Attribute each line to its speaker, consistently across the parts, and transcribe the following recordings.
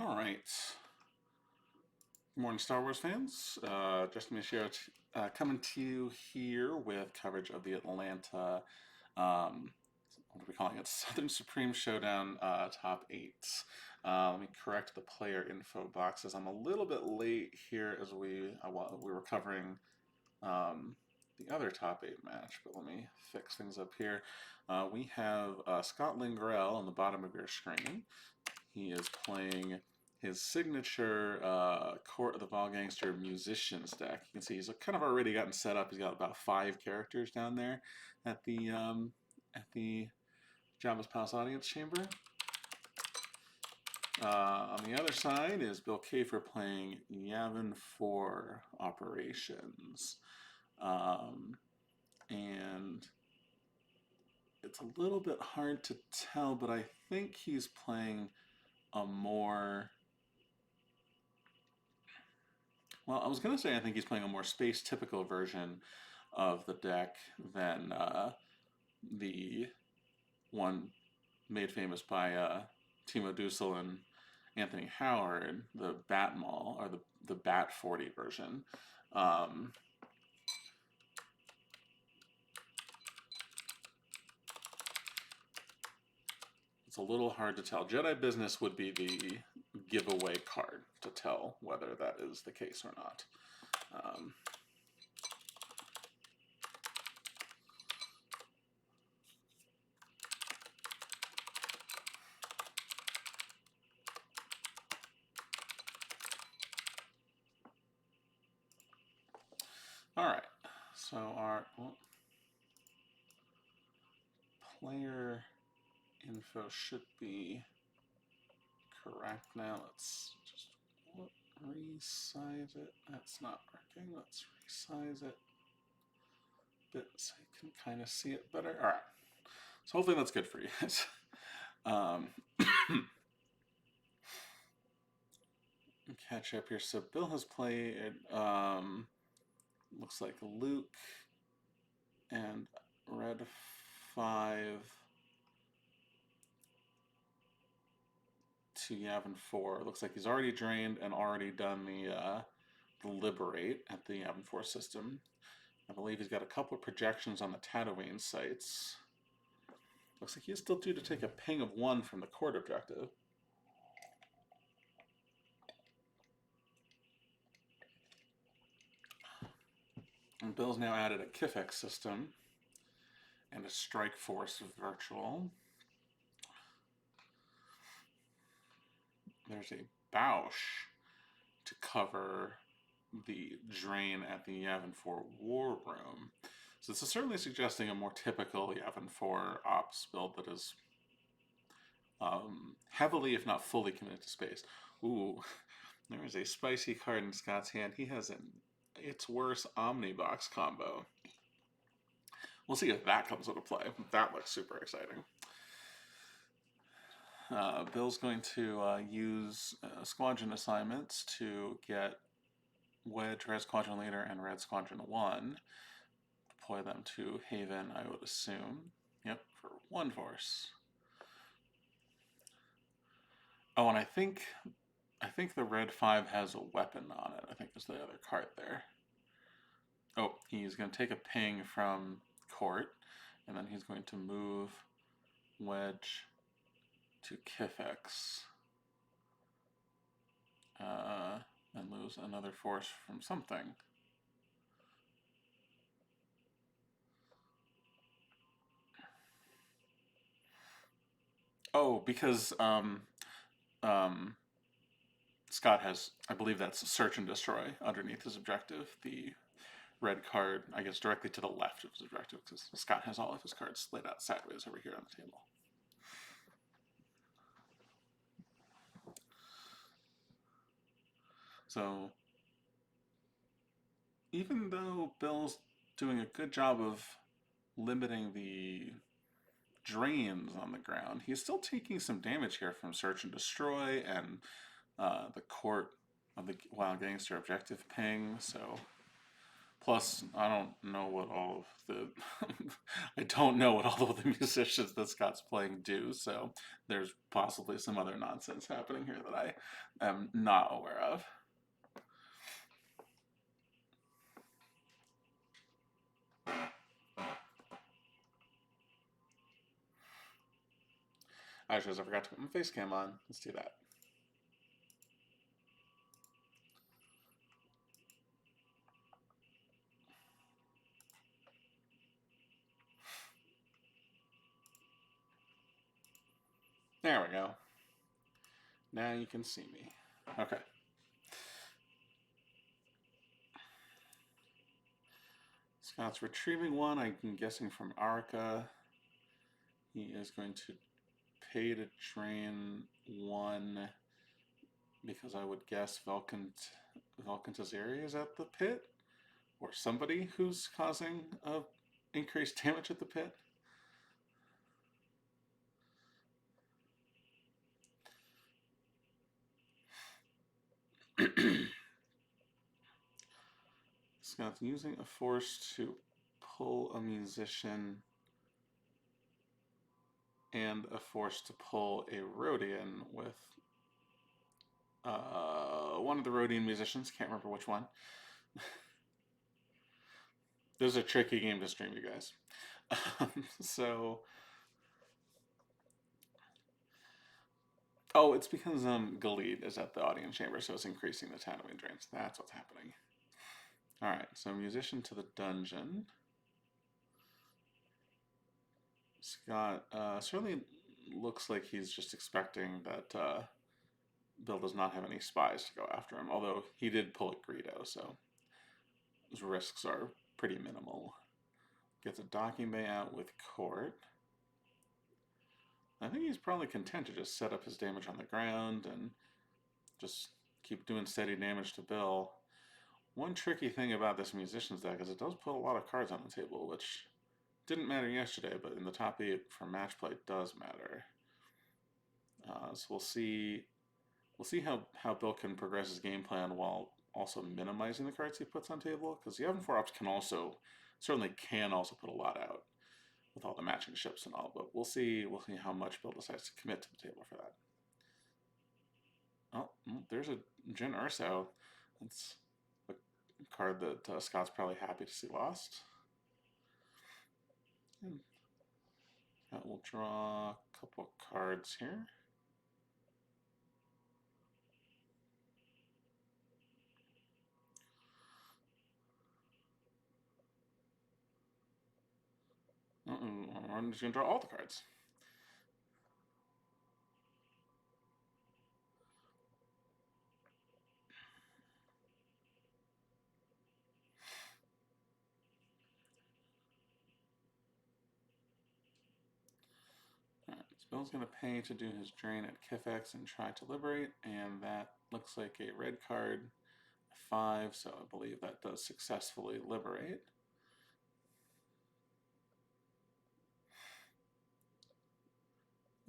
Speaker 1: All right. Good morning, Star Wars fans. Justin Michelle coming to you here with coverage of the Atlanta, what are we calling it? Southern Supreme Showdown Top 8. Let me correct the player info boxes. I'm a little bit late here as we were covering the other Top 8 match, but let me fix things up here. We have Scott Lingrell on the bottom of your screen. He is playing his signature Court of the Vile Gangster Musicians deck. You can see he's kind of already gotten set up. He's got about 5 characters down there at the Jabba's Palace Audience Chamber. On the other side is Bill Kafer playing Yavin 4 Operations. And it's a little bit hard to tell, but I think he's playing a more... Well, I was going to say I think he's playing a more space-typical version of the deck than the one made famous by Timo Dussel and Anthony Howard, the Bat Mall, or the Bat 40 version. It's a little hard to tell. Jedi Business would be the giveaway card to tell whether that is the case or not. All right, so our player info should be correct now. Let's just resize it. That's not working. Let's resize it a bit so you can kind of see it better. All right, so hopefully that's good for you guys. Catch up here. So Bill has played, looks like Luke and Red 5 to Yavin 4. Looks like he's already drained and already done the Liberate at the Yavin 4 system. I believe he's got a couple of projections on the Tatooine sites. Looks like he's still due to take a ping of 1 from the court objective. And Bill's now added a Kifex system and a Strike Force Virtual. There's a Bausch to cover the drain at the Yavin 4 War Room. So this is certainly suggesting a more typical Yavin 4 ops build that is heavily, if not fully, committed to space. Ooh, there is a spicy card in Scott's hand. He has an It's Worse Omnibox combo. We'll see if that comes into play. That looks super exciting. Bill's going to use squadron assignments to get Wedge, Red Squadron Leader, and Red Squadron 1. Deploy them to Haven, I would assume. Yep, for 1 force. Oh, and I think the Red 5 has a weapon on it. I think there's the other card there. Oh, he's going to take a ping from Court, and then he's going to move Wedge to Kifex. And lose another force from something. Oh, because Scott has, I believe that's Search and Destroy underneath his objective. The red card, I guess, directly to the left of his objective, because Scott has all of his cards laid out sideways over here on the table. So, even though Bill's doing a good job of limiting the drains on the ground, he's still taking some damage here from Search and Destroy and the Court of the Wild Gangster objective ping, so Plus, I don't know what all of the I don't know what all of the musicians that Scott's playing do, so there's possibly some other nonsense happening here that I am not aware of. Actually, I forgot to put my face cam on. Let's do that. There we go. Now you can see me. Okay. Scott's retrieving one, I'm guessing from Arca. He is going to pay to train one because I would guess Velkantazeri is at the pit, or somebody who's causing increased damage at the pit. Scott's using a force to pull a musician and a force to pull a Rhodian with one of the Rhodian musicians. Can't remember which one. This is a tricky game to stream, you guys. So, oh, it's because Galid is at the audience chamber, so it's increasing the time of drains. That's what's happening. All right, so musician to the dungeon. Scott certainly looks like he's just expecting that Bill does not have any spies to go after him, although he did pull a Greedo, so his risks are pretty minimal. Gets a docking bay out with Court. I think he's probably content to just set up his damage on the ground and just keep doing steady damage to Bill. One tricky thing about this Musician's deck is it does put a lot of cards on the table, which didn't matter yesterday, but in the top 8 for match play does matter. So we'll see how Bill can progress his game plan while also minimizing the cards he puts on table, because the Oven 4 Ops certainly can also put a lot out with all the matching ships and all, but we'll see how much Bill decides to commit to the table for that. Oh, there's a Jyn Erso. That's a card that Scott's probably happy to see lost. And we'll draw a couple cards here. I'm just going to draw all the cards. Alright, so Bill's going to pay to do his drain at Kifex and try to liberate, and that looks like a red card, 5, so I believe that does successfully liberate.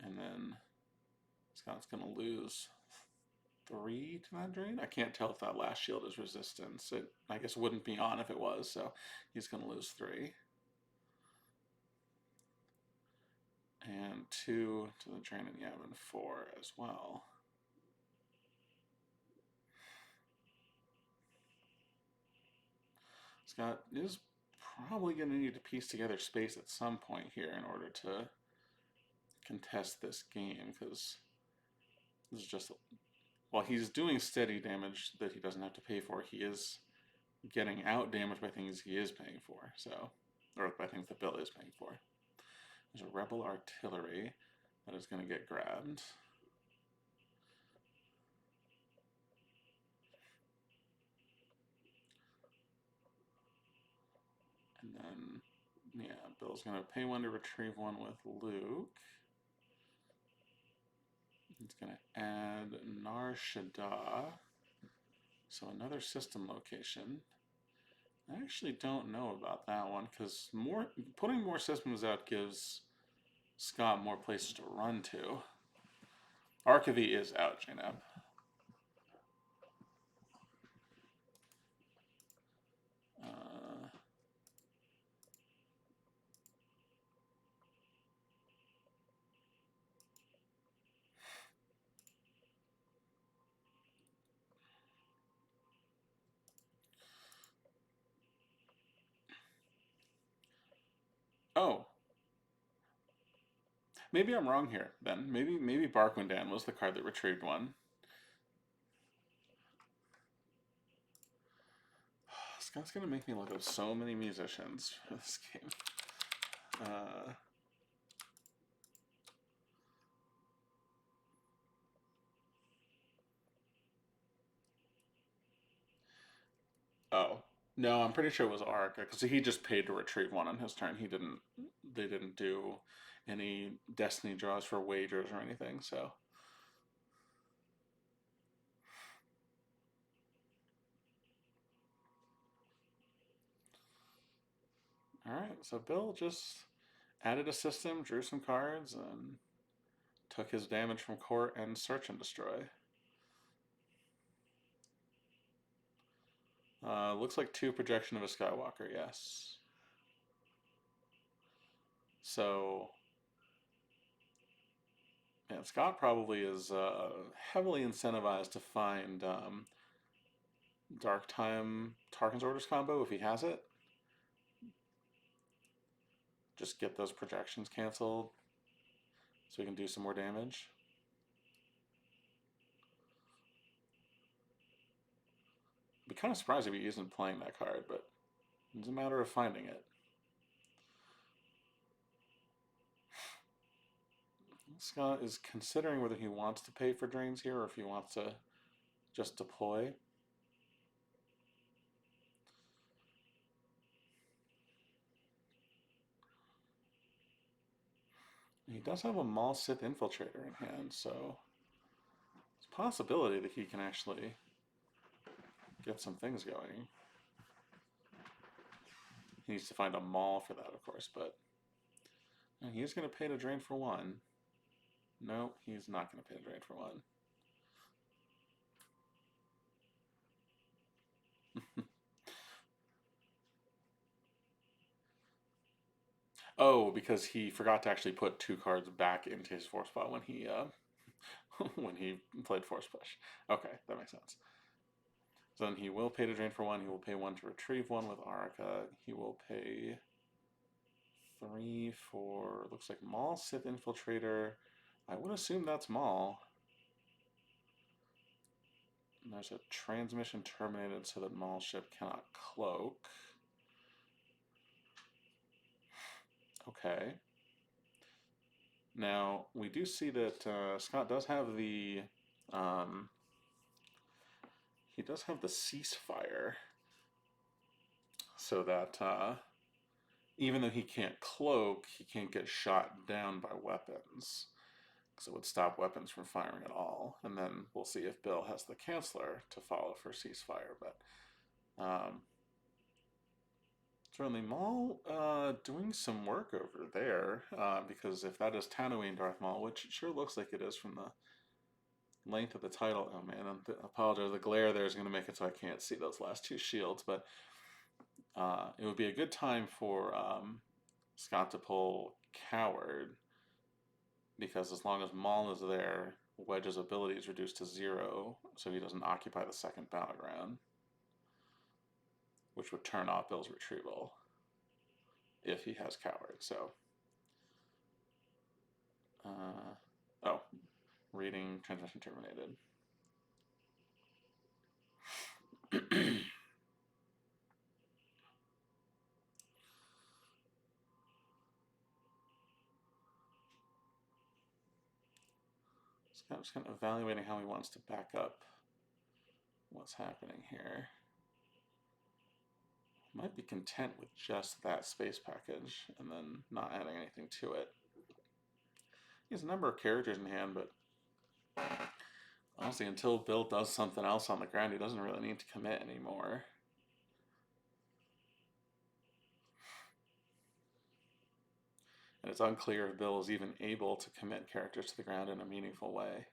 Speaker 1: And then Scott's going to lose 3 to that drain. I can't tell if that last shield is resistance. It, I guess, wouldn't be on if it was, so he's going to lose 3. And 2 to the drain and Yavin 4 as well. Scott is probably going to need to piece together space at some point here in order to contest this game, because this is just, while he's doing steady damage that he doesn't have to pay for, he is getting out damage by things he is paying for, so, or by things that Bill is paying for. There's a Rebel Artillery that is going to get grabbed. And then, yeah, Bill's going to pay 1 to retrieve 1 with Luke. He's going to add Nar Shaddaa, so another system location. I actually don't know about that one, because putting more systems out gives Scott more places to run to. Archivy is out, Janab. Maybe I'm wrong here, then. Maybe Barkwindan was the card that retrieved one. Scott's gonna make me look up so many musicians for this game. Oh. No, I'm pretty sure it was Arca, because he just paid to retrieve one on his turn. He didn't. They didn't do any Destiny draws for wagers or anything, so. Alright, so Bill just added a system, drew some cards, and took his damage from court and search and destroy. Looks like 2 projection of a Skywalker, yes. So, yeah, Scott probably is heavily incentivized to find Dark Time Tarkin's Orders combo if he has it. Just get those projections canceled so he can do some more damage. I'd be kind of surprised if he isn't playing that card, but it's a matter of finding it. Scott is considering whether he wants to pay for drains here or if he wants to just deploy. He does have a Maul Sith Infiltrator in hand, so it's a possibility that he can actually get some things going. He needs to find a Maul for that, of course, but he is going to pay to drain for 1. No, he's not going to pay to drain for 1. Oh, because he forgot to actually put 2 cards back into his force spot when he when he played force push. Okay, that makes sense. So then he will pay to drain for 1. He will pay 1 to retrieve 1 with Arca. He will pay 3 for, looks like Maul Sith Infiltrator. I would assume that's Maul. And there's a transmission terminated so that Maul ship cannot cloak. Okay. Now, we do see that Scott does have the he does have the ceasefire, so that even though he can't cloak, he can't get shot down by weapons, because it would stop weapons from firing at all. And then we'll see if Bill has the Chancellor to follow for ceasefire. But certainly Maul doing some work over there, because if that is Tatooine Darth Maul, which it sure looks like it is from the length of the title. Oh man, I apologize. The glare there is going to make it so I can't see those last 2 shields, but it would be a good time for Scott to pull Coward, because as long as Maul is there, Wedge's ability is reduced to 0, so he doesn't occupy the second battleground, which would turn off Bill's retrieval if he has Coward. So, oh, reading transmission terminated. I'm just kind of evaluating how he wants to back up what's happening here. Might be content with just that space package and then not adding anything to it. He has a number of characters in hand, but honestly, until Bill does something else on the ground, he doesn't really need to commit anymore. And it's unclear if Bill is even able to commit characters to the ground in a meaningful way.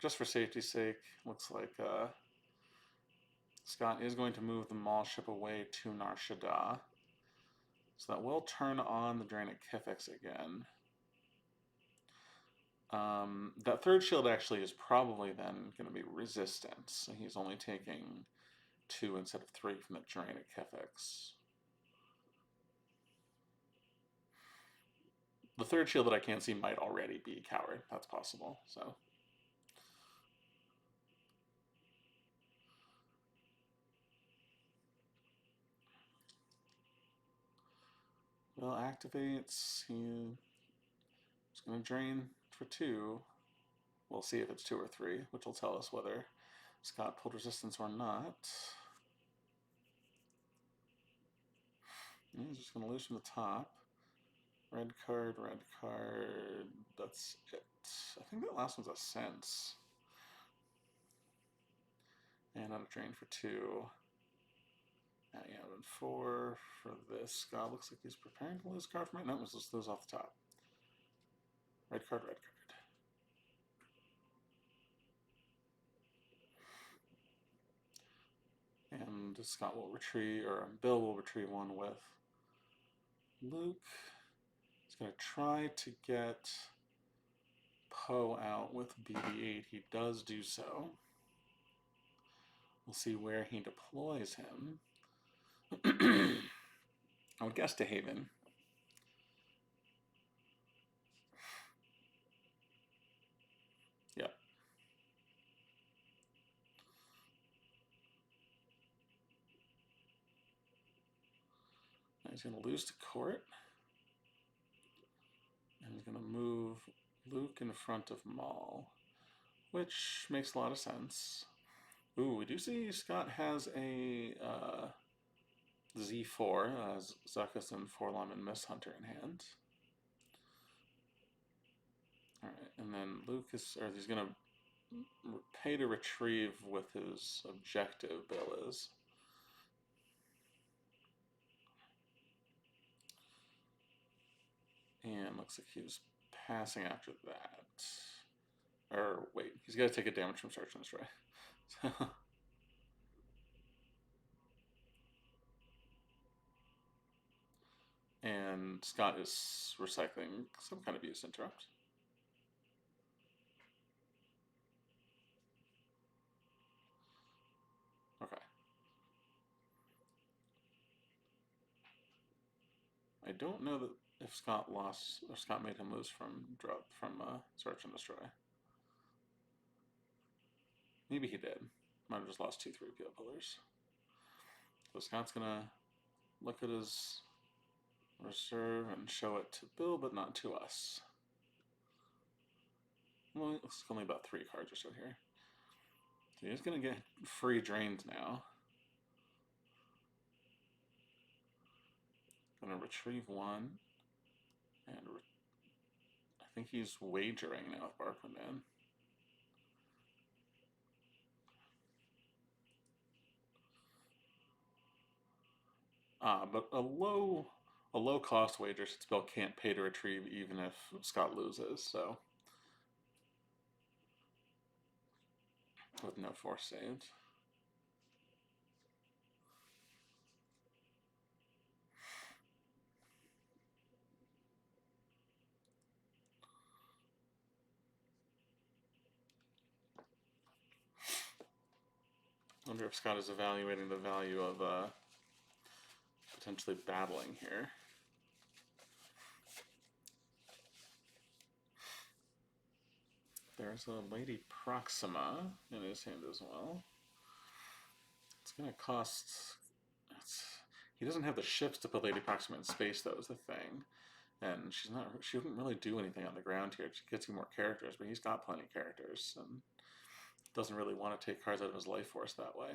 Speaker 1: Just for safety's sake, looks like Scott is going to move the Maul ship away to Nar Shaddaa. So that will turn on the Drain at Kifix again. That third shield actually is probably then going to be resistance. So he's only taking 2 instead of 3 from the Drain at Kifix. The third shield that I can't see might already be Coward. That's possible. So. Will activates. He's going to drain for 2. We'll see if it's 2 or 3, which will tell us whether Scott pulled resistance or not. He's just going to lose from the top. Red card, red card. That's it. I think that last one's a sense. And on a drain for 2. Now you have 4 for this. Scott looks like he's preparing to lose a card from it. No, let's just lose off the top. Red card, red card. And Scott will retrieve, or Bill will retrieve 1 with Luke. He's going to try to get Poe out with BB-8. He does do so. We'll see where he deploys him. I would guess to Haven. Yep. Now he's going to lose to Court. And he's going to move Luke in front of Maul, which makes a lot of sense. Ooh, we do see Scott has a Z4, Zuckuss and Forlom and Miss Hunter in hand. Alright, and then Luke is, or he's going to pay to retrieve with his objective, Bill is. And looks like he was passing after that. Or wait, he's got to take a damage from Search and Destroy. And Scott is recycling some kind of use interrupt. Okay. I don't know that if Scott lost, or Scott made him lose from Search and Destroy. Maybe he did. Might have just lost 2 3PO pillars. So Scott's gonna look at his reserve and show it to Bill, but not to us. Well, it looks like only about 3 cards or so here. So he's gonna get free drains now. Gonna retrieve 1. And I think he's wagering now with Barkman Man. But a low cost wager since Bill can't pay to retrieve even if Scott loses, so with no force saved. I wonder if Scott is evaluating the value of potentially battling here. There's a Lady Proxima in his hand as well. It's going to cost... he doesn't have the ships to put Lady Proxima in space, though, is the thing. And she wouldn't really do anything on the ground here. She gets you more characters, but he's got plenty of characters. And doesn't really want to take cards out of his life force that way.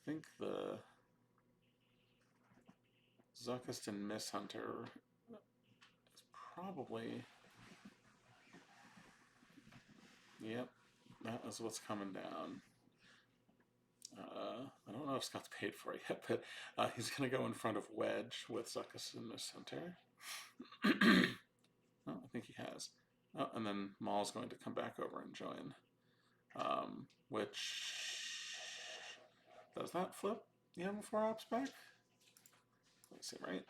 Speaker 1: I think the Zuckuss and Miss Hunter is probably... Yep, that is what's coming down. I don't know if Scott's paid for it yet, but he's going to go in front of Wedge with Zuckuss in the center. Oh, I think he has. Oh, and then Maul's going to come back over and join. Which... Does that flip? You have a 4-op spec? Let's see, right?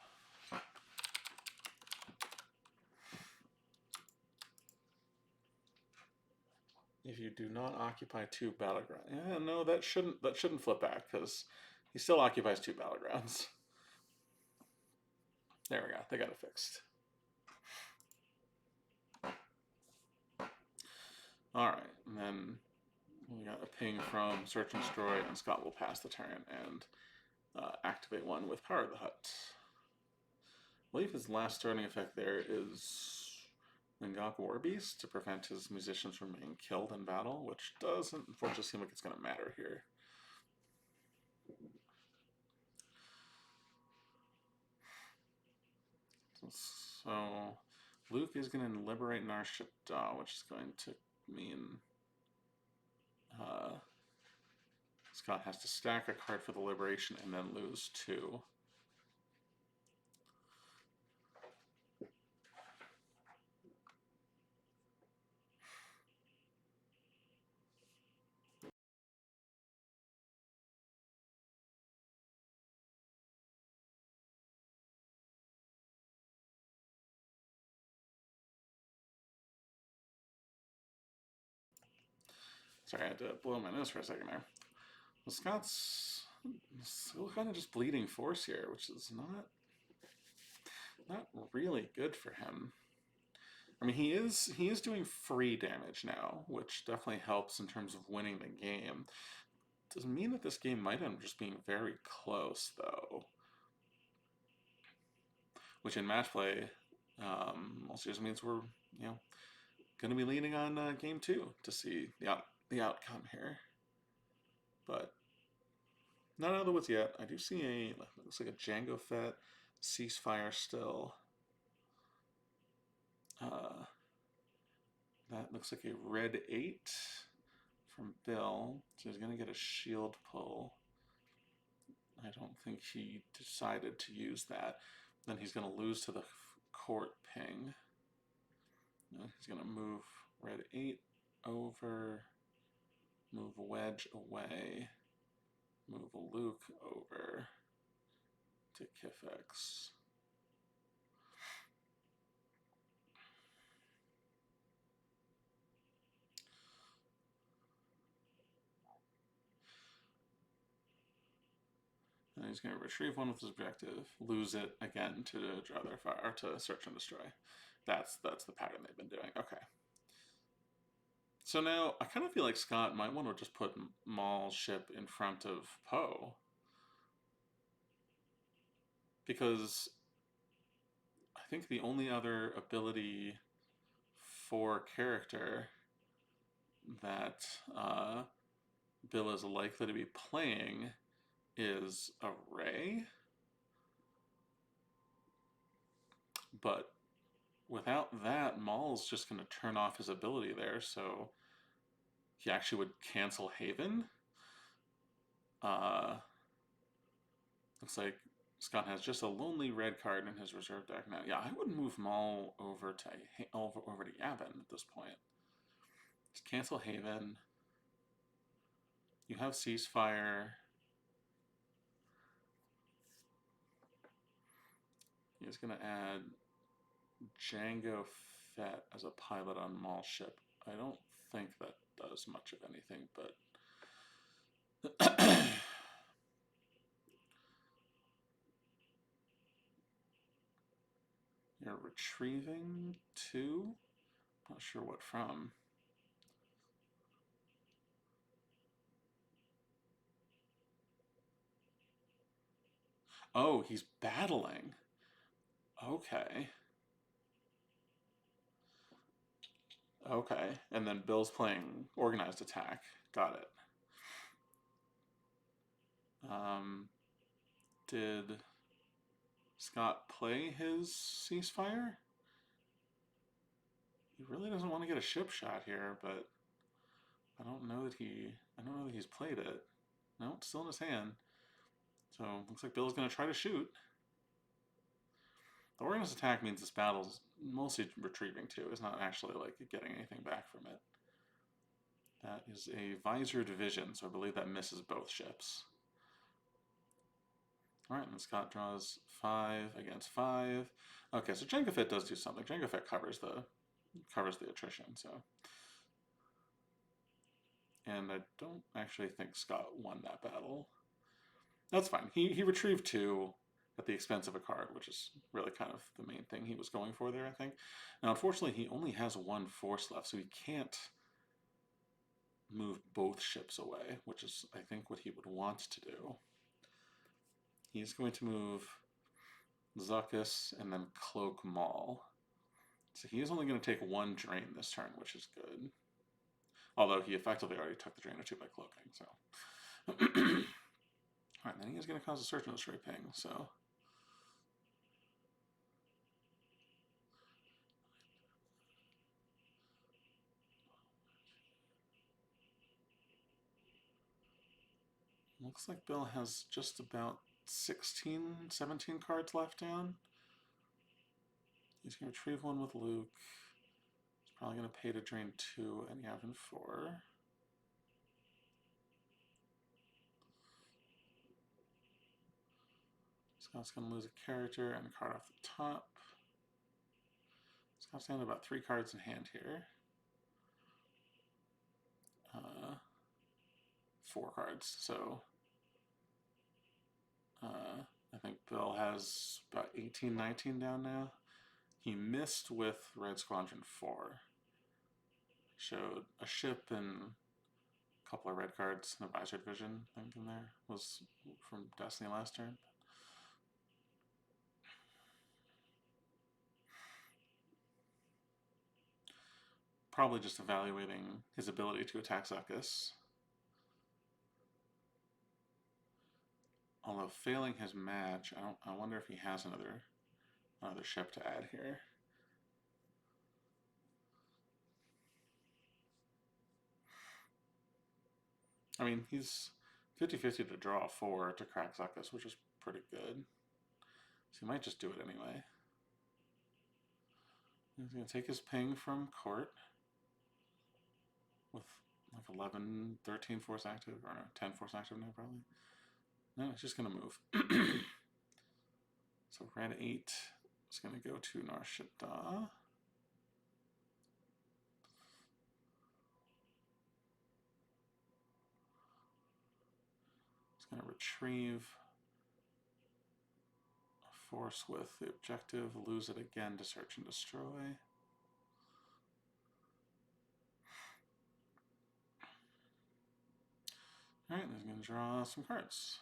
Speaker 1: If you do not occupy 2 battlegrounds. Yeah, no, that shouldn't flip back, because he still occupies 2 battlegrounds. There we go. They got it fixed. Alright, and then we got a ping from Search and Destroy, and Scott will pass the turn and activate one with Power of the Hut. I believe his last starting effect there is Lingok War Beast to prevent his musicians from being killed in battle, which doesn't unfortunately seem like it's going to matter here. So Luke is going to liberate Nar Shaddaa, which is going to mean Scott has to stack a card for the liberation and then lose 2. Sorry, I had to blow my nose for a second there. Well, Scott's still kind of just bleeding force here, which is not really good for him. I mean, he is doing free damage now, which definitely helps in terms of winning the game. Doesn't mean that this game might end up just being very close, though. Which in match play also just means we're going to be leaning on game 2 to see the outcome here. But not out of the woods yet. I do see looks like a Jango Fett ceasefire still. That looks like a red 8 from Bill. So he's going to get a shield pull. I don't think he decided to use that. Then he's going to lose to the court ping. He's going to move red 8 over, move Wedge away, move Luke over to Kifex. And he's going to retrieve one with his objective, lose it again to draw their fire, or to search and destroy. That's the pattern they've been doing. Okay. So now I kind of feel like Scott might want to just put Maul's ship in front of Poe. Because I think the only other ability for character that Bill is likely to be playing is a Ray. But without that, Maul's just going to turn off his ability there, so he actually would cancel Haven. Looks like Scott has just a lonely red card in his reserve deck now. Yeah, I would move Maul over to Yavin at this point. Just cancel Haven. You have Ceasefire. He's going to add Jango Fett as a pilot on Maul's ship. I don't think that does much of anything, but... You're retrieving 2? Not sure what from. Oh, he's battling. Okay. Okay, and then Bill's playing organized attack. Got it. Did Scott play his ceasefire? He really doesn't want to get a ship shot here, but I don't know that he's played it. No, it's still in his hand. So, looks like Bill's going to try to shoot. The organized attack means this battle's mostly retrieving too. It's not actually like getting anything back from it. That is a visor division, so I believe that misses both ships. Alright, and Scott draws 5 against 5. Okay, so Jango Fett does do something. Jango Fett covers the attrition, so. And I don't actually think Scott won that battle. That's fine. He retrieved 2 at the expense of a card, which is really kind of the main thing he was going for there, I think. Now, unfortunately, he only has 1 force left, so he can't move both ships away, which is, I think, what he would want to do. He's going to move Zuckuss and then Cloak Maul. So he is only going to take 1 drain this turn, which is good. Although he effectively already took the drain or 2 by cloaking, so. Alright, then he is going to cause a search and destroy ping, so. Looks like Bill has just about 16, 17 cards left down. He's going to retrieve 1 with Luke. He's probably going to pay to drain 2 and Yavin 4. Scott's going to lose a character and a card off the top. Scott's down to about 3 cards in hand here. 4 cards, so I think Bill has about 18, 19 down now. He missed with Red Squadron 4. Showed a ship and a couple of red cards and a visor division, I think, in there. Was from Destiny last turn. Probably just evaluating his ability to attack Zuckuss. Although failing his match, I wonder if he has another ship to add here. I mean, he's 50-50 to draw 4 to crack Zuckuss, which is pretty good. So he might just do it anyway. He's going to take his ping from Court with like 11, 13 force active, or no, 10 force active now probably. No, he's just going to move. So red 8 is going to go to Nar Shaddaa. It's going to retrieve a force with the objective, lose it again to search and destroy. Alright, he's going to draw some cards.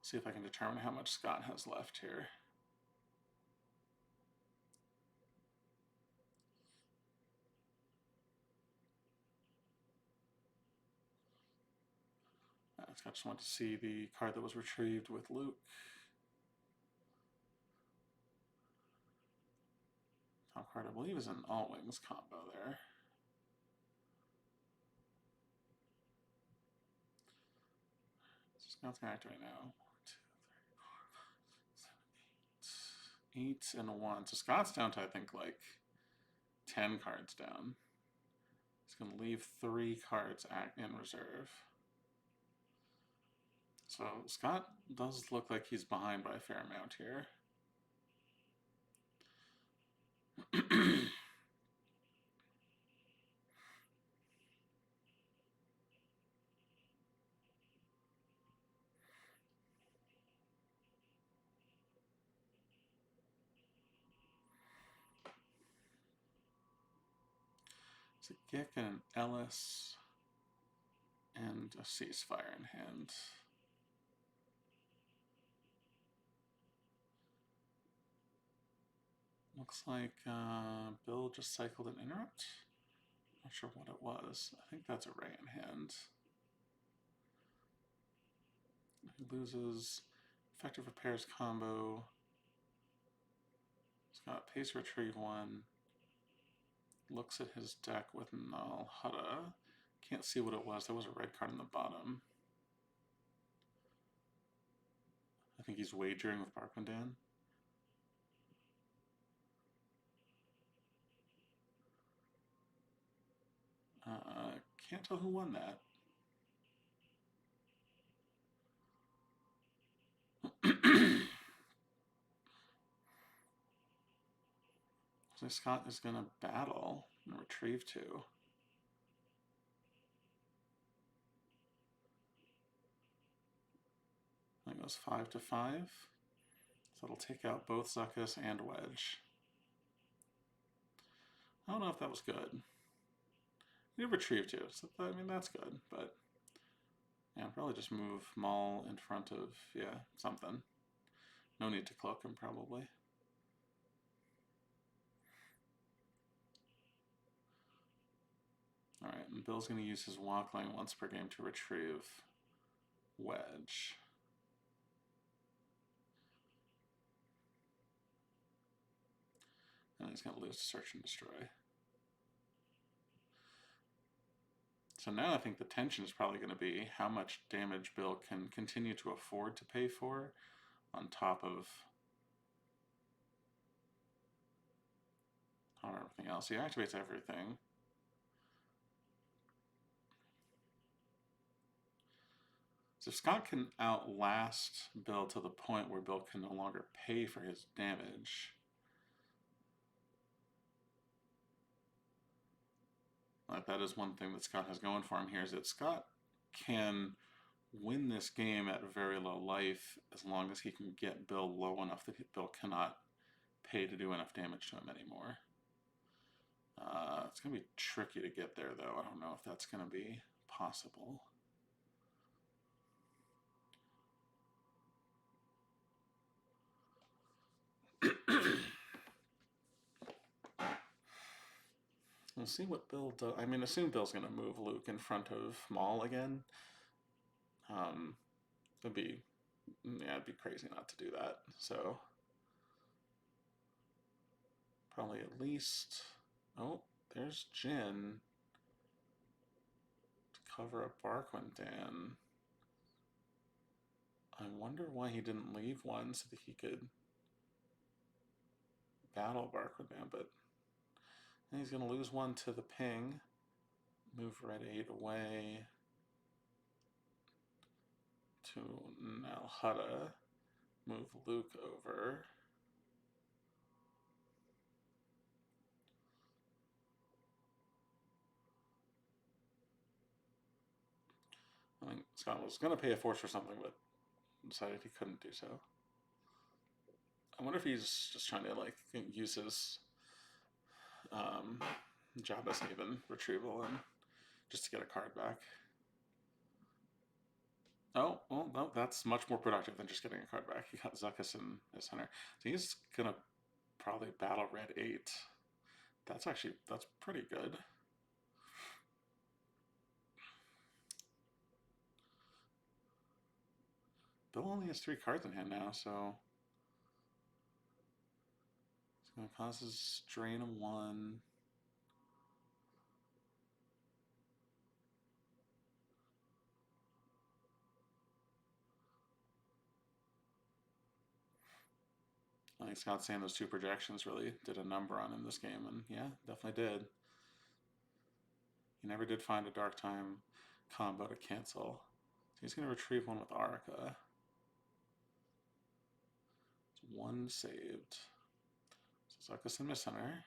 Speaker 1: See if I can determine how much Scott has left here. I just want to see the card that was retrieved with Luke. Top card, I believe, is an All Wings combo there. Scott's going to activate now. 1, 2, 3, 4, 5, 6, 7, 8. 8 and a 1. So Scott's down to, I think, like 10 cards down. He's going to leave 3 cards in reserve. So Scott does look like he's behind by a fair amount here. It's a Gick and an Ellis and a ceasefire in hand. Looks like Bill just cycled an interrupt. Not sure what it was. I think that's a Ray in hand. He loses effective repairs combo. He's got pace retrieve 1. looks at his deck with Null Hutta. Can't see what it was. There was a red card in the bottom. I think he's wagering with Barkmandan. Can't tell who won that. So Scott is going to battle and retrieve 2. That goes 5 to 5. So it'll take out both Zuckuss and Wedge. I don't know if that was good. You retrieve 2, so I mean that's good, but yeah, probably just move Maul in front of, yeah, something. No need to cloak him, probably. Alright, and Bill's going to use his walk line once per game to retrieve Wedge. And he's going to lose to Search and Destroy. So now I think the tension is probably going to be how much damage Bill can continue to afford to pay for on top of everything else. He activates everything. So if Scott can outlast Bill to the point where Bill can no longer pay for his damage, like that is one thing that Scott has going for him here, is that Scott can win this game at very low life as long as he can get Bill low enough that Bill cannot pay to do enough damage to him anymore. It's going to be tricky to get there, though. I don't know if that's going to be possible. We'll see what Bill does. I mean, assume Bill's going to move Luke in front of Maul again. It'd be crazy not to do that. So probably at least. Oh, there's Jin to cover up Barkmandan. I wonder why he didn't leave one so that he could battle Barkmandan, but he's going to lose one to the ping. Move Red 8 away to Null Hutta. Move Luke over. I mean, Scott was going to pay a force for something, but decided he couldn't do so. I wonder if he's just trying to like use his Jabba's Haven retrieval and just to get a card back. Oh, well, no, that's much more productive than just getting a card back. He got Zuckuss in his center. So he's going to probably battle Red 8. That's pretty good. Bill only has 3 cards in hand now, so it's going to cause his drain of 1. I think Scott's saying those 2 projections really did a number on him this game, and yeah, definitely did. He never did find a Dark Time combo to cancel. So he's going to retrieve 1 with Arca. It's 1 saved. So Zuckuss in my center.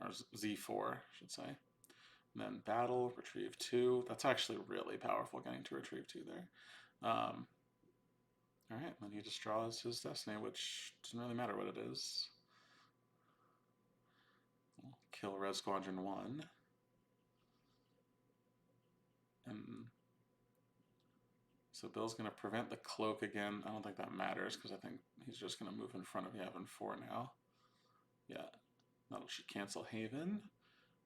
Speaker 1: Or Z4, I should say. And then battle, retrieve 2. That's actually really powerful, getting to retrieve 2 there. Alright, then he just draws his Destiny, which doesn't really matter what it is. We'll kill Red Squadron 1. And so Bill's going to prevent the cloak again. I don't think that matters, because I think he's just going to move in front of Yavin 4 now. Yeah, that should cancel Haven,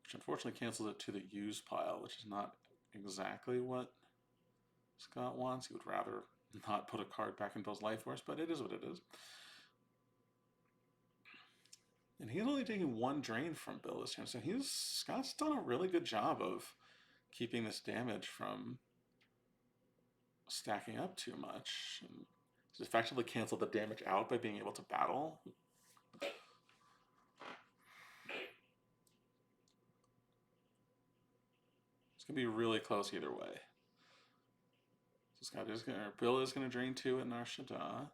Speaker 1: which unfortunately cancels it to the use pile, which is not exactly what Scott wants. He would rather not put a card back in Bill's life force, but it is what it is. And he's only taking one drain from Bill this turn, so Scott's done a really good job of keeping this damage from stacking up too much. And he's effectively canceled the damage out by being able to battle. It's gonna be really close either way. So Bill is gonna drain 2 at Nar Shaddaa.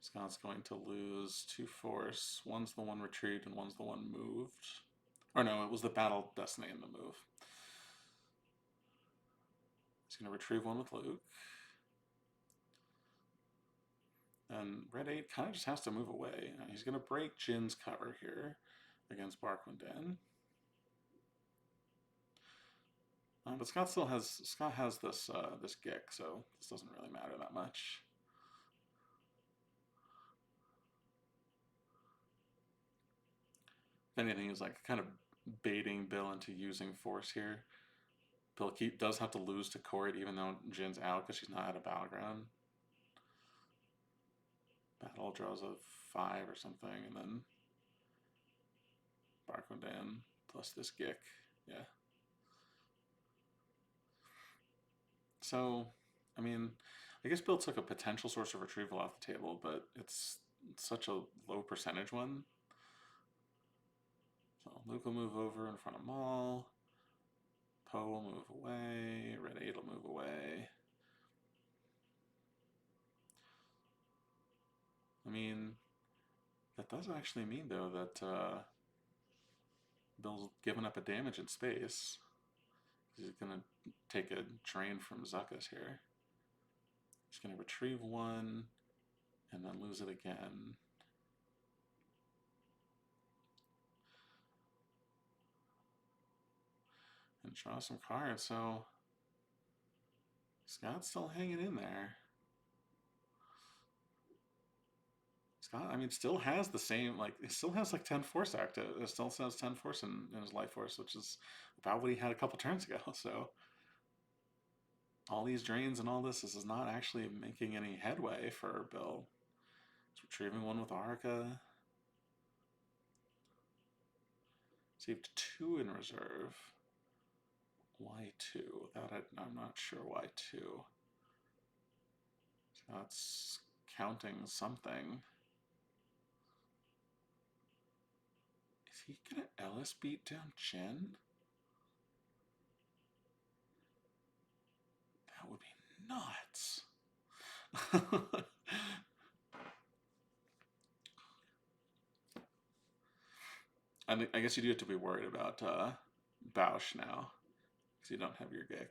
Speaker 1: Scott's going to lose 2 force. One's the one retrieved and one's the one moved. Or no, it was the Battle Destiny in the move. He's going to retrieve 1 with Luke. And Red 8 kind of just has to move away. He's going to break Jin's cover here against Barkwinden. But Scott has this this Gick, so this doesn't really matter that much. If anything, he's like kind of baiting Bill into using force here. Bill does have to lose to Court even though Jin's out because she's not at a battleground. Battle draws a 5 or something, and then Barkwinden plus this Gick. Yeah. So, I mean, I guess Bill took a potential source of retrieval off the table, but it's such a low percentage one. So Luke will move over in front of Maul. Poe will move away. Red 8 will move away. I mean, that does actually mean, though, that Bill's given up a damage in space. He's going to take a drain from Zuckuss here. He's going to retrieve 1 and then lose it again. And draw some cards, so Scott's still hanging in there. Scott, I mean, still has the same, like, he still has like 10 force active. It still has 10 force in his life force, which is about what he had a couple turns ago. So, all these drains and all this is not actually making any headway for Bill. He's retrieving 1 with Arca. Saved 2 in reserve. Why 2? I'm not sure why 2. Scott's counting something. Is he gonna Ellis beat down Jen? That would be nuts. I guess you do have to be worried about Bausch now, because you don't have your Gick.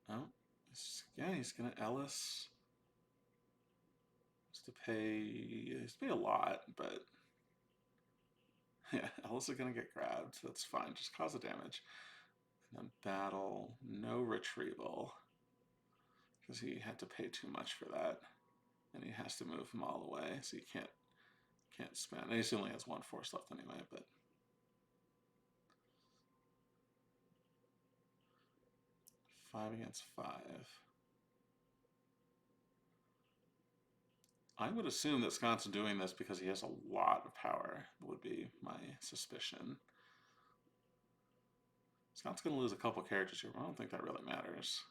Speaker 1: Oh, yeah, he's gonna Ellis. He's to pay a lot, but yeah, Ellis is gonna get grabbed. That's fine. Just cause the damage. And then battle, no retrieval, because he had to pay too much for that, and he has to move them all away, so he can't spend. And he only has 1 force left anyway, but. Five against 5. I would assume that Scott's doing this because he has a lot of power, would be my suspicion. Scott's going to lose a couple characters here, but I don't think that really matters.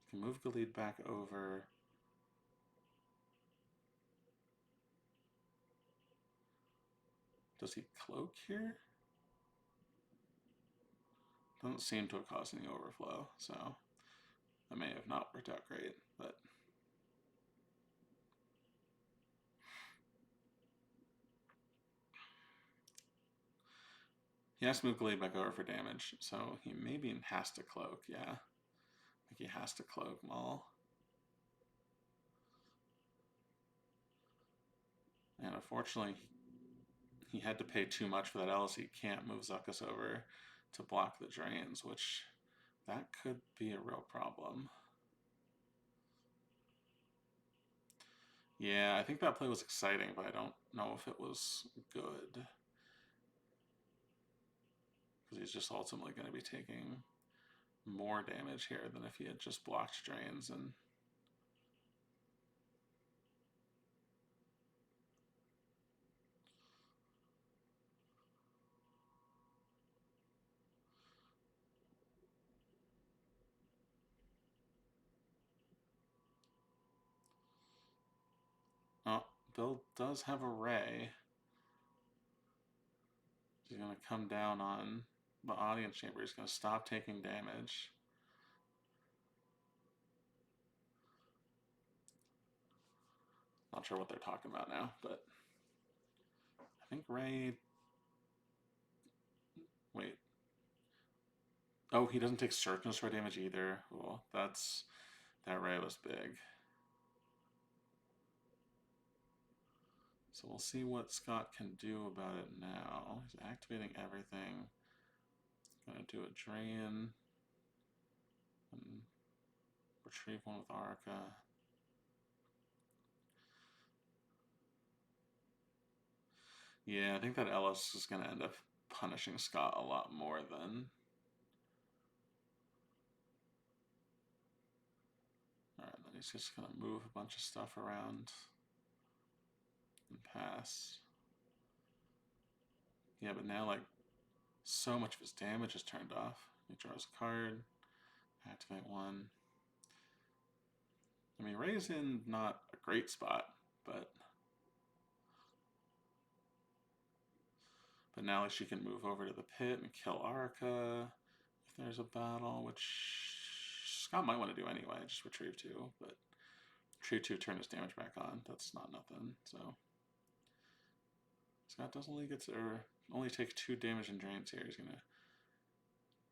Speaker 1: Can move Galid back over. Does he cloak here? Doesn't seem to have caused any overflow, so that may have not worked out great, but. He has to move Galid back over for damage, so he maybe has to cloak, yeah. I think he has to cloak Maul. And unfortunately, he had to pay too much for that Ellis. He can't move Zuckuss over to block the drains, which that could be a real problem. Yeah, I think that play was exciting, but I don't know if it was good. Because he's just ultimately going to be taking more damage here than if he had just blocked drains and... Oh, Bill does have a ray. He's going to come down on the audience chamber. He's going to stop taking damage. Not sure what they're talking about now, but I think Ray... Wait. Oh, he doesn't take Surgeon Destroy damage either. Cool. That's... That Ray was big. So we'll see what Scott can do about it now. He's activating everything. Gonna do a drain. And retrieve one with Arca. Yeah, I think that Ellis is gonna end up punishing Scott a lot more than... Alright, then he's just gonna move a bunch of stuff around and pass. Yeah, but now, like, so much of his damage is turned off. He draws a card, activate one. I mean, Ray's in not a great spot, but now she can move over to the pit and kill Arca if there's a battle, which Scott might want to do anyway. Just retrieve 2, but retrieve 2, turn his damage back on. That's not nothing. So Scott does only take 2 damage and drains here. He's gonna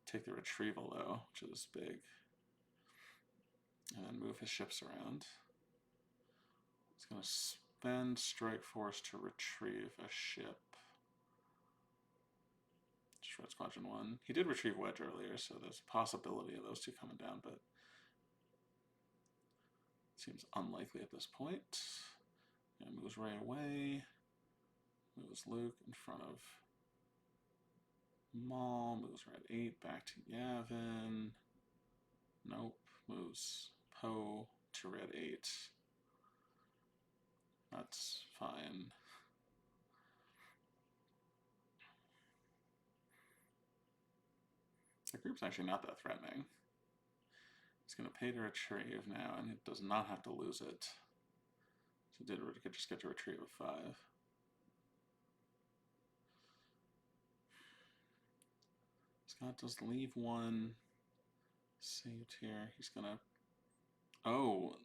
Speaker 1: take the retrieval though, which is big, and then move his ships around. He's gonna spend Strike Force to retrieve a ship. Shred Squadron 1. He did retrieve Wedge earlier, so there's a possibility of those 2 coming down, but seems unlikely at this point. And moves Ray away. Moves Luke in front of Maul. Moves Red 8 back to Yavin. Nope. Moves Poe to Red 8. That's fine. The group's actually not that threatening. He's going to pay to retrieve now, and it does not have to lose it. So did just get to retrieve a 5. Scott does leave 1 saved here. He's going to... Oh,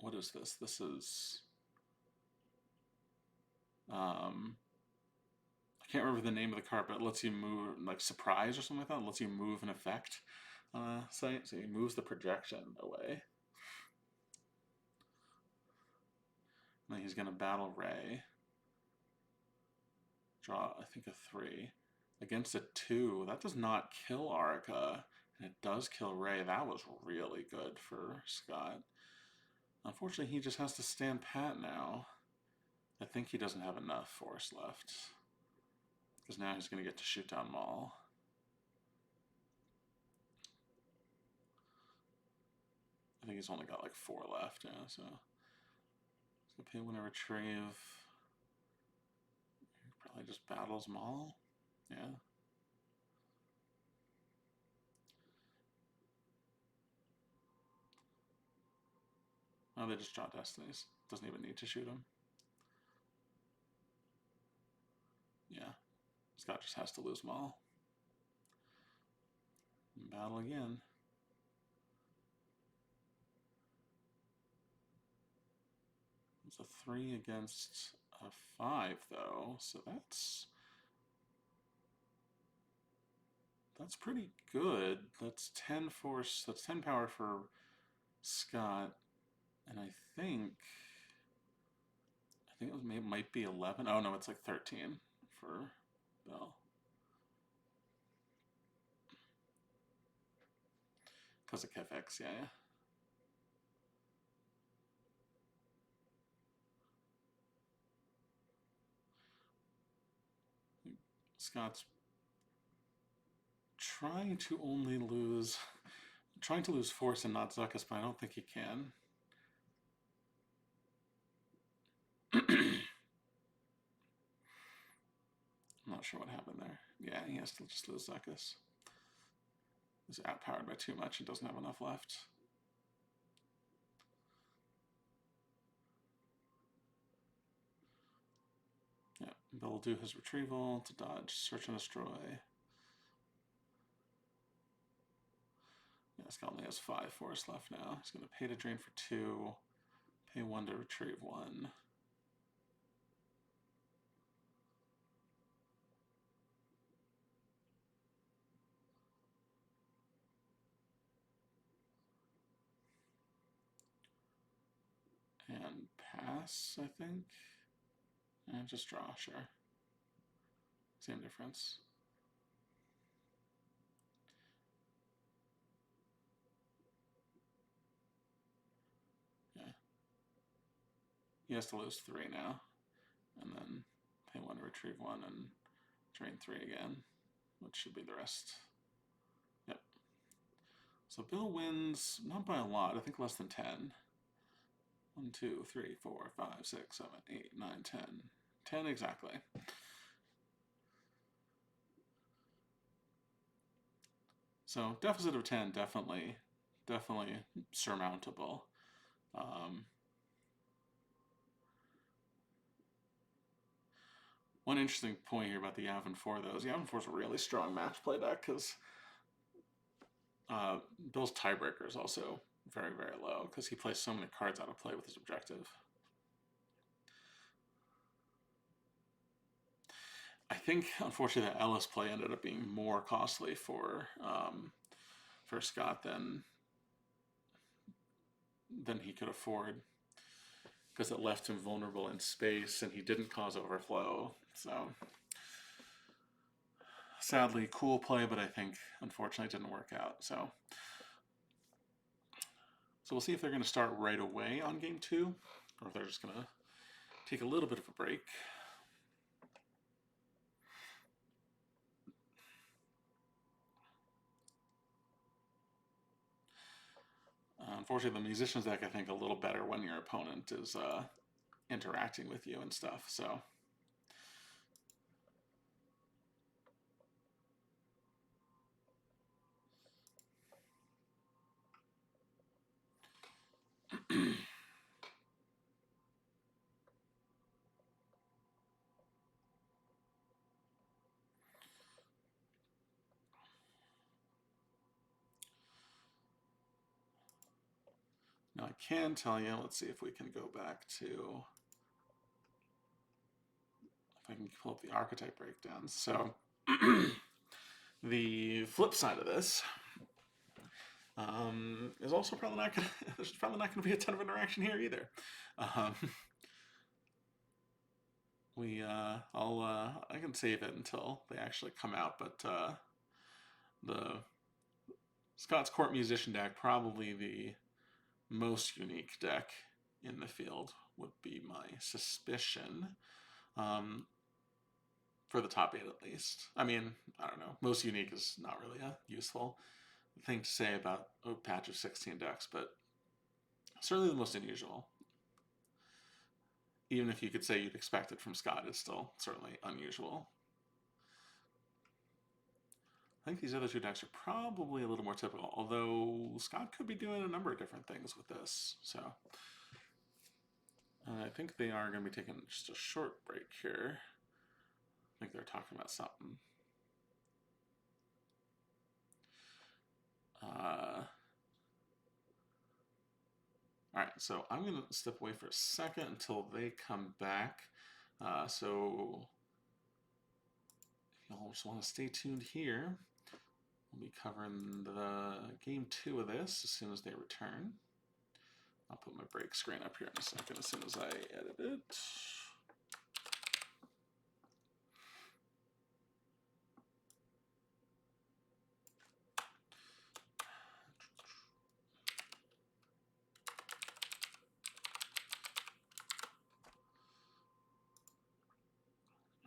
Speaker 1: what is this? This is... I can't remember the name of the card, but it lets you move, like surprise or something like that. It lets you move an effect on a site, so he moves the projection away. And then he's going to battle Ray. Draw, I think, a 3. Against a 2, that does not kill Arca, and it does kill Ray. That was really good for Scott. Unfortunately, he just has to stand pat now. I think he doesn't have enough force left, because now he's going to get to shoot down Maul. I think he's only got like 4 left, yeah, so... So pay when I retrieve... He probably just battles Maul, yeah. Oh, they just draw Destinies. Doesn't even need to shoot him. Yeah. Scott just has to lose Maul. Battle again. It's a 3 against a 5, though, so that's pretty good. That's 10 force, that's 10 power for Scott, and I think it might be 11. Oh no, it's like 13 for Bill. Because of KFX, yeah. Scott's trying to only lose trying to lose Force and not Zuckuss, but I don't think he can. I'm not sure what happened there. Yeah, he has to just lose Zuckuss. He's outpowered by too much and doesn't have enough left. Yeah, Bill will do his retrieval to dodge, search and destroy. Yeah, this guy only has 5 Force left now. He's going to pay to drain for 2, pay 1 to retrieve 1. And pass, I think. And just draw, sure. Same difference. Yeah. He has to lose 3 now. And then pay 1 to retrieve 1 and drain 3 again, which should be the rest. Yep. So Bill wins, not by a lot, I think less than 10. 1, 2, 3, 4, 5, 6, 7, 8, 9, 10. 10 exactly. So deficit of 10, definitely surmountable. One interesting point here about the Yavin 4, though, is Yavin 4 is a really strong match play deck because Bill's tiebreaker is also very, very low because he plays so many cards out of play with his objective. I think, unfortunately, that Ellis play ended up being more costly for Scott than he could afford because it left him vulnerable in space and he didn't cause overflow. So sadly, cool play, but I think unfortunately didn't work out. So we'll see if they're going to start right away on game 2 or if they're just going to take a little bit of a break. Unfortunately, the Musician's deck, I think, a little better when your opponent is interacting with you and stuff, so. Now I can tell you, let's see if we can go back to, if I can pull up the archetype breakdowns. So the flip side of this is also probably not going to, there's probably not going to be a ton of interaction here either. I can save it until they actually come out, but the Scott's Court Musician deck, probably the most unique deck in the field would be my suspicion. For the top 8 at least. I mean, I don't know. Most unique is not really a useful thing to say about a patch of 16 decks, but certainly the most unusual. Even if you could say you'd expect it from Scott, it's still certainly unusual. I think these other 2 decks are probably a little more typical, although Scott could be doing a number of different things with this. So I think they are going to be taking just a short break here. I think they're talking about something. All right, so I'm going to step away for a second until they come back. So if y'all just want to stay tuned here, we'll be covering the game 2 of this as soon as they return. I'll put my break screen up here in a second as soon as I edit it.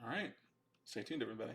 Speaker 1: All right, stay tuned, everybody.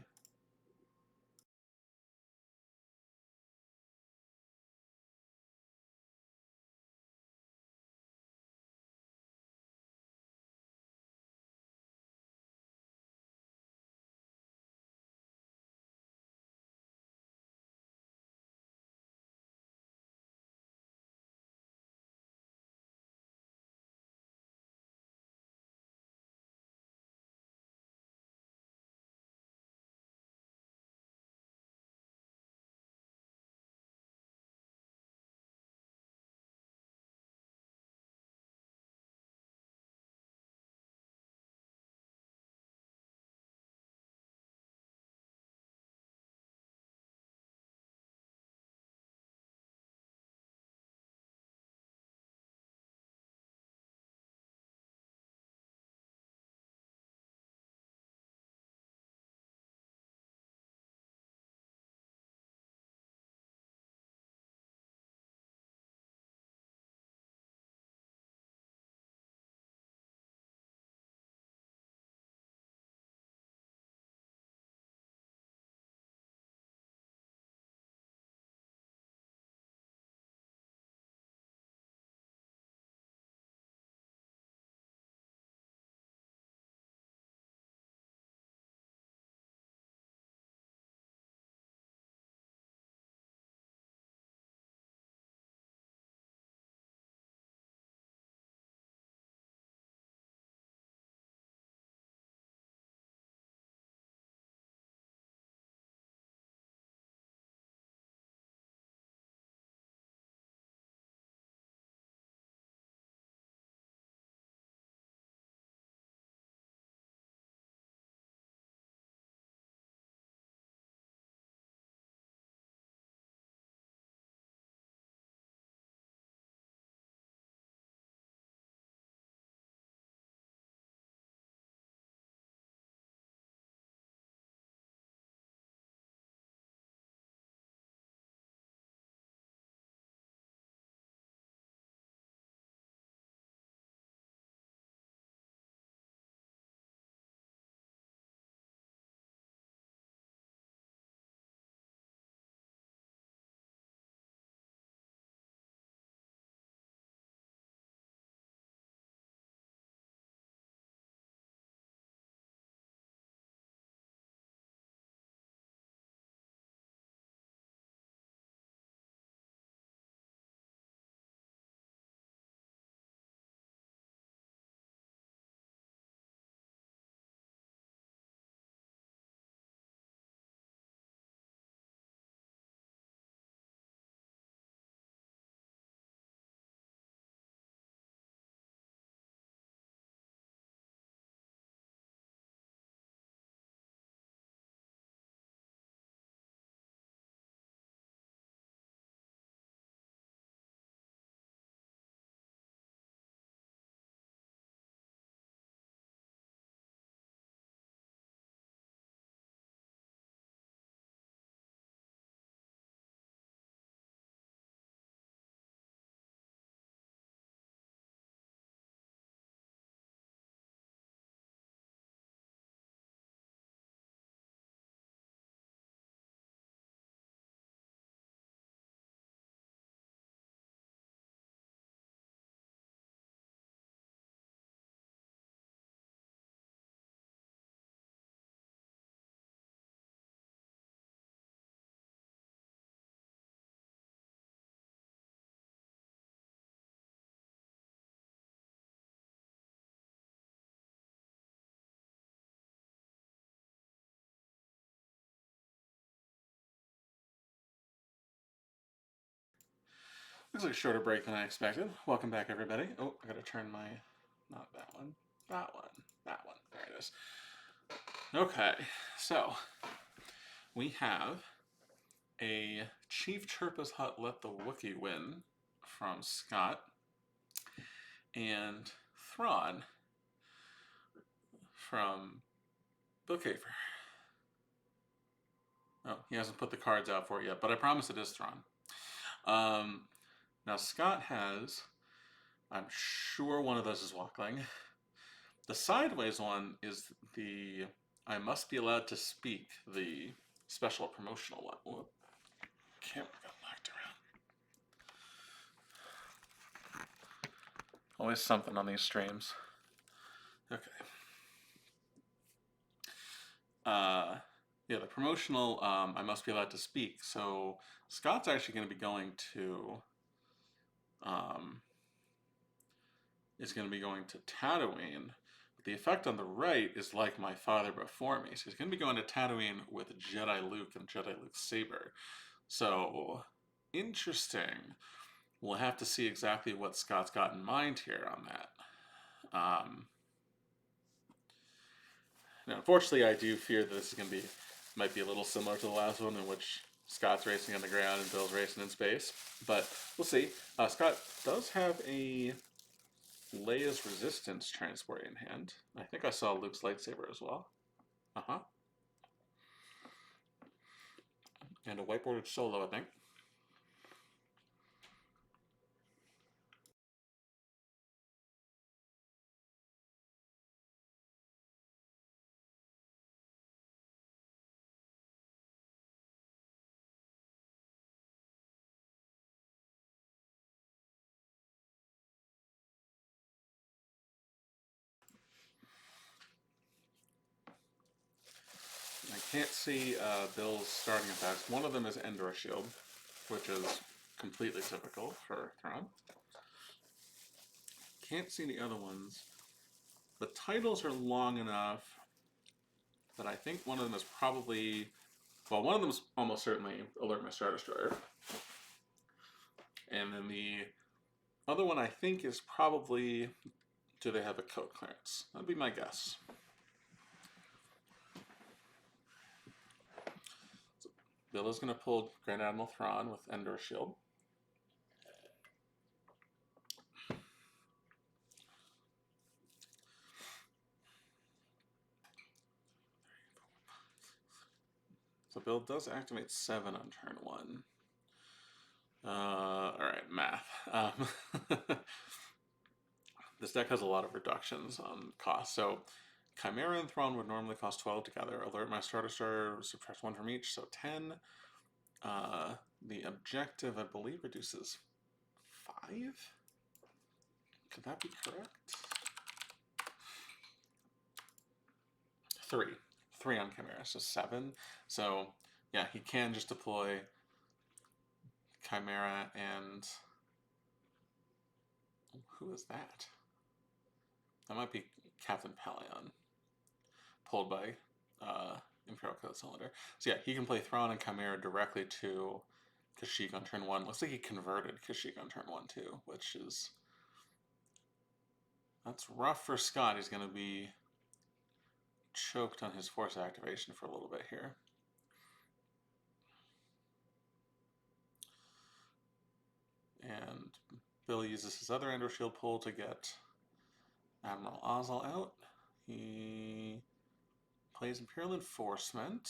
Speaker 1: Looks like a shorter break than I expected. Welcome back, everybody. Oh, I gotta turn my, not that one, that one, that one. There it is. Okay, so we have a Chief Chirpa's Hut Let the Wookiee Win from Scott, and Thrawn from Bill Kafer. Oh, he hasn't put the cards out for it yet, but I promise it is Thrawn. Now Scott has, I'm sure one of those is Walkling. The sideways one is the I must be allowed to speak, the special promotional one. Whoop. Camera got knocked around. Always something on these streams. Okay. Yeah, the promotional I must be allowed to speak. So Scott's actually going to be going to Tatooine. But the effect on the right is like my father before me. So he's going to be going to Tatooine with Jedi Luke and Jedi Luke's saber. So interesting. We'll have to see exactly what Scott's got in mind here on that. Now, unfortunately, I do fear that this is going to might be a little similar to the last one, in which Scott's racing on the ground and Bill's racing in space. But we'll see. Scott does have a Leia's Resistance transport in hand. I think I saw Luke's lightsaber as well. And a whiteboarded solo, I think. I can't see Bill's starting attacks. One of them is Endor Shield, which is completely typical for Thrawn. Can't see the other ones. The titles are long enough that I think one of them is probably, well, one of them is almost certainly Alert My Star Destroyer. And then the other one I think is probably, do they have a code clearance? That'd be my guess. So Bill is going to pull Grand Admiral Thrawn with Endor Shield. So Bill does activate 7 on turn 1. Alright, math. This deck has a lot of reductions on cost. So Chimera and Thrawn would normally cost 12 together. Alert My Star Destroyer, subtract 1 from each, so 10. The objective, I believe, reduces 5? Could that be correct? 3. 3 on Chimera, so 7. So, yeah, he can just deploy Chimera and... Who is that? That might be Captain Pelion, pulled by Imperial Code Cylinder. So yeah, he can play Thrawn and Chimera directly to Kashyyyk on turn 1. Looks like he converted Kashyyyk on turn 1 too, which is... That's rough for Scott. He's going to be choked on his force activation for a little bit here. And Bill uses his other Endor Shield pull to get Admiral Ozzel out. He plays Imperial Enforcement,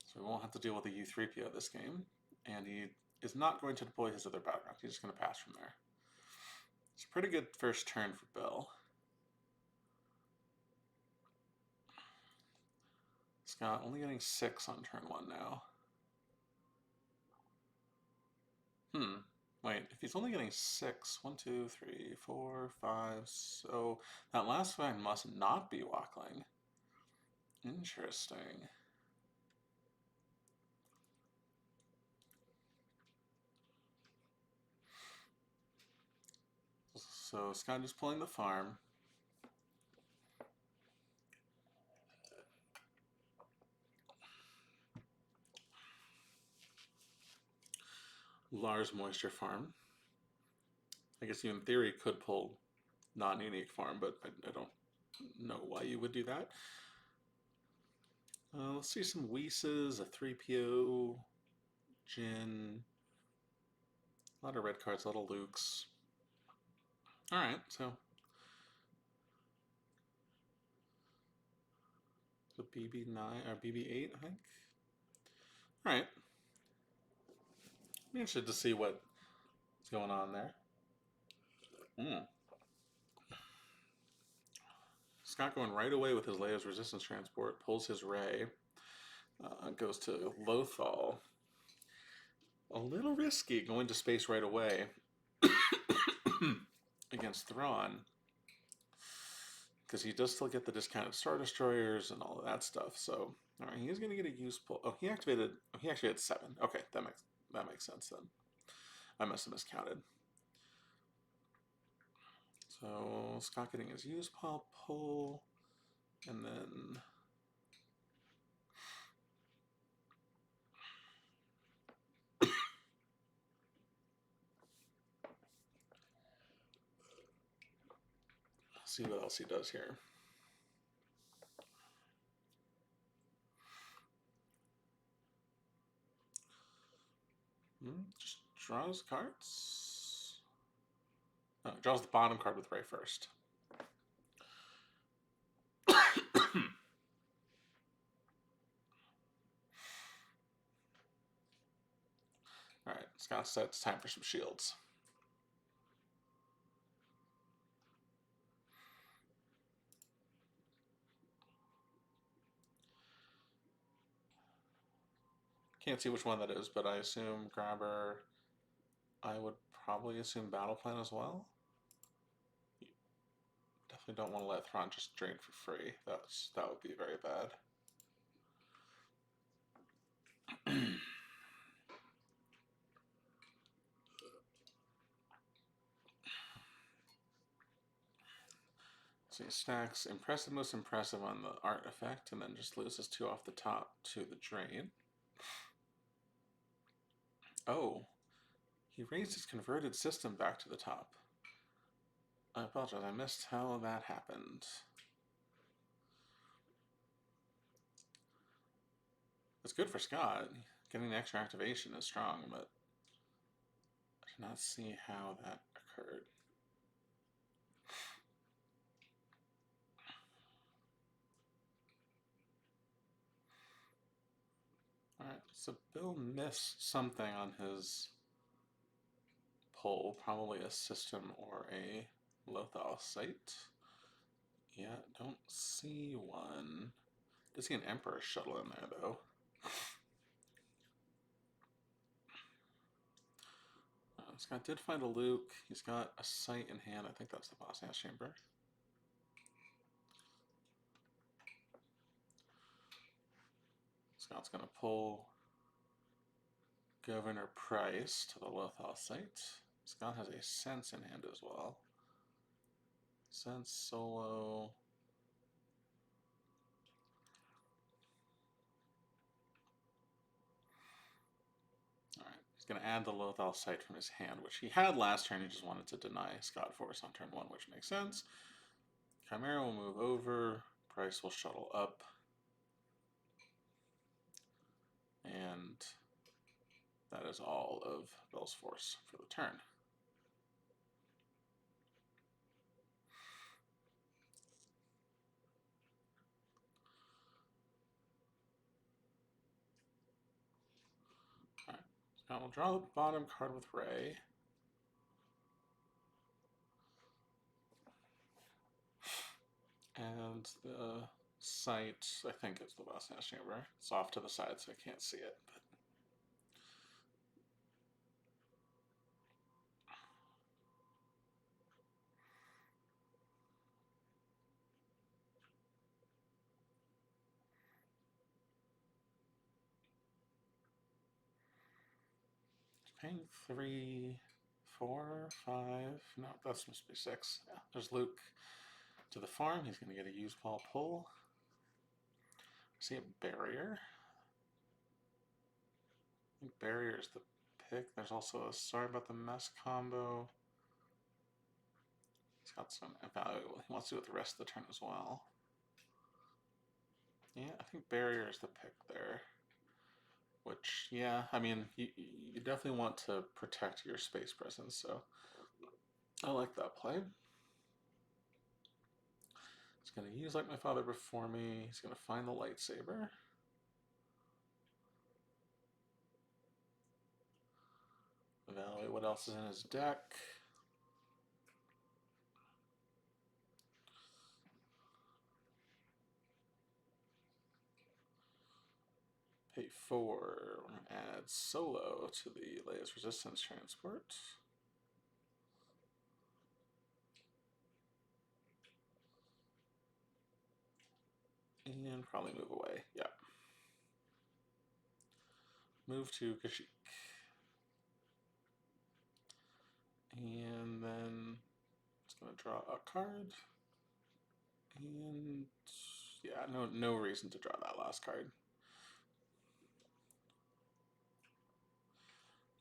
Speaker 1: so we won't have to deal with the U-3PO this game. And he is not going to deploy his other battleground. He's just going to pass from there. It's a pretty good first turn for Bill. Scott only getting 6 on turn 1 now. Wait, if he's only getting 6, 1, 2, 3, 4, 5, so that last one must not be Walkling. Interesting. So Scott is pulling the farm. Lars Moisture Farm. I guess you in theory could pull non-unique farm, but I don't know why you would do that. Let's see some Whises, a 3PO, Jin, a lot of red cards, a lot of Lukes. Alright, so the BB9 or BB8, I think. Alright. I'm interested to see what's going on there. Scott going right away with his Leia's Resistance Transport, pulls his Ray, goes to Lothal. A little risky going to space right away against Thrawn, because he does still get the discounted Star Destroyers and all of that stuff. So, all right, he's going to get a useful. Oh, he activated 7. Okay, that makes sense then. I must have miscounted. So Scott getting his use pile pull, and then see what else he does here. Just draws cards. No, draws the bottom card with Ray first. Alright, Scott said it's time for some shields. Can't see which one that is, but I assume Grabber. I would probably assume Battle Plan as well. Definitely don't want to let Thrawn just drain for free. That would be very bad. So he stacks impressive, most impressive on the art effect, and then just loses 2 off the top to the drain. Oh, he raised his converted system back to the top. I apologize, I missed how that happened. It's good for Scott. Getting the extra activation is strong, but I did not see how that occurred. Alright, so Bill missed something on his pull, probably a system or a Lothal site. Yeah, don't see one. Did see an Emperor shuttle in there, though. Scott did find a Luke. He's got a site in hand. I think that's the Boss Ass Chamber. Scott's going to pull Governor Price to the Lothal site. Scott has a Sense in hand as well. Sense, Solo. Alright, he's going to add the Lothal site from his hand, which he had last turn. He just wanted to deny Scott Force on turn 1, which makes sense. Chimera will move over. Price will shuttle up. And that is all of Bell's Force for the turn. Alright, Scott will draw the bottom card with Ray. And the site, I think it's the Boss Ass Chamber. It's off to the side, so I can't see it. But paying 3, 4, 5. No, that's supposed to be 6. Yeah, there's Luke to the farm. He's going to get a use ball pull. I see a barrier. I think barrier is the pick. There's also a sorry about the mess combo. He's got some value he wants to do with the rest of the turn as well. Yeah, I think barrier is the pick there. Which, yeah, I mean, you definitely want to protect your space presence, so I like that play. He's going to use Like My Father Before Me. He's going to find the lightsaber. Evaluate what else is in his deck. Pay 4. Add Solo to the Leia's Resistance Transport. And probably move away. Yeah. Move to Kashyyyk. And then it's going to draw a card. And yeah, no reason to draw that last card.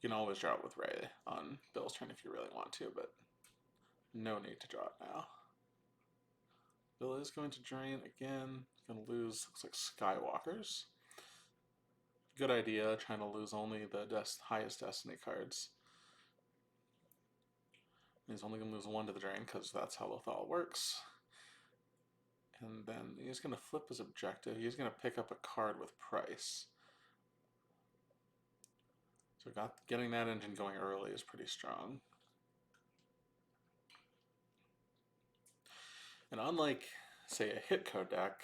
Speaker 1: You can always draw it with Rey on Bill's turn if you really want to, but no need to draw it now. Bill is going to drain again. He's going to lose, looks like Skywalkers. Good idea, trying to lose only the highest Destiny cards. He's only going to lose 1 to the drain because that's how Lothal works. And then he's going to flip his objective. He's going to pick up a card with price. So getting that engine going early is pretty strong. And unlike, say, a Hitco deck,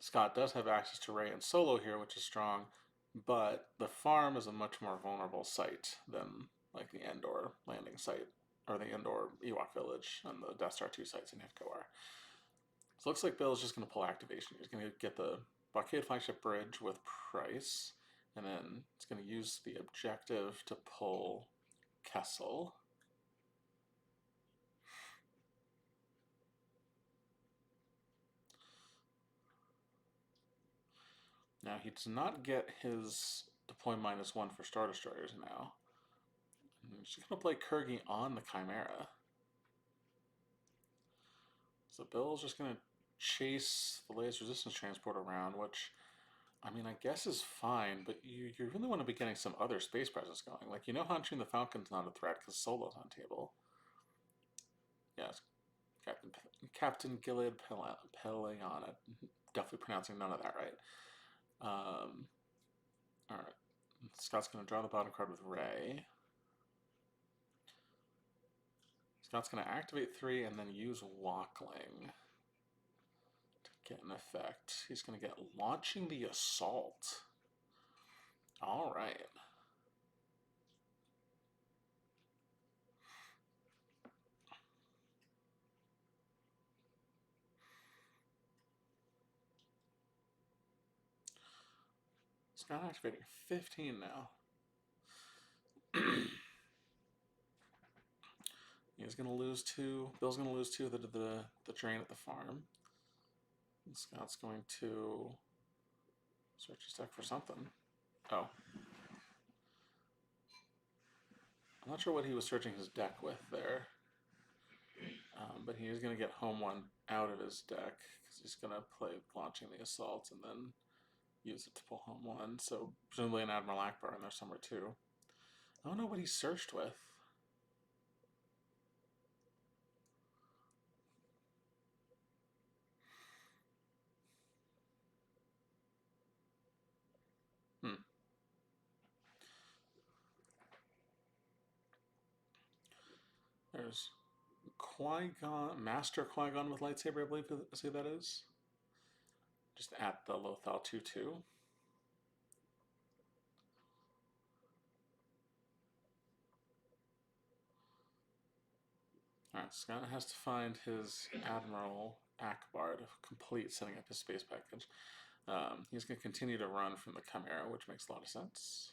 Speaker 1: Scott does have access to Rey and Solo here, which is strong, but the farm is a much more vulnerable site than like the Endor landing site, or the Endor Ewok Village, and the Death Star 2 sites in Hitco are. So it looks like Bill's just going to pull activation. He's going to get the Blockade Flagship Bridge with price, and then it's going to use the objective to pull Kessel. Now he does not get his deploy -1 for Star Destroyers now. He's just going to play Kurgi on the Chimera. So Bill's just going to chase the Leia's Resistance Transport around, which, I mean, I guess is fine, but you really want to be getting some other space presence going. Like, Hunching the Falcon's not a threat because Solo's on table. Yes, Captain Gilead Peliana. Definitely pronouncing none of that right. Alright. Scott's going to draw the bottom card with Rey. Scott's going to activate 3 and then use Walkling to get an effect. He's going to get Launching the Assault. Alright. Scott activating 15 now. He's going to lose 2. Bill's going to lose 2 the drain at the farm. And Scott's going to search his deck for something. Oh. I'm not sure what he was searching his deck with there. But he is going to get home 1 out of his deck because he's going to play Launching the Assault and then use it to pull home 1. So presumably an Admiral Akbar in there somewhere too. I don't know what he searched with. There's Qui-Gon, Master Qui-Gon with lightsaber, I believe is who that is. Just at the Lothal 2-2. Alright, Scott has to find his Admiral Akbar to complete setting up his space package. He's going to continue to run from the Chimera, which makes a lot of sense.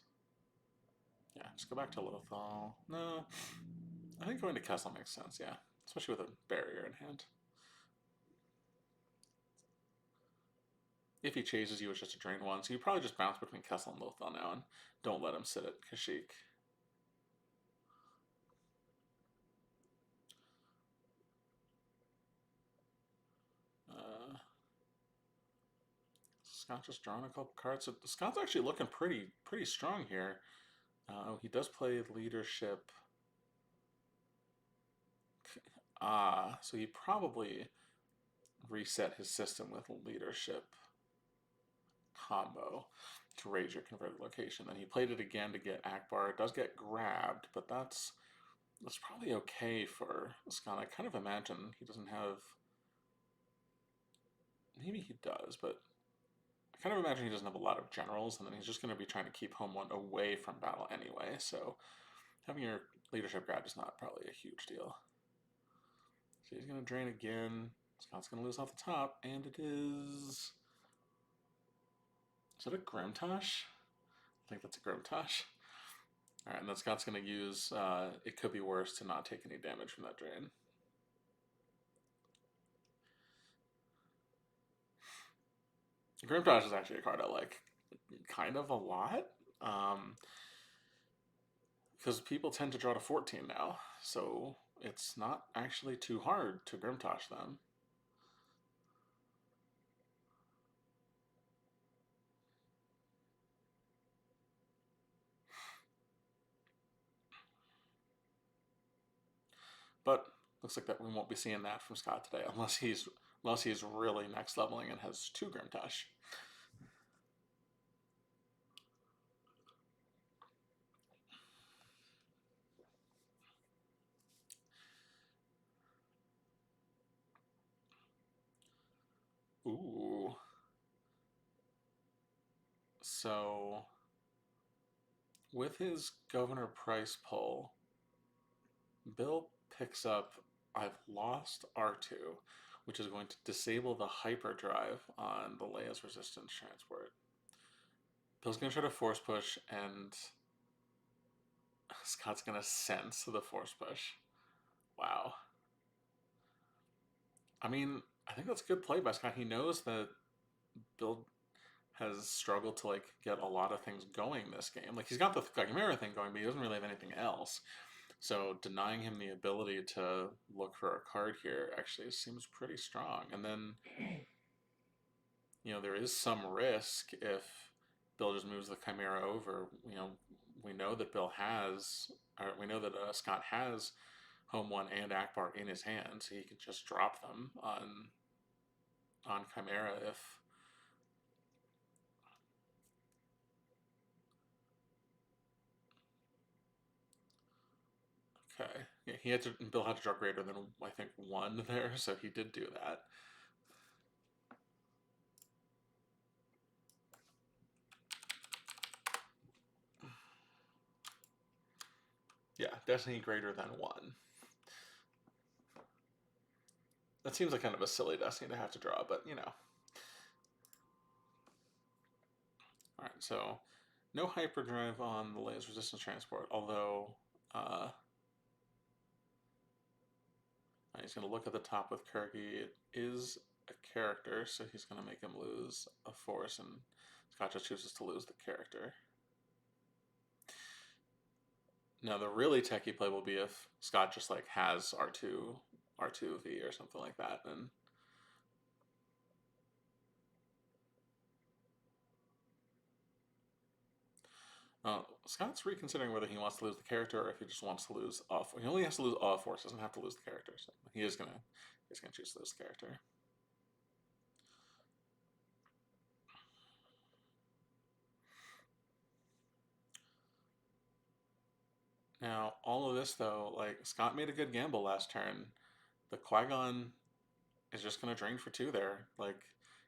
Speaker 1: Yeah, just go back to Lothal. No, I think going to Kessel makes sense, yeah. Especially with a barrier in hand. if he chases you, it's just a drain 1. So you probably just bounce between Kessel and Lothal now and don't let him sit at Kashyyyk. Scott's just drawing a couple cards. So Scott's actually looking pretty strong here. He does play leadership. So he probably reset his system with leadership combo to raise your converted location. Then he played it again to get Akbar. It does get grabbed, but that's probably okay for Scott. I kind of imagine he doesn't have. Maybe he does, but I kind of imagine he doesn't have a lot of generals, and then he's just going to be trying to keep home 1 away from battle anyway. So having your leadership grab is not probably a huge deal. So he's going to drain again. Scott's going to lose off the top, and it is. Is it a Grimtosh? I think that's a Grimtosh. Alright, and then Scott's going to use It Could Be Worse to not take any damage from that drain. Grimtosh is actually a card I like kind of a lot. Because people tend to draw to 14 now, so it's not actually too hard to Grimtosh them. But looks like that we won't be seeing that from Scott today, unless he's really next leveling and has 2 Grimtosh. Ooh. So with his Governor Price pull, Bill picks up I've lost R2, which is going to disable the hyperdrive on the Leia's resistance transport. Bill's going to try to force push, and Scott's going to sense the force push. Wow. I mean, I think that's a good play by Scott. He knows that Bill has struggled to like get a lot of things going this game. Like he's got the Chimera thing going, but he doesn't really have anything else. So denying him the ability to look for a card here actually seems pretty strong. And then, there is some risk if Bill just moves the Chimera over. We know that Scott has Home 1 and Akbar in his hand, so he can just drop them on Chimera if. Okay. Yeah, Bill had to draw greater than, I think, 1 there, so he did do that. Yeah, Destiny greater than 1. That seems like kind of a silly Destiny to have to draw, but Alright, so no hyperdrive on the Leia's resistance transport, although he's going to look at the top with Kirky. It is a character, so he's going to make him lose a force, and Scott just chooses to lose the character. Now, the really techie play will be if Scott just like has R2V or something like that, and Scott's reconsidering whether he wants to lose the character or if he just wants to lose off. He only has to lose off force; doesn't have to lose the character. So he's gonna choose to lose the character. Now, all of this though, like Scott made a good gamble last turn. The Qui-Gon is just gonna drain for 2 there. Like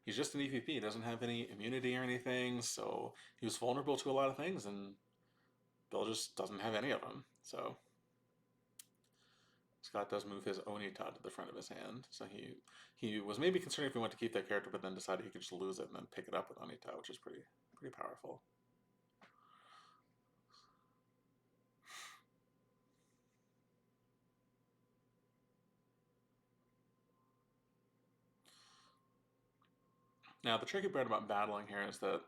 Speaker 1: he's just an EVP; he doesn't have any immunity or anything, so he was vulnerable to a lot of things, and Bill just doesn't have any of them. So Scott does move his Onita to the front of his hand. So he was maybe concerned if he wanted to keep that character, but then decided he could just lose it and then pick it up with Onita, which is pretty powerful. Now, the tricky part about battling here is that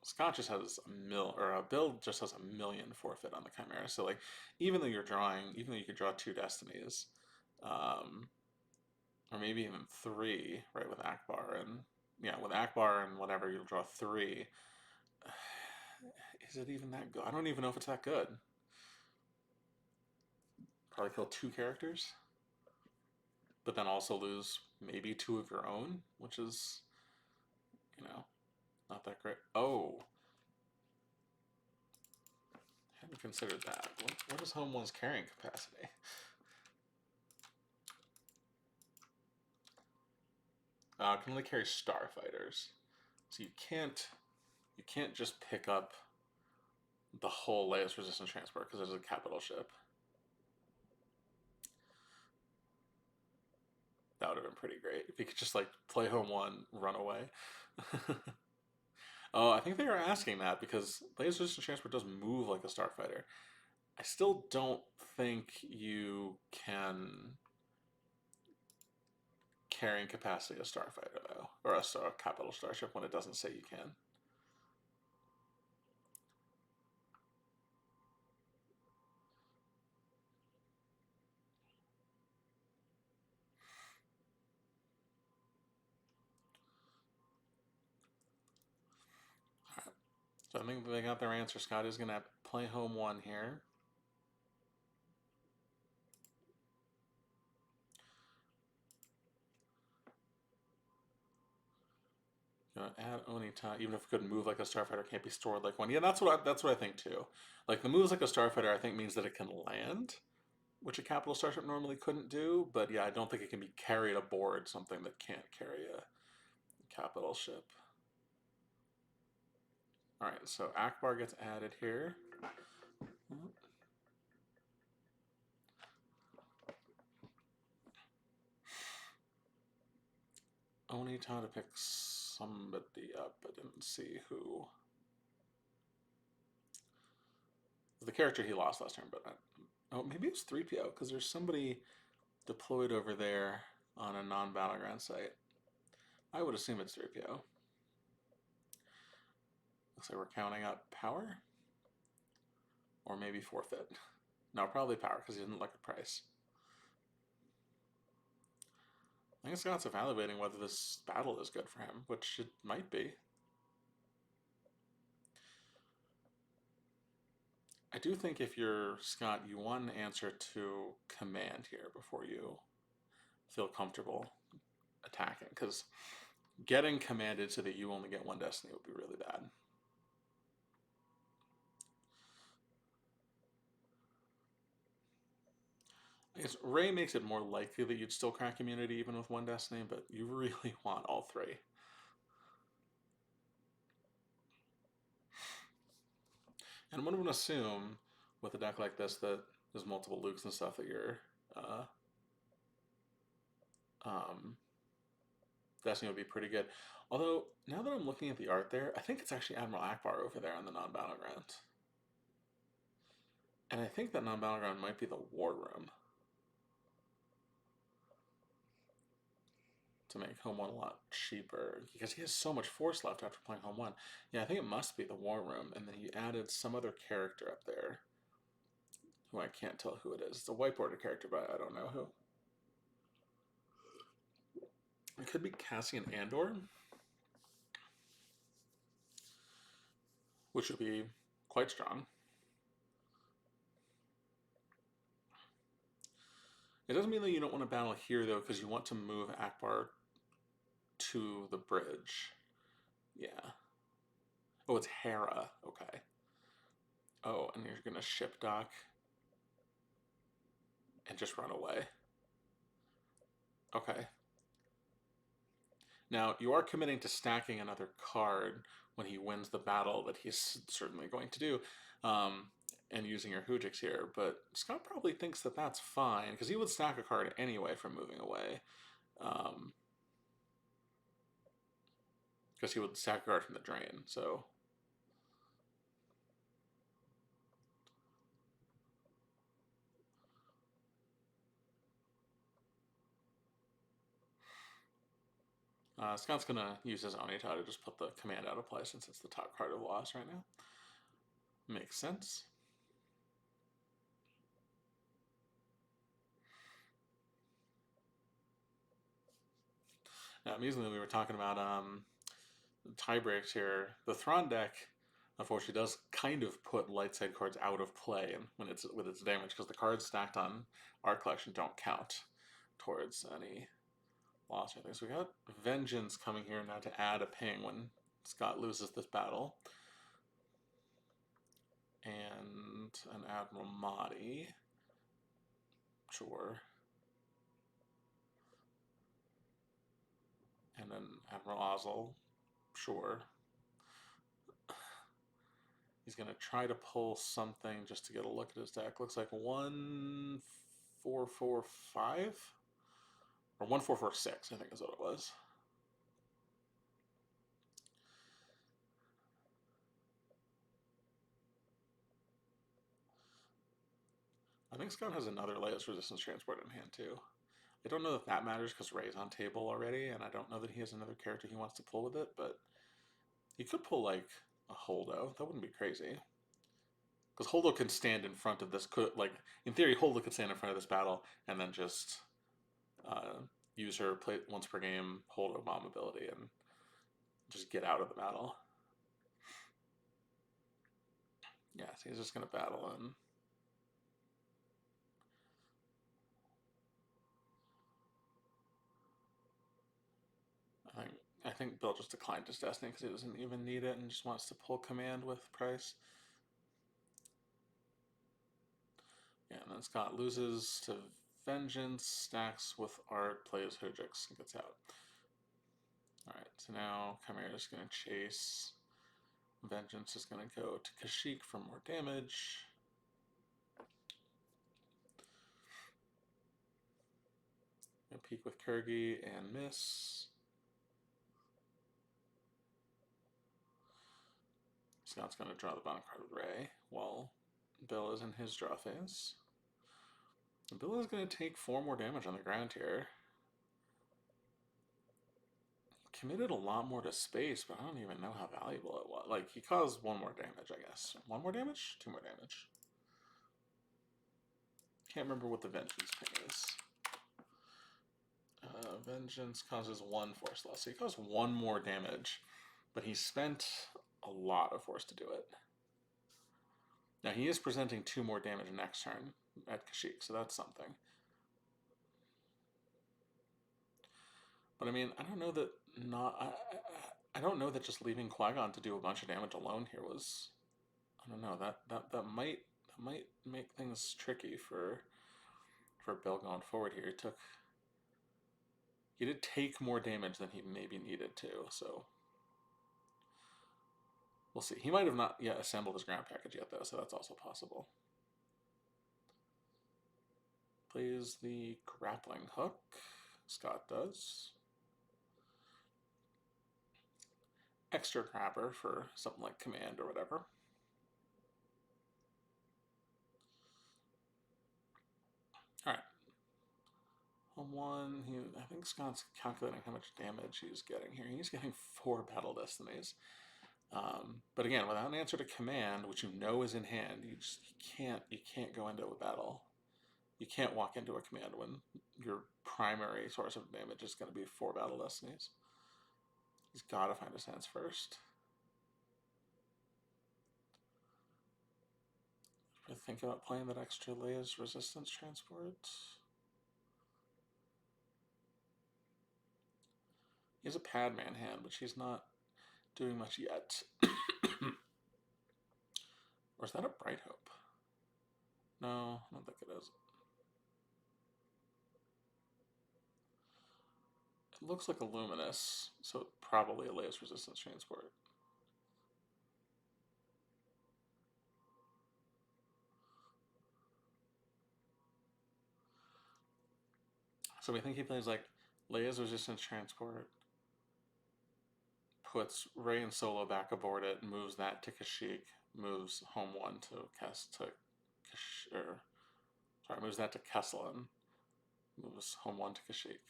Speaker 1: Scott just has Bill just has a million forfeit on the Chimera. So, like, even though you could draw 2 destinies, um, or maybe even 3, right, with Akbar, and yeah, with Akbar and whatever, you'll draw 3. Is it even that good? I don't even know if it's that good. Probably kill 2 characters, but then also lose maybe 2 of your own, which is, not that great. Oh, hadn't considered that. What is Home One's carrying capacity? Can only carry starfighters, so you can't just pick up the whole layers resistance transport because there's a capital ship. That would have been pretty great if you could just like play Home One, run away. Oh, I think they are asking that because layers resistance transport does move like a starfighter. I still don't think you can carrying capacity a starfighter though, or a capital starship when it doesn't say you can. So I think they got their answer. Scott is going to play Home One here. Add Onita, even if it couldn't move like a starfighter, can't be stored like one. Yeah, that's what I think too. Like the moves like a starfighter, I think means that it can land, which a capital starship normally couldn't do. But yeah, I don't think it can be carried aboard something that can't carry a capital ship. All right, so Akbar gets added here. Onita to pick somebody up. I didn't see who. The character he lost last turn, but oh, maybe it was 3PO because there's somebody deployed over there on a non-battleground site. I would assume it's 3PO. Looks like we're counting up power, or maybe forfeit. No, probably power because he didn't like the price. I think Scott's evaluating whether this battle is good for him, which it might be. I do think if you're Scott, you want an answer to command here before you feel comfortable attacking, because getting commanded so that you only get 1 destiny would be really bad. I guess Ray makes it more likely that you'd still crack immunity even with 1 destiny, but you really want all 3. And one would assume with a deck like this that there's multiple Lukes and stuff that you're Destiny would be pretty good. Although, now that I'm looking at the art there, I think it's actually Admiral Akbar over there on the non-battleground. And I think that non-battleground might be the War Room. To make Home One a lot cheaper. Because he has so much force left after playing Home One. Yeah, I think it must be the War Room. And then he added some other character up there. Who I can't tell who it is. It's a whiteboarded character, but I don't know who. It could be Cassian Andor. Which would be quite strong. It doesn't mean that you don't want to battle here, though, because you want to move Akbar to the bridge. Yeah. Oh, it's Hera. Okay. Oh, and you're going to ship dock and just run away. Okay. Now, you are committing to stacking another card when he wins the battle that he's certainly going to do, and using your Hujix here, but Scott probably thinks that that's fine, because he would stack a card anyway from moving away. Because he would stack a card from the drain, so... Scott's going to use his Onita to just put the command out of play since it's the top card of loss right now. Makes sense. Now, amusingly, we were talking about tie breaks here. The Thrawn deck, unfortunately, does kind of put light side cards out of play when it's with its damage because the cards stacked on our collection don't count towards any loss or anything. So we got Vengeance coming here now to add a ping when Scott loses this battle. And an Admiral Mahdi. Sure. And then Admiral Ozzel. Sure. He's going to try to pull something just to get a look at his deck. Looks like 1445 or 1446, I think is what it was. I think Scott has another Leia's Resistance Transport in hand too. I don't know if that matters because Rey's on table already, and I don't know that he has another character he wants to pull with it, but he could pull like a Holdo. That wouldn't be crazy. Because Holdo can stand in front of this, like, in theory, Holdo could stand in front of this battle and then just use her play once per game Holdo bomb ability and just get out of the battle. Yeah, so he's just going to battle in. I think Bill just declined his Destiny because he doesn't even need it and just wants to pull command with Price. Yeah, and then Scott loses to Vengeance, stacks with Art, plays Hojix, and gets out. Alright, so now Chimera is going to chase. Vengeance is going to go to Kashyyyk for more damage. Gonna peek with Kurgi and miss. Scott's going to draw the bottom card with Rey while Bill is in his draw phase. Bill is going to take 4 more damage on the ground here. Committed a lot more to space, but I don't even know how valuable it was. Like, he caused 1 more damage, I guess. 1 more damage? 2 more damage. Can't remember what the Vengeance ping is. Vengeance causes 1 force loss. So he caused 1 more damage, but he spent a lot of force to do it. Now, he is presenting 2 more damage next turn at Kashyyyk, so that's something. But I mean, I don't know that I don't know that just leaving Qui-Gon to do a bunch of damage alone here was. I don't know, that might make things tricky for Bill going forward here. He did take more damage than he maybe needed to, so we'll see. He might have not yet assembled his ground package yet though, so that's also possible. Plays the grappling hook. Scott does. Extra grabber for something like command or whatever. Alright. Home 1, I think Scott's calculating how much damage he's getting here. He's getting 4 battle destinies. But again, without an answer to command, which you know is in hand, you can't go into a battle. You can't walk into a command when your primary source of damage is going to be 4 battle destinies. He's got to find his hands first. I think about playing that extra Leia's Resistance Transport. He has a Padman hand, but she's not doing much yet. Or is that a Bright Hope? No, I don't think it is. It looks like a Luminous, so probably a Leia's Resistance Transport. So we think he plays like Leia's Resistance Transport, puts Rey and Solo back aboard it, moves that to Kashyyyk, moves home 1 to moves that to Kesselin, moves home 1 to Kashyyyk.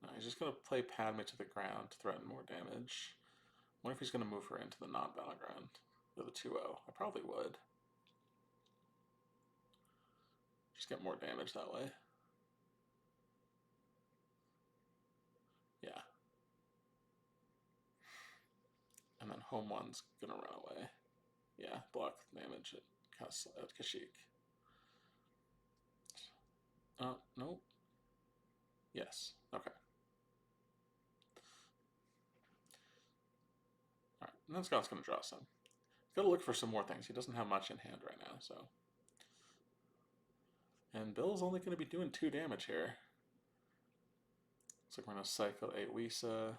Speaker 1: No, he's just going to play Padme to the ground to threaten more damage. What if he's going to move her into the non-battleground with a 2-0? I probably would. Just get more damage that way. Yeah. And then home one's going to run away. Yeah, block damage at Kashyyyk. Nope. Yes. Okay. Alright, and then Scott's going to draw some. He's got to look for some more things. He doesn't have much in hand right now, so. And Bill's only going to be doing 2 damage here. So we're going to cycle a Wisa,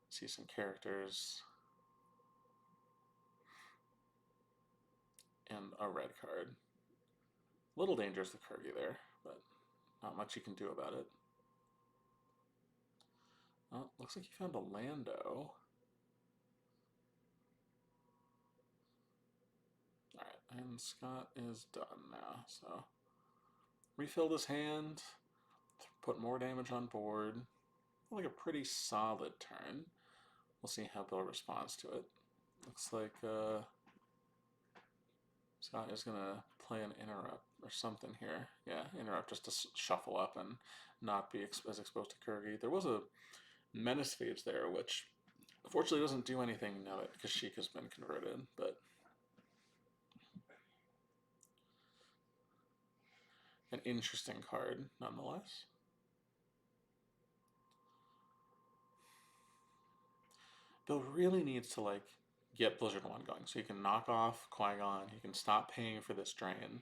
Speaker 1: see some characters, and a red card. A little dangerous to Kirgi there, but not much you can do about it. Oh, looks like he found a Lando. Alright, and Scott is done now, so refilled his hand, put more damage on board. Like a pretty solid turn. We'll see how Bill responds to it. Looks like Scott is going to play an interrupt or something here. Yeah, interrupt just to shuffle up and not be as exposed to Kirgi. There was a menace phase there, which unfortunately doesn't do anything now that Kashyyyk has been converted, but an interesting card nonetheless. Bill really needs to like get Blizzard 1 going so he can knock off Qui-Gon, he can stop paying for this drain.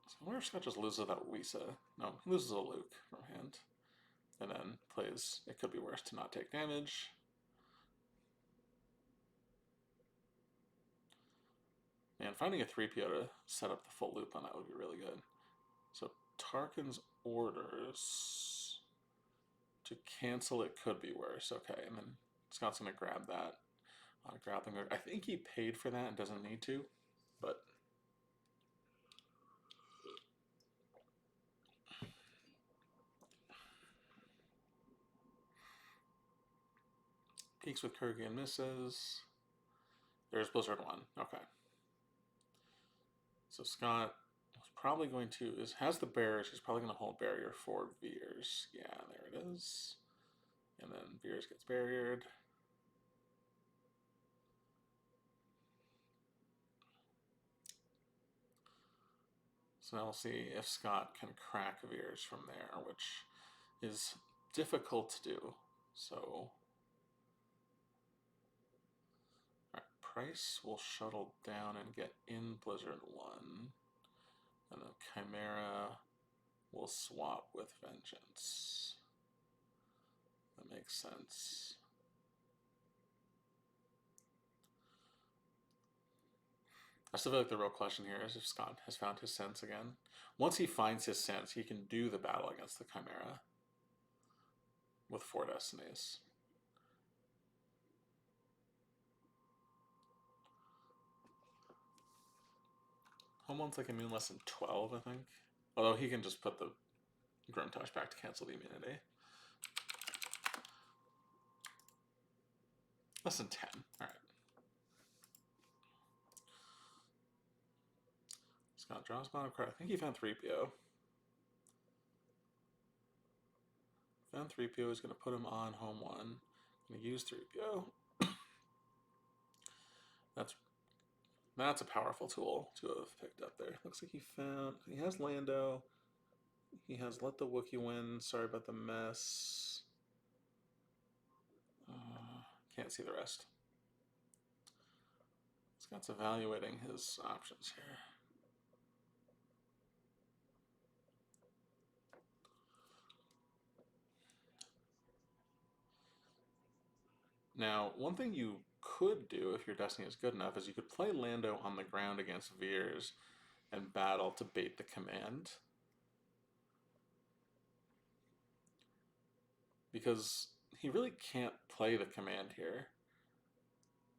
Speaker 1: So I wonder if Scott just loses that Wisa. No, he loses a Luke from hand. And then plays It Could Be Worse to not take damage. And finding a 3PO to set up the full loop on that would be really good. So Tarkin's orders to cancel It Could Be Worse. Okay, and then Scott's going to grab that. Grappling hook. I think he paid for that and doesn't need to, but peaks with Kirgi and misses. There's Blizzard 1. Okay. So Scott is probably going to has the barriers. He's probably going to hold barrier for Veers. Yeah, there it is. And then Veers gets barriered. So now we'll see if Scott can crack Veers from there, which is difficult to do. So, alright, Price will shuttle down and get in Blizzard 1. And then Chimera will swap with Vengeance. That makes sense. I still feel like the real question here is if Scott has found his sense again. Once he finds his sense, he can do the battle against the Chimera with 4 destinies. Home one's like immune less than 12, I think. Although he can just put the Grim Touch back to cancel the immunity. Less than 10. Alright. Scott draws bottom card. I think he found 3PO. Found 3PO is going to put him on home 1. Going to use 3PO. That's a powerful tool to have picked up there. Looks like he has Lando. He has Let the Wookiee Win. Sorry about the mess. Can't see the rest. Scott's evaluating his options here. Now, one thing you could do if your Destiny is good enough is you could play Lando on the ground against Veers and battle to bait the command. Because he really can't play the command here.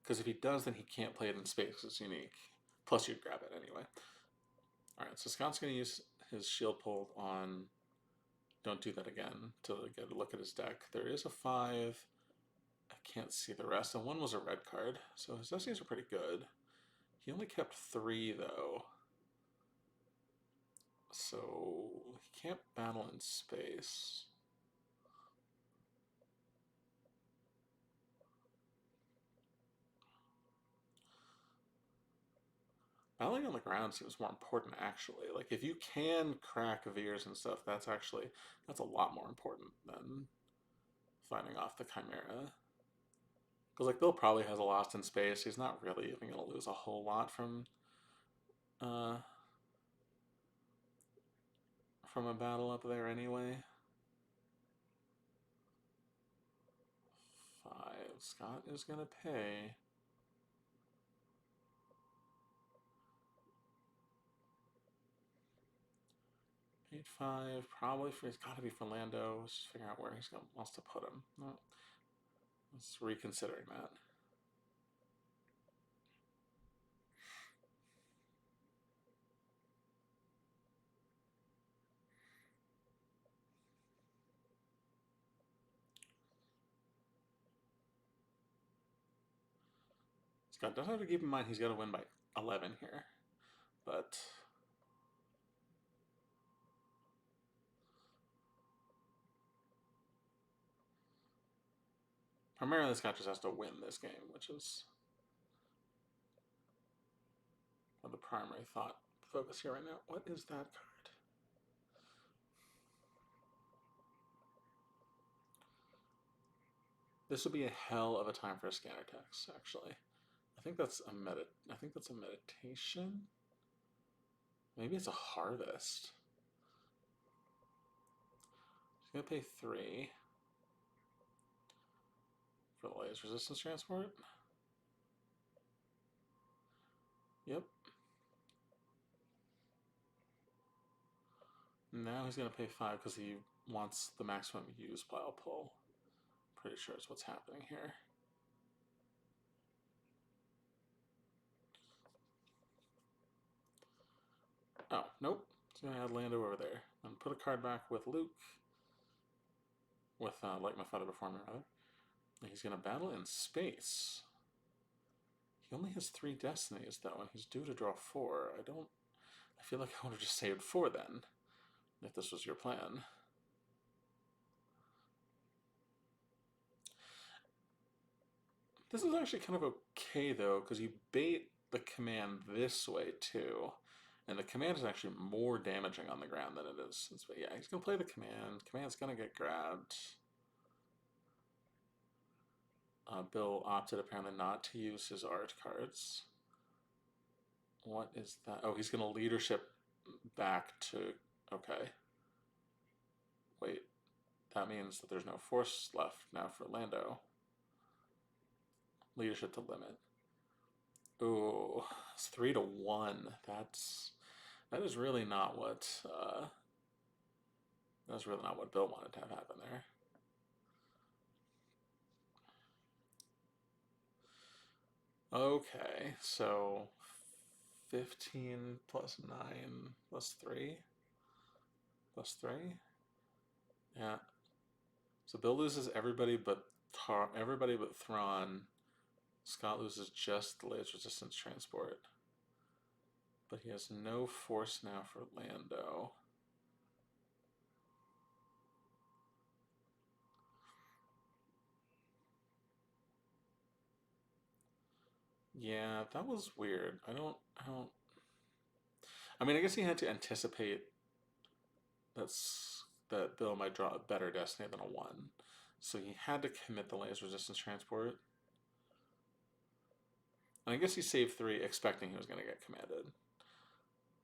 Speaker 1: Because if he does, then he can't play it in space because it's unique. Plus, you'd grab it anyway. Alright, so Scott's going to use his shield pulled on don't do that again to get a look at his deck. There is a 5. I can't see the rest, and 1 was a red card, so his destinies are pretty good. He only kept 3 though, so he can't battle in space. Battling on the ground seems more important, actually. Like, if you can crack Veers and stuff, that's a lot more important than fighting off the Chimera. Because, like, Bill probably has a Lost in Space. He's not really even going to lose a whole lot uh, from a battle up there anyway. 5. Scott is going to pay. 8-5, probably for, it's got to be for Lando. Let's just figure out where wants to put him. No, let's reconsidering that. Scott does have to keep in mind he's got to win by 11 here, but primarily Scott just has to win this game, which is the primary thought focus here right now. What is that card? This would be a hell of a time for a scanner text, actually. I think that's a meditation. Maybe it's a harvest. He's gonna pay 3 for the laser resistance transport. Yep. Now he's gonna pay 5 because he wants the maximum use pile pull. Pretty sure it's what's happening here. Oh, nope. He's gonna add Lando over there and put a card back with Luke. With Like My Father Before Me, rather. He's gonna battle in space. He only has 3 destinies though, and he's due to draw 4. I feel like I would have just saved 4 then, if this was your plan. This is actually kind of okay though, because you bait the command this way too. And the command is actually more damaging on the ground than it is. Yeah, he's going to play the command. Command's going to get grabbed. Bill opted apparently not to use his art cards. What is that? Oh, he's going to leadership back to... Okay. Wait. That means that there's no force left now for Lando. Leadership to limit. Ooh, it's 3-1. That is really not what Bill wanted to have happen there. Okay, so 15 plus 9 plus 3 plus 3. Yeah. So Bill loses everybody but Thrawn. Scott loses just the laser resistance transport. But he has no force now for Lando. Yeah, that was weird. I mean, I guess he had to anticipate that Bill might draw a better destiny than a 1. So he had to commit the laser resistance transport. And I guess he saved 3 expecting he was going to get commanded.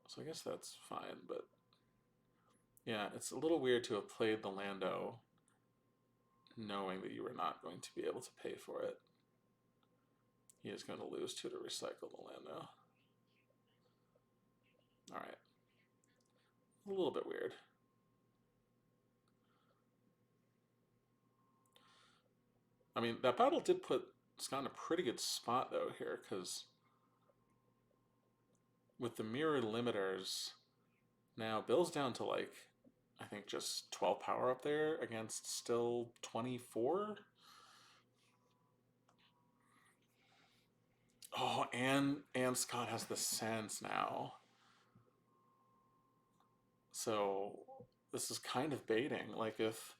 Speaker 1: So I guess that's fine, but... Yeah, it's a little weird to have played the Lando knowing that you were not going to be able to pay for it. He is going to lose 2 to recycle the Lando. Alright. A little bit weird. I mean, that battle did put Scott in a pretty good spot, though, here, because with the mirror limiters, now Bill's down to, like, I think just 12 power up there against still 24. Oh, and Scott has the sense now. So this is kind of baiting. Like if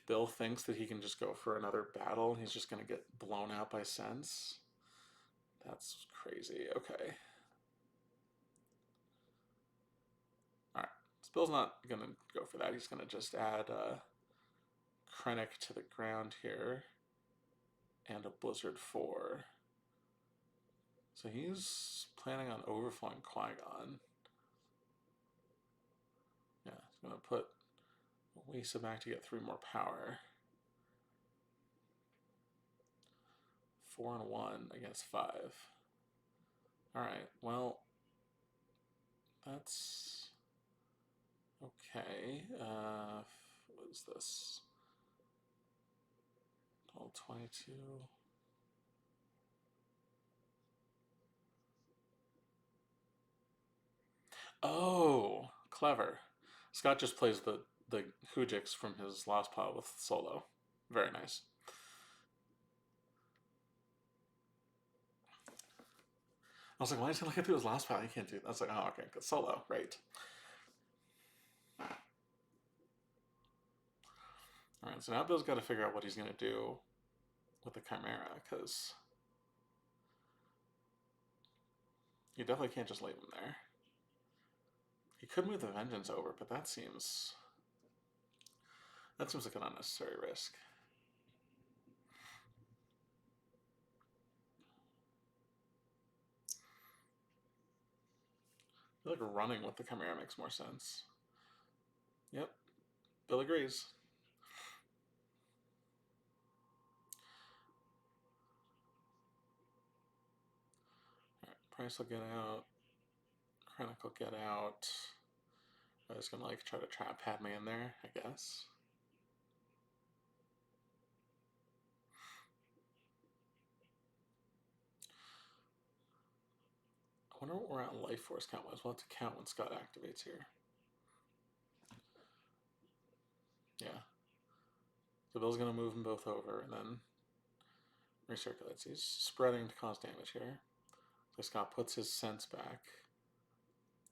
Speaker 1: Bill thinks that he can just go for another battle and he's just going to get blown out by sense, that's crazy. Okay. All right. So Bill's not going to go for that. He's going to just add Krennic to the ground here and a Blizzard 4. So he's planning on overflowing Qui-Gon. Yeah, he's going to put Wisa back to get 3 more power. 4 and 1 against 5. Alright, well, that's okay. What is this? 22. Oh, clever. Scott just plays the Hujix from his last pile with Solo. Very nice. I was like, why is he looking through his last pile? He can't do that. I was like, oh, okay, good. Solo, right. Alright, so now Bill's got to figure out what he's going to do with the Chimera, because you definitely can't just leave him there. He could move the Vengeance over, but that seems like an unnecessary risk. I feel like running with the Chimera makes more sense. Yep, Bill agrees. Alright, Price will get out. Krennic will get out. I was gonna like try to trap Padme in there, I guess. I wonder what we're at in Life Force count wise. We'll have to count when Scott activates here. Yeah. So Bill's gonna move them both over and then recirculates. He's spreading to cause damage here. So Scott puts his sense back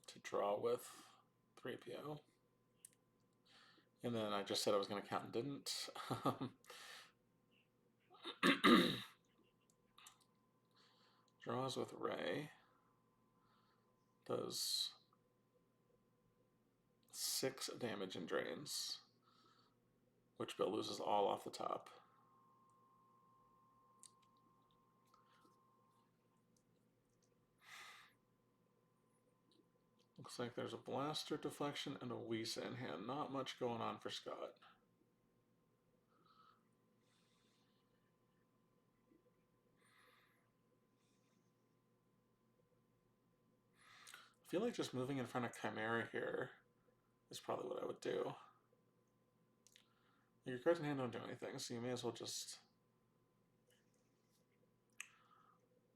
Speaker 1: to draw with 3PO. And then I just said I was going to count and didn't. Draws with Rey. Does 6 damage and drains, which Bill loses all off the top. Looks like there's a blaster deflection and a Wisa in hand. Not much going on for Scott. I feel like just moving in front of Chimera here is probably what I would do. Your cards in hand don't do anything, so you may as well just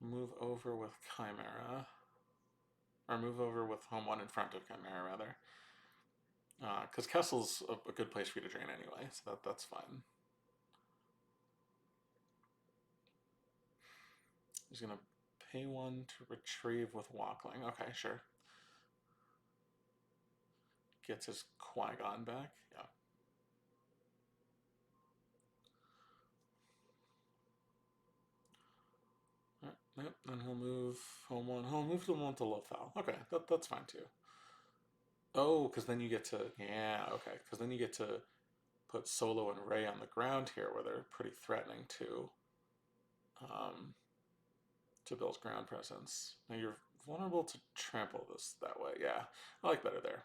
Speaker 1: move over with Chimera. Or move over with home 1 in front of Chimera, rather. Because Kessel's a good place for you to drain anyway, so that's fine. He's going to pay 1 to retrieve with Walkling. Okay, sure. Gets his Qui-Gon back. Yeah. Alright, yep, then he'll move home 1. He'll move to 1 to Lothal. Okay, that's fine too. Oh, because then you get to... Yeah, okay. Because then you get to put Solo and Rey on the ground here where they're pretty threatening to Bill's ground presence. Now you're vulnerable to trample this that way. Yeah, I like better there.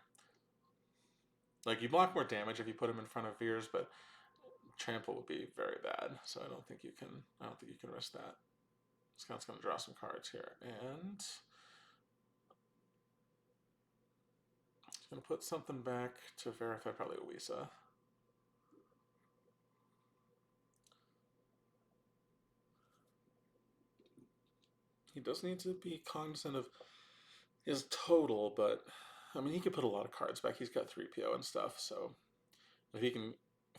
Speaker 1: Like, you block more damage if you put him in front of Veers, but trample would be very bad. So I don't think you can risk that. Scott's going to draw some cards here, and he's going to put something back to verify probably a Wisa. He does need to be cognizant of his total, but I mean, he could put a lot of cards back. He's got 3PO and stuff, so if he can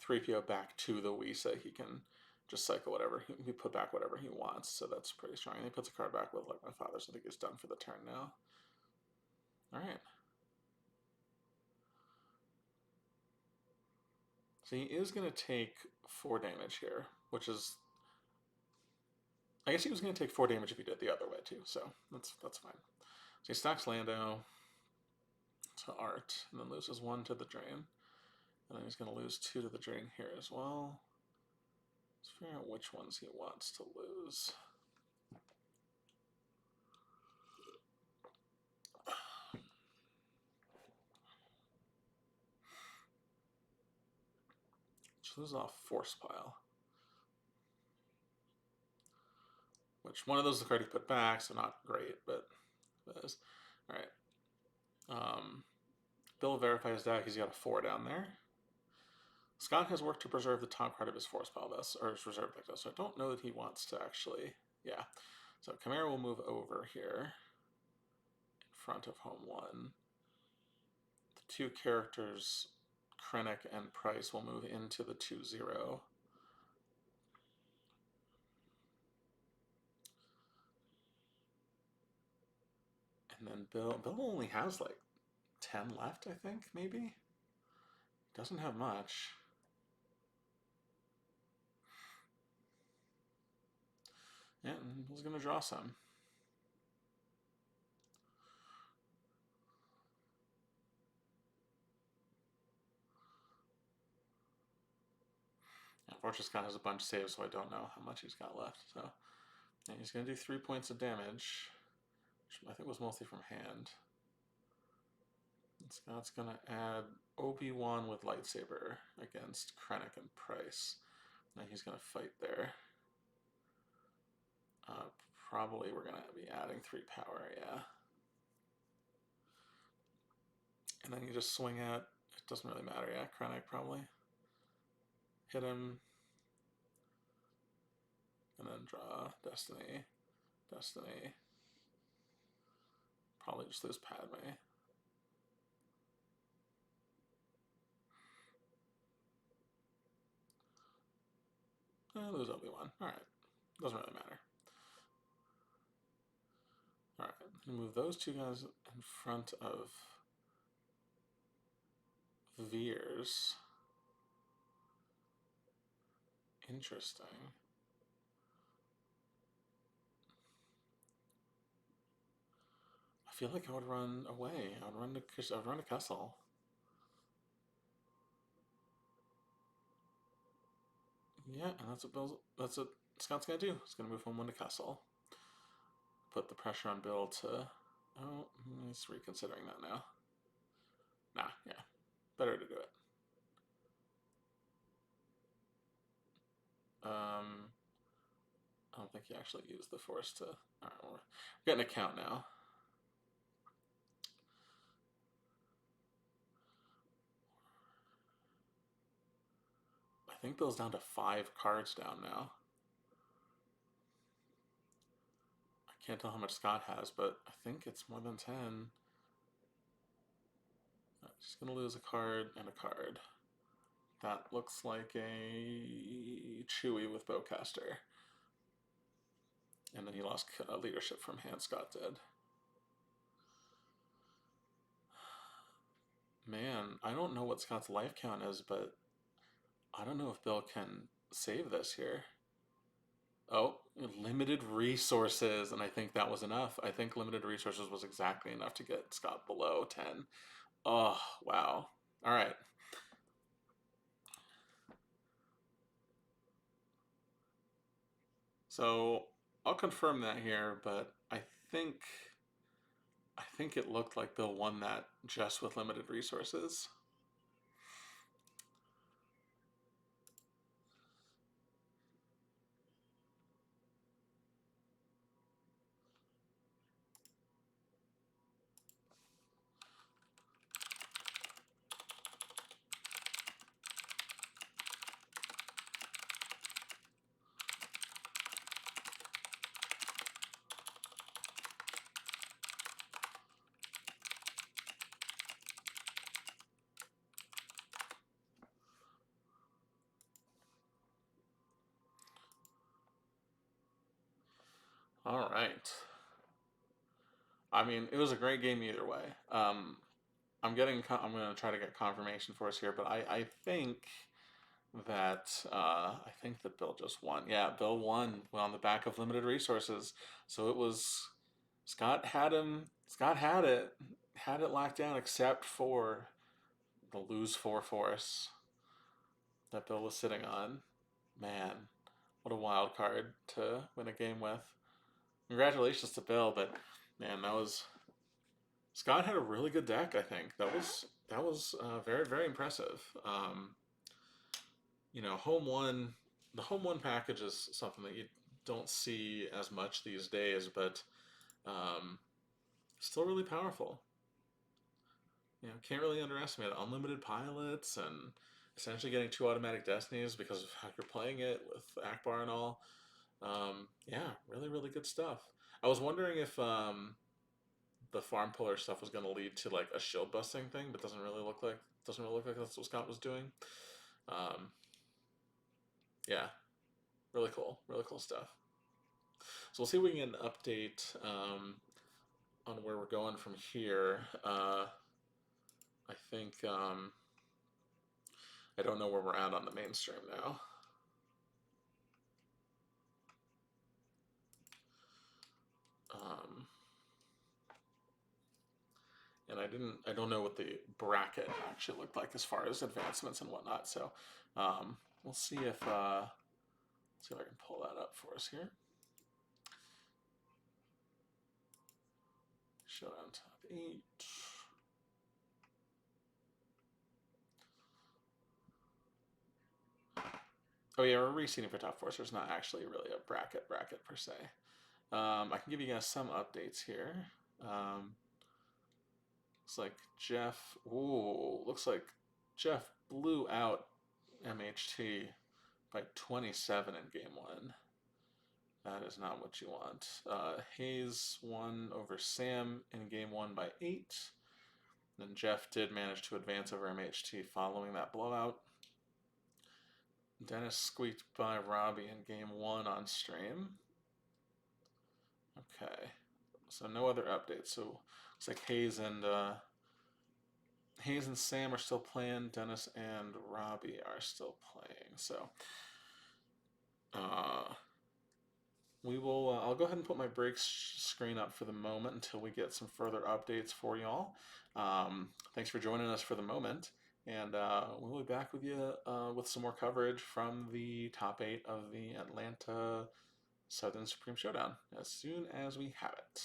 Speaker 1: 3PO back to the Wisa, he can just cycle whatever. He put back whatever he wants, so that's pretty strong. And he puts a card back with like my father's. I think he's done for the turn now. All right. So he is going to take 4 damage here, which is... I guess he was going to take 4 damage if he did the other way too, so that's fine. So he stacks Lando to Art, and then loses 1 to the drain. And then he's going to lose 2 to the drain here as well. Let's figure out which ones he wants to lose. Just lose off Force Pile. Which one of those is the card he put back, so not great, but it is. Alright. Bill verifies deck, he's got a 4 down there. Scott has worked to preserve the top card of his Force Pile, thus, or his reserve deck, so I don't know that he wants to actually... Yeah. So Chimera will move over here in front of home 1. The 2 characters, Krennic and Price, will move into the 2-0. And then Bill only has like 10 left, I think, maybe? Doesn't have much. Yeah, he's going to draw some. Unfortunately, Scott has a bunch saved, so I don't know how much he's got left. So yeah, he's going to do 3 points of damage, which I think was mostly from hand. And Scott's going to add Obi-Wan with lightsaber against Krennic and Price. Now he's going to fight there. Probably we're going to be adding 3 power, yeah. And then you just swing at, it doesn't really matter, yeah, Krennic probably. Hit him. And then draw Destiny. Destiny. Probably just lose Padme. Lose Obi-Wan. Alright. Doesn't really matter. Alright. Move those 2 guys in front of Veers. Interesting. I feel like I would run away. I would run to Kessel. Yeah, and that's what Scott's gonna do. He's gonna move home 1 to Kessel. Put the pressure on Bill to... Oh, he's reconsidering that now. Nah, yeah. Better to do it. I don't think he actually used the Force to... Alright, we're getting a count now. I think Bill's down to 5 cards down now. I can't tell how much Scott has, but I think it's more than 10. Just gonna lose a card and a card. That looks like a Chewie with Bowcaster. And then he lost leadership from hand, Scott did. Man, I don't know what Scott's life count is, but I don't know if Bill can save this here. Oh, limited resources, and I think that was enough. I think limited resources was exactly enough to get Scott below 10. Oh, wow. All right. So I'll confirm that here, but I think it looked like Bill won that just with limited resources. All right. I mean, it was a great game either way. I'm going to try to get confirmation for us here, but I think I think that Bill just won. Yeah, Bill won on the back of limited resources. So it was Scott had him. Scott had it locked down, except for the lose four force that Bill was sitting on. Man, what a wild card to win a game with. Congratulations to Bill, but man, that was Scott had a really good deck. I think that was very very impressive. Home one, the home one package is something that you don't see as much these days, but um, still really powerful. Can't really underestimate it. Unlimited pilots and essentially getting two automatic destinies because of how you're playing it with Akbar and all. Yeah, really, really good stuff. I was wondering if the farm puller stuff was going to lead to like a shield busting thing, but doesn't really look like that's what Scott was doing. Um, yeah, really cool stuff. So we'll see if we can get an update on where we're going from here. I think I don't know where we're at on the mainstream now. Um, and I don't know what the bracket actually looked like as far as advancements and whatnot. So we'll see if see if I can pull that up for us here. Showdown top 8. Oh yeah, we're reseeding for top 4, so there's not actually really a bracket per se. I can give you guys some updates here. Looks like Jeff blew out MHT by 27 in game 1. That is not what you want. Hayes won over Sam in game 1 by 8. Then Jeff did manage to advance over MHT following that blowout. Dennis squeaked by Robbie in game 1 on stream. Okay, so no other updates. So looks like Hayes and Sam are still playing. Dennis and Robbie are still playing. So we will. I'll go ahead and put my break screen up for the moment until we get some further updates for y'all. Thanks for joining us for the moment, and we'll be back with you with some more coverage from the top 8 of the Atlanta Southern Supreme Showdown as soon as we have it.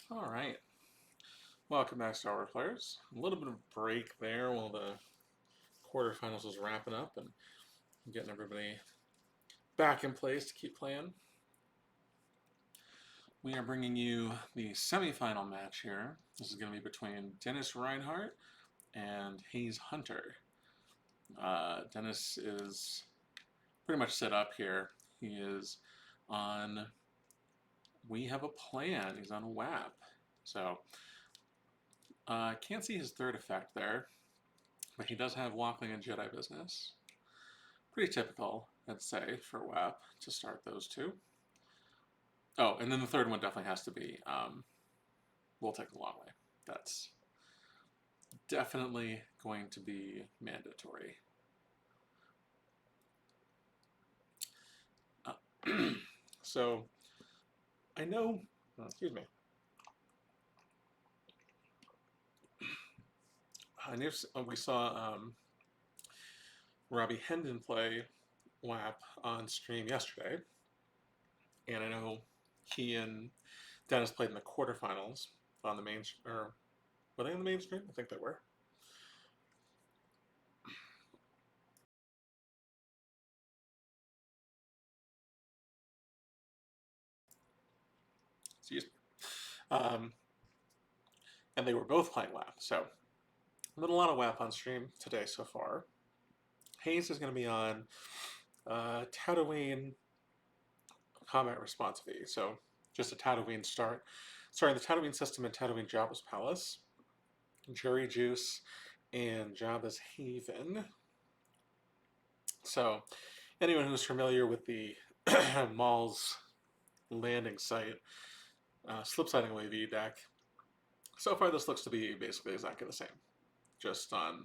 Speaker 1: All right. Welcome back, Star Wars players. A little bit of break there while the quarterfinals was wrapping up and getting everybody back in place to keep playing. We are bringing you the semifinal match here. This is going to be between Dennis Reinhardt and Hayes Hunter. Dennis is pretty much set up here. He is on We Have a Plan. He's on WHAP. So, can't see his third effect there, but he does have Waffling and Jedi Business. Pretty typical, I'd say, for WHAP to start those two. Oh, and then the third one definitely has to be We'll Take the Long Way. That's definitely going to be mandatory. So, I know, excuse me. I knew we saw Robbie Hendon play WHAP on stream yesterday, and I know he and Dennis played in the quarterfinals on the main, or were they on the main stream? I think they were. Excuse me. And they were both playing WHAP, so been a lot of WHAP on stream today so far. Hayes is going to be on Tatooine Combat Response V, so just a Tatooine start. Starting the Tatooine system in Tatooine Jabba's Palace, Jerry Juice, and Jabba's Haven. So anyone who's familiar with the Maul's landing site, slip-siding away V deck, so far this looks to be basically exactly the same, just on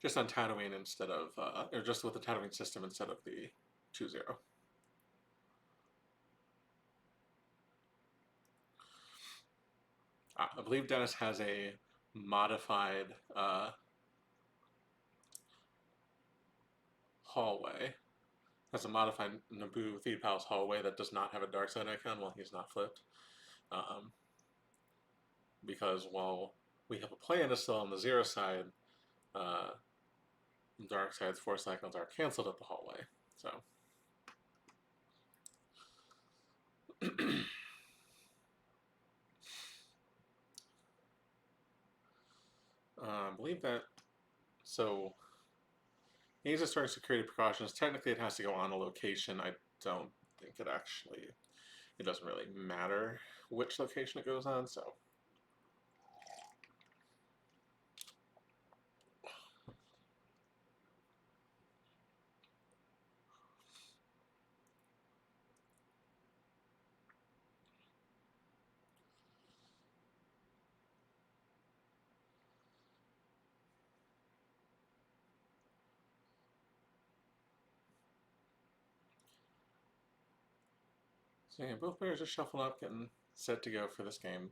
Speaker 1: Tatooine instead of, or just with the Tatooine system instead of the 2-0. I believe Dennis has a modified hallway. Has a modified Naboo Theed Palace hallway that does not have a dark side icon while he's not flipped. Because while we have a plan is still on the 0 side, dark side's force icons are canceled at the hallway. So I believe that. So he's just starting security precautions. Technically, it has to go on a location. I don't think it actually. It doesn't really matter which location it goes on. So. So yeah, both players are shuffling up, getting set to go for this game.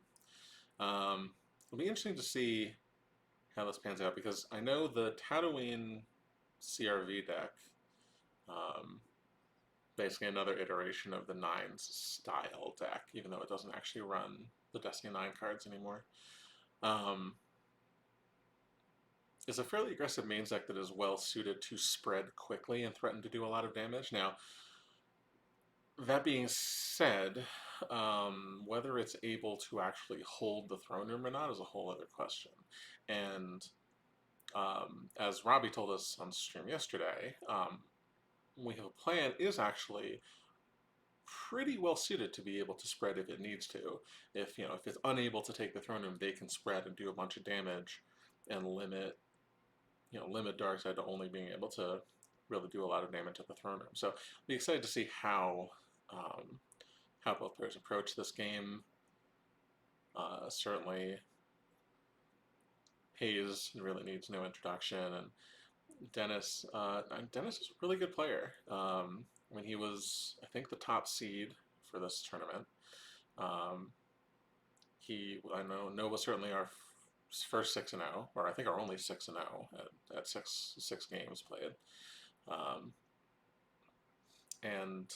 Speaker 1: It'll be interesting to see how this pans out because I know the Tatooine CRV deck, basically another iteration of the Nines style deck, even though it doesn't actually run the Destiny 9 cards anymore, is a fairly aggressive main deck that is well suited to spread quickly and threaten to do a lot of damage. Now, that being said, whether it's able to actually hold the throne room or not is a whole other question. And as Robbie told us on stream yesterday, We Have a Plan is actually pretty well suited to be able to spread if it needs to. If it's unable to take the throne room, they can spread and do a bunch of damage and limit Darkseid to only being able to really do a lot of damage at the throne room. So be excited to see how both players approach this game. Certainly, Hayes really needs no introduction, and Dennis is a really good player. When he was, I think, the top seed for this tournament, I know Nova certainly our first 6-0, or I think our only 6-0 at six games played, and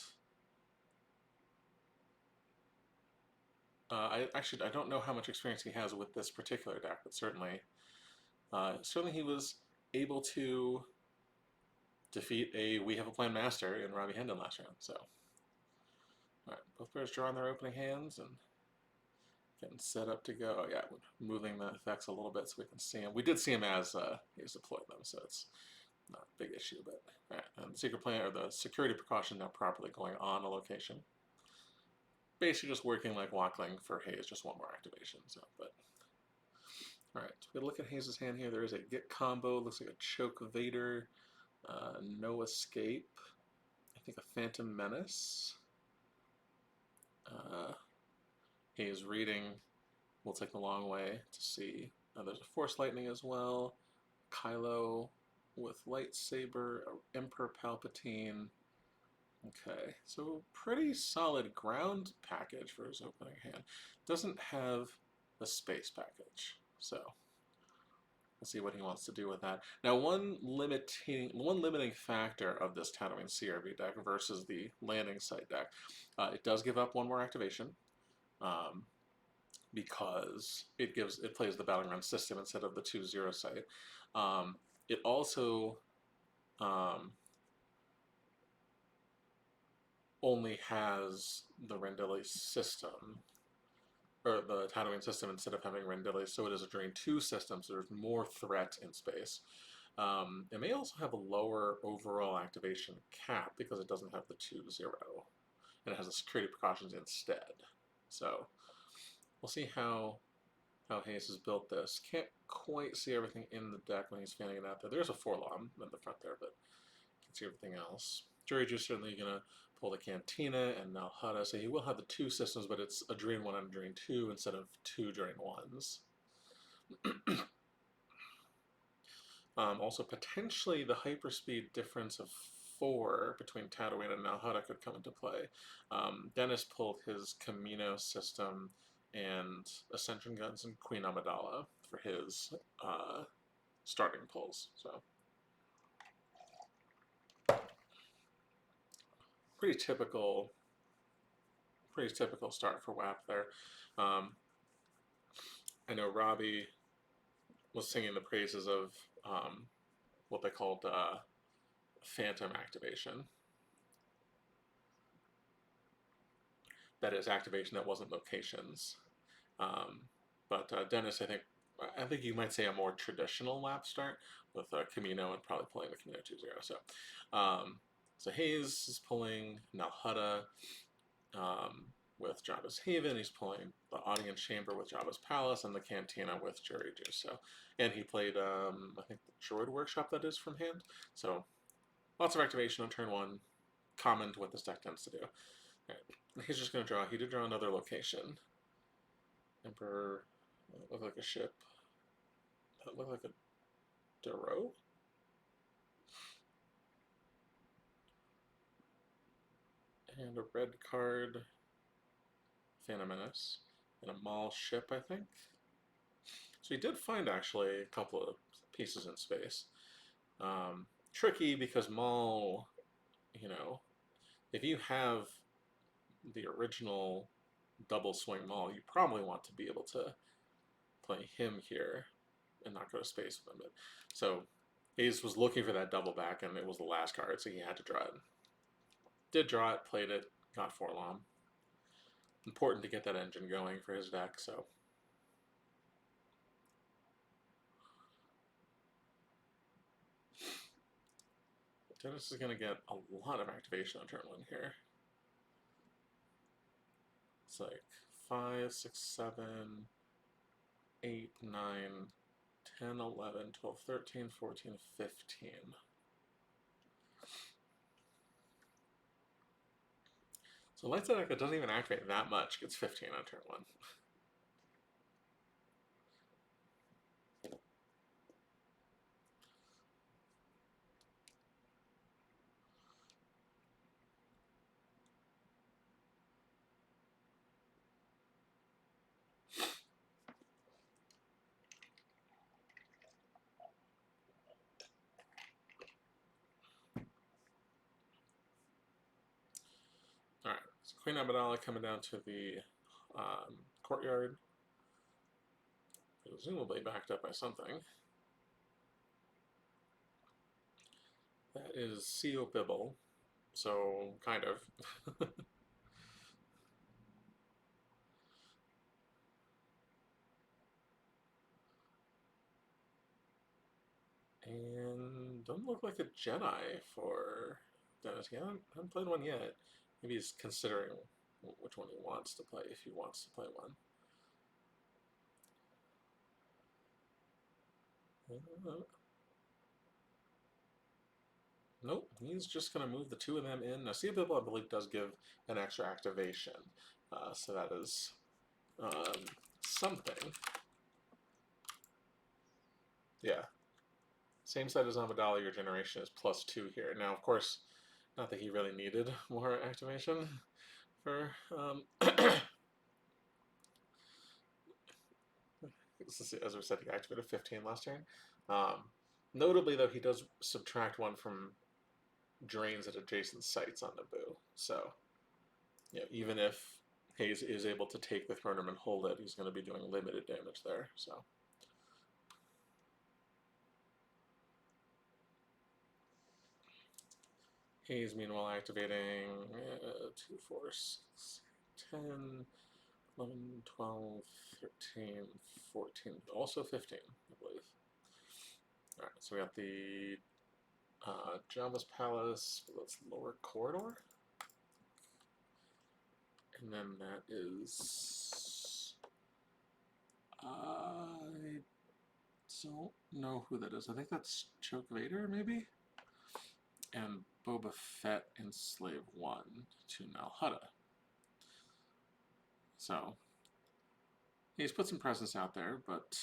Speaker 1: I don't know how much experience he has with this particular deck, but certainly he was able to defeat a We Have a Plan master in Robbie Hendon last round. So, all right, both players drawing their opening hands and getting set up to go. Oh, yeah, moving the effects a little bit so we can see him. We did see him as he's deployed them, so it's not a big issue. But all right, and the secret plan or the security precaution now properly going on a location. Basically, just working like Wackling for Hayes, just one more activation. So, but all right, we look at Hayes' hand here. There is a Get combo. Looks like a Choke Vader, No Escape. I think a Phantom Menace. Hayes reading will take a long way to see. There's a Force Lightning as well. Kylo with Lightsaber, Emperor Palpatine. Okay, so pretty solid ground package for his opening hand. Doesn't have a space package, so let's see what he wants to do with that. Now, one limiting factor of this Tatooine CRV deck versus the landing site deck, it does give up one more activation. Because it plays the battleground system instead of the 2-0 site. It also only has the Rendili system, or the Tatooine system instead of having Rendili, so it is a Drain 2 system, so there's more threat in space. It may also have a lower overall activation cap because it doesn't have the 2-0, and it has the security precautions instead. So we'll see how Hayes has built this. Can't quite see everything in the deck when he's fanning it out there. There's a Forlom in the front there, but can see everything else. Jury Juice certainly going to pull the Cantina and Nalhada, so he will have the two systems, but it's a Drain 1 and a Drain 2 instead of two Drain 1s. Also, potentially the hyperspeed difference of 4 between Tatooine and Nalhada could come into play. Dennis pulled his Camino system and Ascension Guns and Queen Amidala for his starting pulls. So pretty typical start for WHAP there. I know Robbie was singing the praises of what they called Phantom activation. That is activation that wasn't locations. But Dennis, I think you might say a more traditional lap start with Camino and probably pulling the Camino 2-0. So Hayes is pulling Nalhada with Jabba's Haven. He's pulling the Audience Chamber with Jabba's Palace and the Cantina with Jury Juice. So, and he played I think the Droid Workshop that is from hand. So lots of activation on turn 1. Common to what this deck tends to do. All right. He's just going to draw. He did draw another location. Emperor looked like a ship. That looked like a Duro. And a red card. Phantom Menace. And a Maul ship, I think. So he did find actually a couple of pieces in space. Tricky because Maul, if you have the original double swing Maul, you probably want to be able to play him here and not go to space with him. So Hayes was looking for that double back, and it was the last card, so he had to draw it. Did draw it, played it, got Forlom. Important to get that engine going for his deck, so. Dennis is going to get a lot of activation on turn 1 here. It's like 5, 6, 7, 8, 9, 10, 11, 12, 13, 14, 15. So Light Side deck that doesn't even activate that much gets 15 on turn 1. Alright, so Queen Amidala coming down to the
Speaker 2: courtyard. Presumably backed up by something. That is CO Bibble, so kind of. And doesn't look like a Jedi for Dennis. He hasn't played one yet. Maybe he's considering which one he wants to play, if he wants to play one. Nope, he's just going to move the two of them in. Now, Sea Bibble, I believe, does give an extra activation, so that is something. Yeah. Same side as Amidala, your generation is +2 here. Now, of course, not that he really needed more activation for... as we said, he activated 15 last turn. Notably, though, he does subtract 1 from drains at adjacent sites on Naboo. So, you know, even if Hayes is able to take the throne room and hold it, he's going to be doing limited damage there. So, Hayes, meanwhile, activating 2, 4, 6, 10, 11, 12, 13, 14, also 15, I believe. Alright, so we got the Jabba's Palace, that's lower corridor. And then that is... I don't know who that is. I think that's Choke Vader, maybe? And Boba Fett in Slave 1 to Nal Hutta. So, he's put some presence out there, but...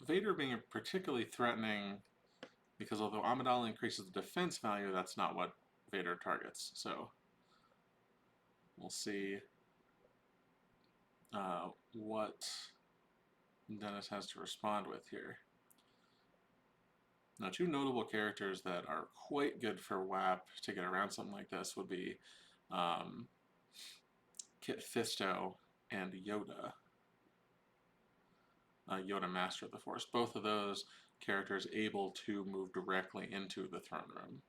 Speaker 2: Vader being particularly threatening, because although Amidala increases the defense value, that's not what Vader targets. So, we'll see what Dennis has to respond with here. Now, 2 notable characters that are quite good for WHAP to get around something like this would be Kit Fisto and Yoda. Yoda, Master of the Force. Both of those characters able to move directly into the throne room.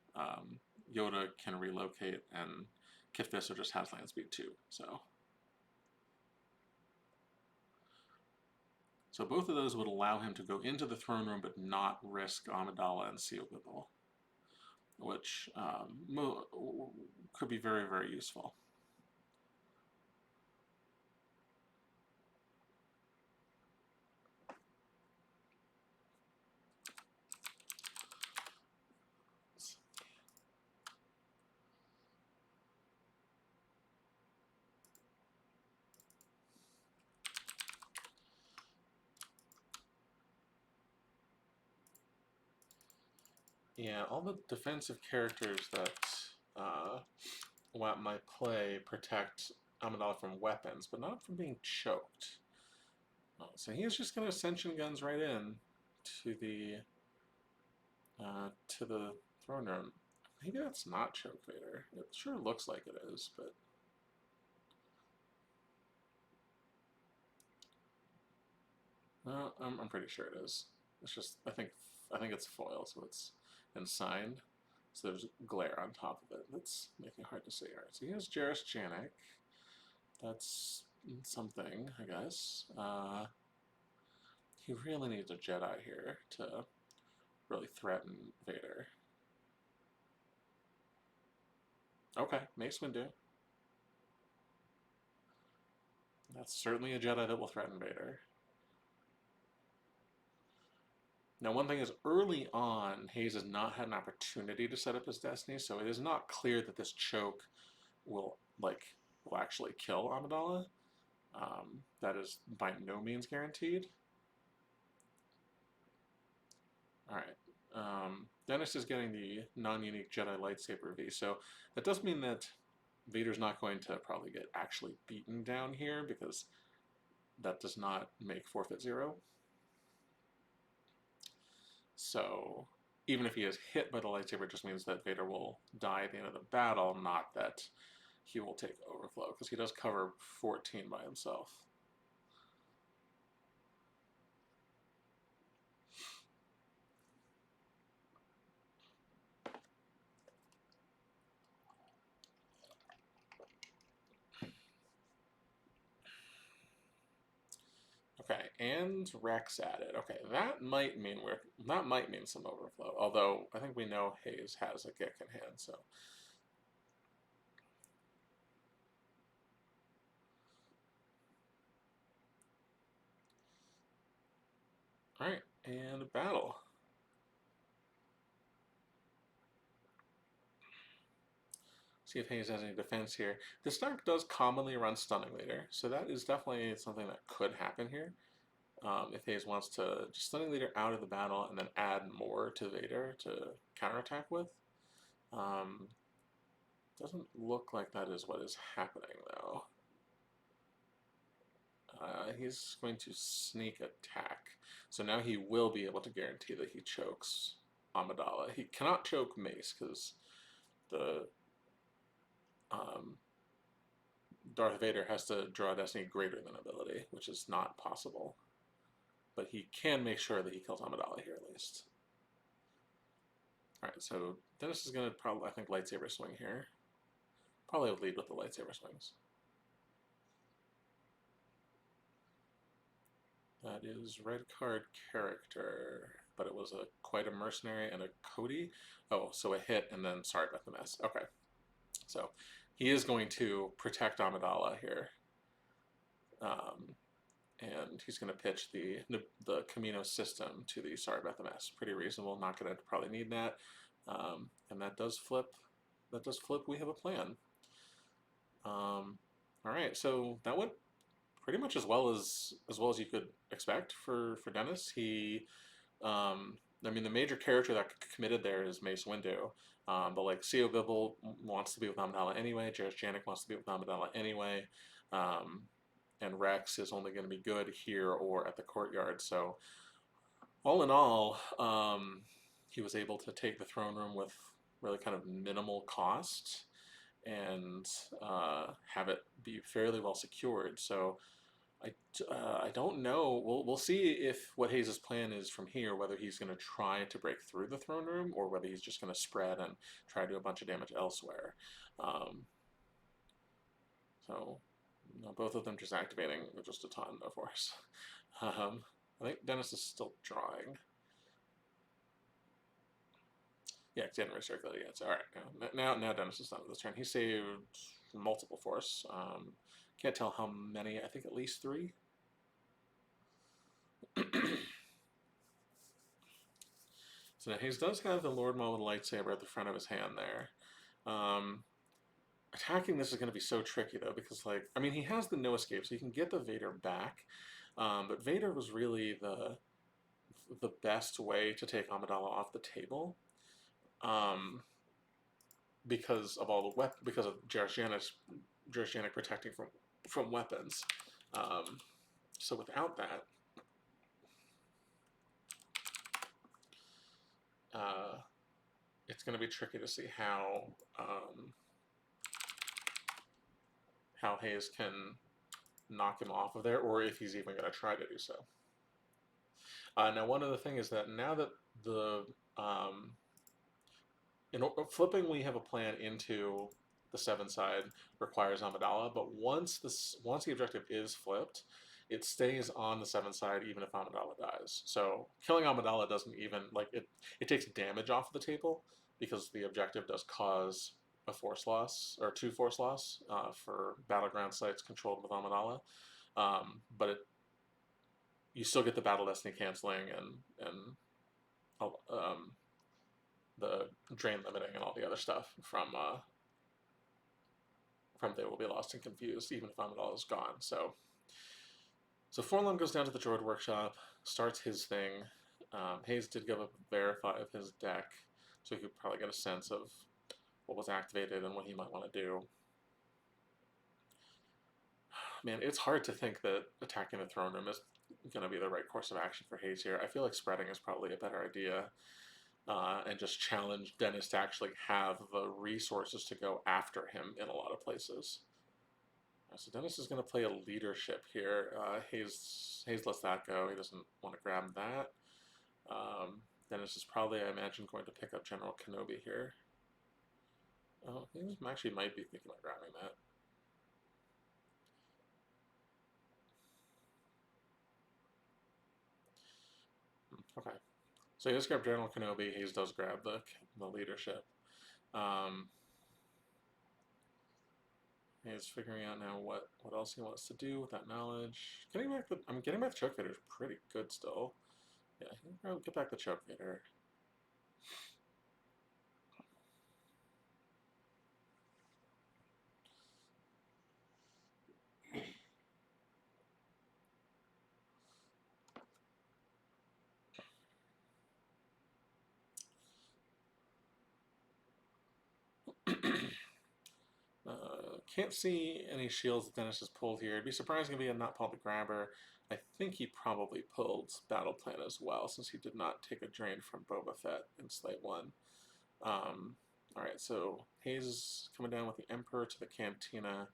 Speaker 2: Yoda can relocate, and Kit Fisto just has land speed 2. So both of those would allow him to go into the throne room but not risk Amidala and Seal Bibble, which could be very, very useful. Yeah, all the defensive characters that WHAP might play protect Amidala from weapons, but not from being choked. So he is just going to Ascension Guns right in to the throne room. Maybe that's not Choke Vader. It sure looks like it is, but... I'm pretty sure it is. It's just, I think it's foil, so it's signed. So there's glare on top of it. That's making it hard to see. Alright, so he has Jarrus Janek. That's something, I guess. He really needs a Jedi here to really threaten Vader. Okay, Mace Windu. That's certainly a Jedi that will threaten Vader. Now, one thing is, early on, Hayes has not had an opportunity to set up his destiny, so it is not clear that this choke will actually kill Amidala. That is by no means guaranteed. Alright. Dennis is getting the non-unique Jedi lightsaber V, so that does mean that Vader's not going to probably get actually beaten down here, because that does not make forfeit 0. So even if he is hit by the lightsaber, it just means that Vader will die at the end of the battle, not that he will take overflow, because he does cover 14 by himself. Okay, and Rex added. Okay, that might mean some overflow. Although I think we know Hayes has a kick in hand, so. All right, and battle. See if Hayes has any defense here. This deck does commonly run Stunning Leader, so that is definitely something that could happen here. If Hayes wants to just Stunning Leader out of the battle and then add more to Vader to counterattack with. Doesn't look like that is what is happening, though. He's going to sneak attack. So now he will be able to guarantee that he chokes Amidala. He cannot choke Mace because the Darth Vader has to draw Destiny greater than ability, which is not possible. But he can make sure that he kills Amidala here at least. Alright, so Dennis is going to probably, I think, lightsaber swing here. Probably lead with the lightsaber swings. That is red card character, but it was quite a mercenary and a Cody. Oh, so a hit and then sorry about the mess. Okay, so he is going to protect Amidala here, and he's going to pitch the Camino system to the sorry about the mess. Pretty reasonable. Not going to probably need that, and that does flip. That does flip. We have a plan. All right, so that went pretty much as well as you could expect for Dennis. He, I mean, the major character that committed there is Mace Windu, but like Co Bibble wants to be with Amidala anyway. Jareth Janik wants to be with Amidala anyway, and Rex is only going to be good here or at the courtyard. So all in all, he was able to take the throne room with really kind of minimal cost and have it be fairly well secured. So I don't know. We'll see if what Hayes' plan is from here, whether he's going to try to break through the throne room or whether he's just going to spread and try to do a bunch of damage elsewhere. So both of them just activating just a ton, of course. I think Dennis is still drawing. Yeah, because he hadn't recirculated yet. So, all right, now Dennis is done with this turn. He saved multiple force. Can't tell how many. I think at least 3. So now Hayes does have the Lord Maul with a lightsaber at the front of his hand there. Attacking this is going to be so tricky though, because like, I mean, he has the no escape, so he can get the Vader back. But Vader was really the best way to take Amidala off the table. Because of all the because of Jareth Janik protecting from weapons. So without that, it's going to be tricky to see how Hayes can knock him off of there, or if he's even going to try to do so. Now, one other thing is that now that the flipping, we have a plan into the 7 side requires Amidala, but once the objective is flipped, it stays on the 7 side even if Amidala dies. So killing Amidala doesn't even, like, it takes damage off the table because the objective does cause a force loss, or 2 force loss for battleground sites controlled with Amidala. But you still get the battle destiny canceling and the drain limiting and all the other stuff from They Will Be Lost and Confused, even if Amidala is gone. So Forlom goes down to the Droid Workshop, starts his thing. Hayes did give a verify of his deck, so he could probably get a sense of what was activated and what he might want to do. Man, it's hard to think that attacking the throne room is going to be the right course of action for Hayes here. I feel like spreading is probably a better idea, and just challenge Dennis to actually have the resources to go after him in a lot of places. So Dennis is going to play a leadership here. Hayes lets that go. He doesn't want to grab that. Dennis is probably, I imagine, going to pick up General Kenobi here. Oh, he actually might be thinking about grabbing that. Okay. So he does grab General Kenobi. Hayes does grab the leadership. He's figuring out now what else he wants to do with that knowledge. Getting back the choke vader is pretty good still. Yeah, he can probably get back the choke vader. Can't see any shields that Dennis has pulled here. It'd be surprising if he had not pulled the grabber. I think he probably pulled Battle Plan as well, since he did not take a drain from Boba Fett in Slate 1. Alright, so Hayes is coming down with the Emperor to the Cantina.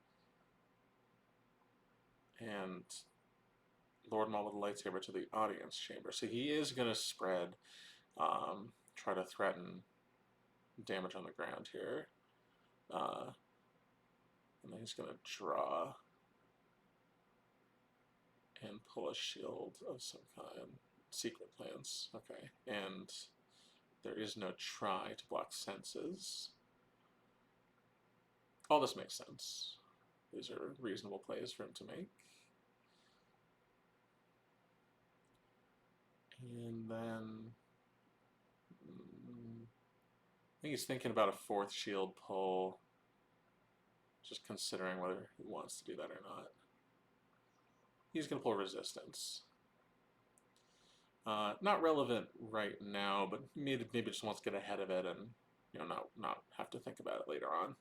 Speaker 2: And Lord Maul with the lightsaber to the audience chamber. So he is going to spread, try to threaten damage on the ground here. And then he's going to draw and pull a shield of some kind. Secret plans. Okay. And there is no try to block senses. All this makes sense. These are reasonable plays for him to make. And then I think he's thinking about a fourth shield pull. Just considering whether he wants to do that or not. He's going to pull resistance. Not relevant right now, but maybe just wants to get ahead of it and not have to think about it later on.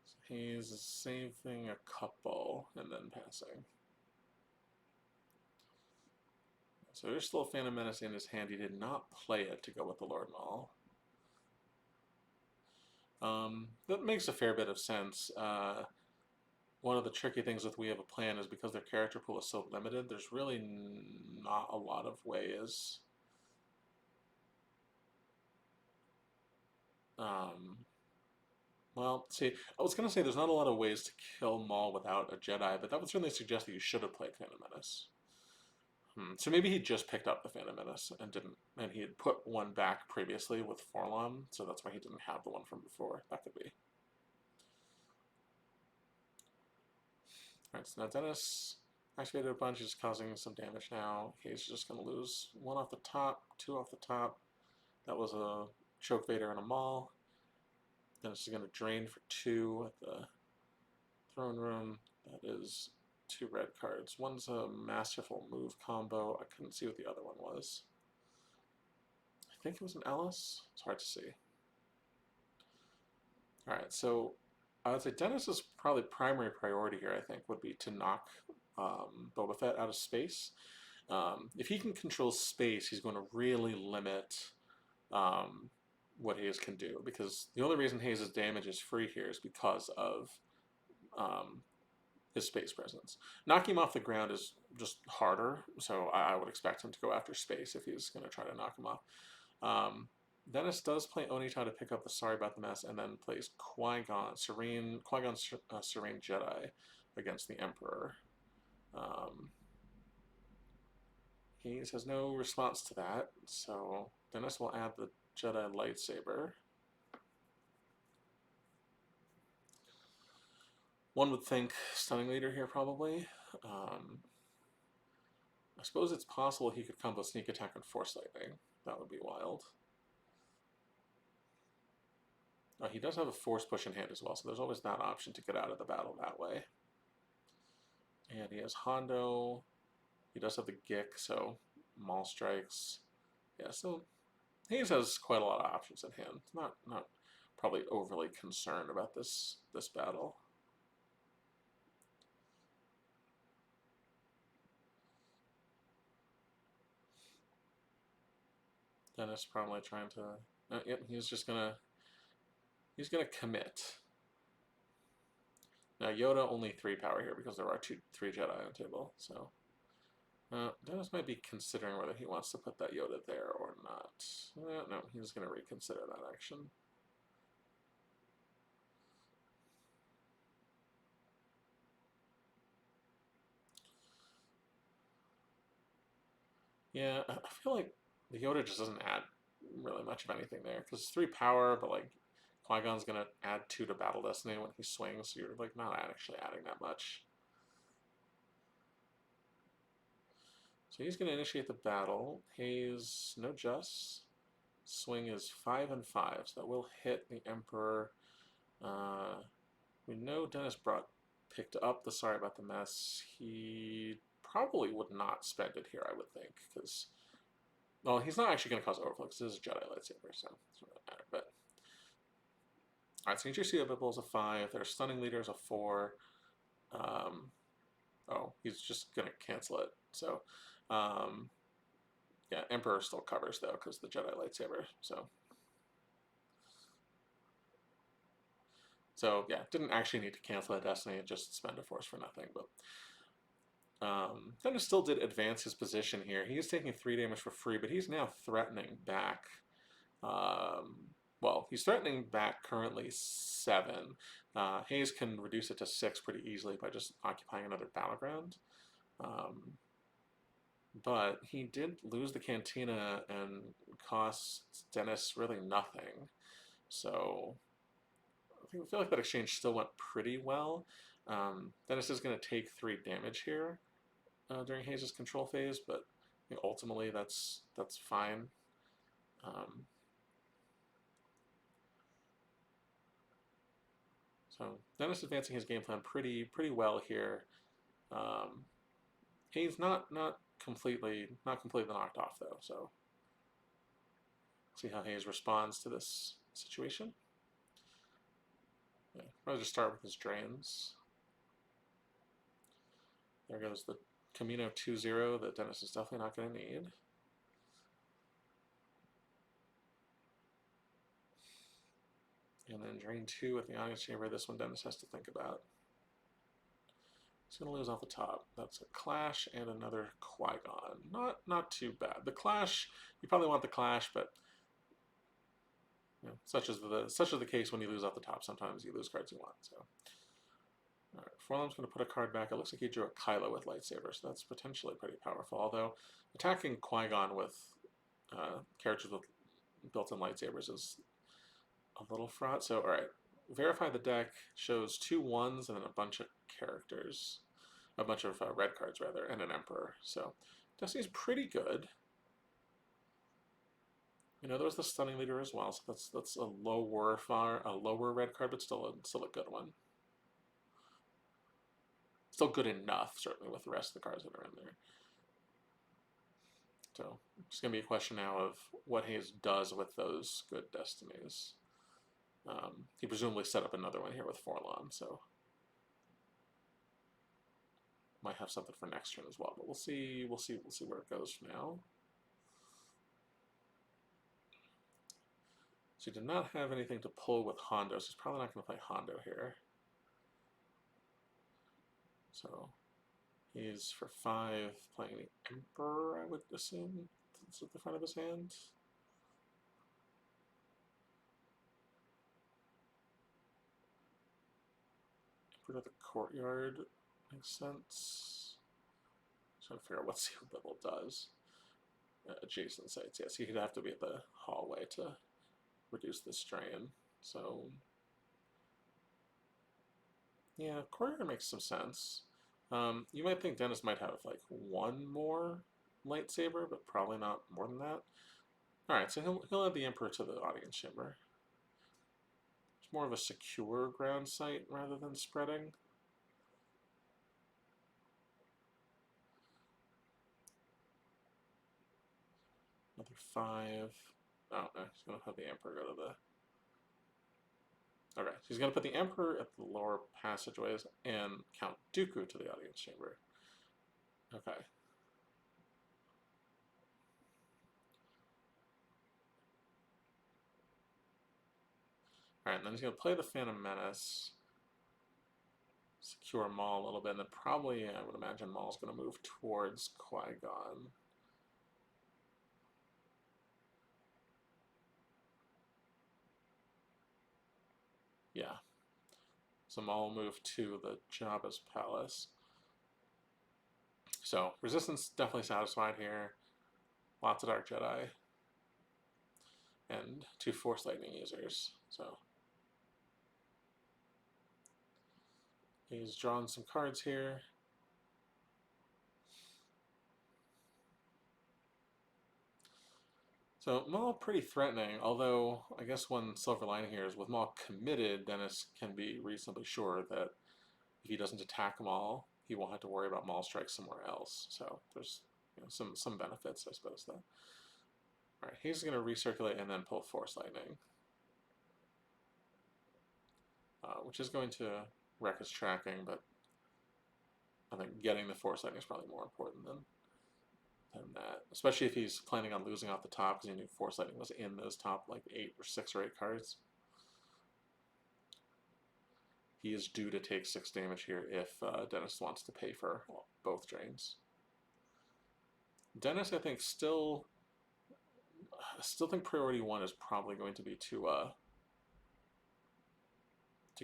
Speaker 2: So he's saving a couple and then passing. So there's still a Phantom Menace in his hand. He did not play it to go with the Lord Maul. That makes a fair bit of sense. One of the tricky things with We Have a Plan is because their character pool is so limited, there's really not a lot of ways. Well, see, I was going to say there's not a lot of ways to kill Maul without a Jedi, but that would certainly suggest that you should have played Phantom Menace. So maybe he just picked up the Phantom Menace and he had put one back previously with Forlom, so that's why he didn't have the one from before. That could be. Alright, so now Dennis activated a bunch, he's causing some damage now. He's just going to lose 1 off the top, 2 off the top. That was a Choke Vader and a Maul. Dennis is going to drain for 2 at the throne room. That is 2 red cards. One's a masterful move combo. I couldn't see what the other one was. I think it was an Ellis. It's hard to see. Alright, so I would say Dennis's probably primary priority here, I think, would be to knock Boba Fett out of space. If he can control space, he's going to really limit what Hayes can do, because the only reason Hayes' damage is free here is because of his space presence. Knocking him off the ground is just harder, so I would expect him to go after space if he's going to try to knock him off. Dennis does play Onita to pick up the Sorry About the Mess, and then plays Qui-Gon Serene Jedi against the Emperor. Hayes has no response to that, so Dennis will add the Jedi lightsaber. One would think Stunning Leader here, probably. I suppose it's possible he could combo Sneak Attack and Force Lightning. That would be wild. He does have a Force Push in hand as well, so there's always that option to get out of the battle that way. And he has Hondo. He does have the Gick, so Maul strikes. Yeah, so Hayes has quite a lot of options in hand. Not probably overly concerned about this battle. Dennis probably trying to. Yep, he's gonna commit. Now Yoda only 3 power here because there are 3 Jedi on the table. So Dennis might be considering whether he wants to put that Yoda there or not. No, he's gonna reconsider that action. Yeah, I feel like the Yoda just doesn't add really much of anything there because it's 3 power, but like Qui-Gon's gonna add 2 to Battle Destiny when he swings, so you're like not actually adding that much. So he's gonna initiate the battle. Hayes, no Juss. Swing is 5 and 5, so that will hit the Emperor. We know Dennis picked up the Sorry About the Mess. He probably would not spend it here, I would think, because well, he's not actually going to cause overflow because this is a Jedi lightsaber, so it doesn't really matter. But all right, so HRC Bibble is a 5. Their Stunning Leader is a 4. Oh, he's just going to cancel it. So, yeah, Emperor still covers though because the Jedi lightsaber. So yeah, didn't actually need to cancel that Destiny and just spend a Force for nothing. But Dennis still did advance his position here. He is taking 3 damage for free, but he's now threatening back. Well, he's threatening back currently 7. Hayes can reduce it to 6 pretty easily by just occupying another battleground. But he did lose the Cantina and cost Dennis really nothing. So I feel like that exchange still went pretty well. Dennis is going to take 3 damage here during Hayes' control phase, but ultimately that's fine. So Dennis advancing his game plan pretty well here. Hayes not completely knocked off though. So see how Hayes responds to this situation. Yeah, I'll just start with his drains. There goes the Camino 2-0 that Dennis is definitely not going to need. And then drain 2 with the Audience Chamber. This one Dennis has to think about. He's going to lose off the top. That's a Clash and another Qui-Gon. Not too bad. The Clash, you probably want the Clash, but you know, such is the case when you lose off the top. Sometimes you lose cards you want. So, all right, Forlom's going to put a card back. It looks like he drew a Kylo with lightsaber, so that's potentially pretty powerful. Although attacking Qui-Gon with characters with built-in lightsabers is a little fraught. So, all right, verify the deck shows 2 1s and then a bunch of characters, a bunch of red cards rather, and an Emperor. So Destiny's pretty good. You know, there was the Stunning Leader as well, so that's a lower red card, but still a good one. Still good enough, certainly, with the rest of the cards that are in there. So it's going to be a question now of what Hayes does with those good Destinies. He presumably set up another one here with Forlom, so might have something for next turn as well. But we'll see where it goes from now. So he did not have anything to pull with Hondo, so he's probably not going to play Hondo here. So he's for 5 playing the Emperor, I would assume. That's at the front of his hand. Emperor to the Courtyard makes sense. Trying to figure out what Seal Bibble does. Adjacent sites, yes, he'd have to be at the hallway to reduce the strain. So yeah, Courtyard makes some sense. You might think Dennis might have like 1 more lightsaber, but probably not more than that. All right, so he'll add the Emperor to the Audience Chamber. It's more of a secure ground site rather than spreading. Another 5. Oh no, he's gonna have the Emperor go to the Okay, so he's going to put the Emperor at the lower passageways and Count Dooku to the audience chamber. Okay. Alright, and then he's going to play the Phantom Menace, secure Maul a little bit, and then probably, I would imagine, Maul's going to move towards Qui-Gon. Yeah. So Maul will move to the Jabba's palace. So, Resistance definitely satisfied here. Lots of Dark Jedi. And 2 Force Lightning users. So, he's drawn some cards here. So Maul pretty threatening, although I guess one silver lining here is with Maul committed, Dennis can be reasonably sure that if he doesn't attack Maul, he won't have to worry about Maul strikes somewhere else. So there's some benefits, I suppose, though. Alright, he's going to recirculate and then pull Force Lightning. Which is going to wreck his tracking, but I think getting the Force Lightning is probably more important than that, especially if he's planning on losing off the top, because he knew Force Lightning was in those top like 6 or 8 cards. He is due to take 6 damage here if Dennis wants to pay for both drains. Dennis, I think, still think priority 1 is probably going to be to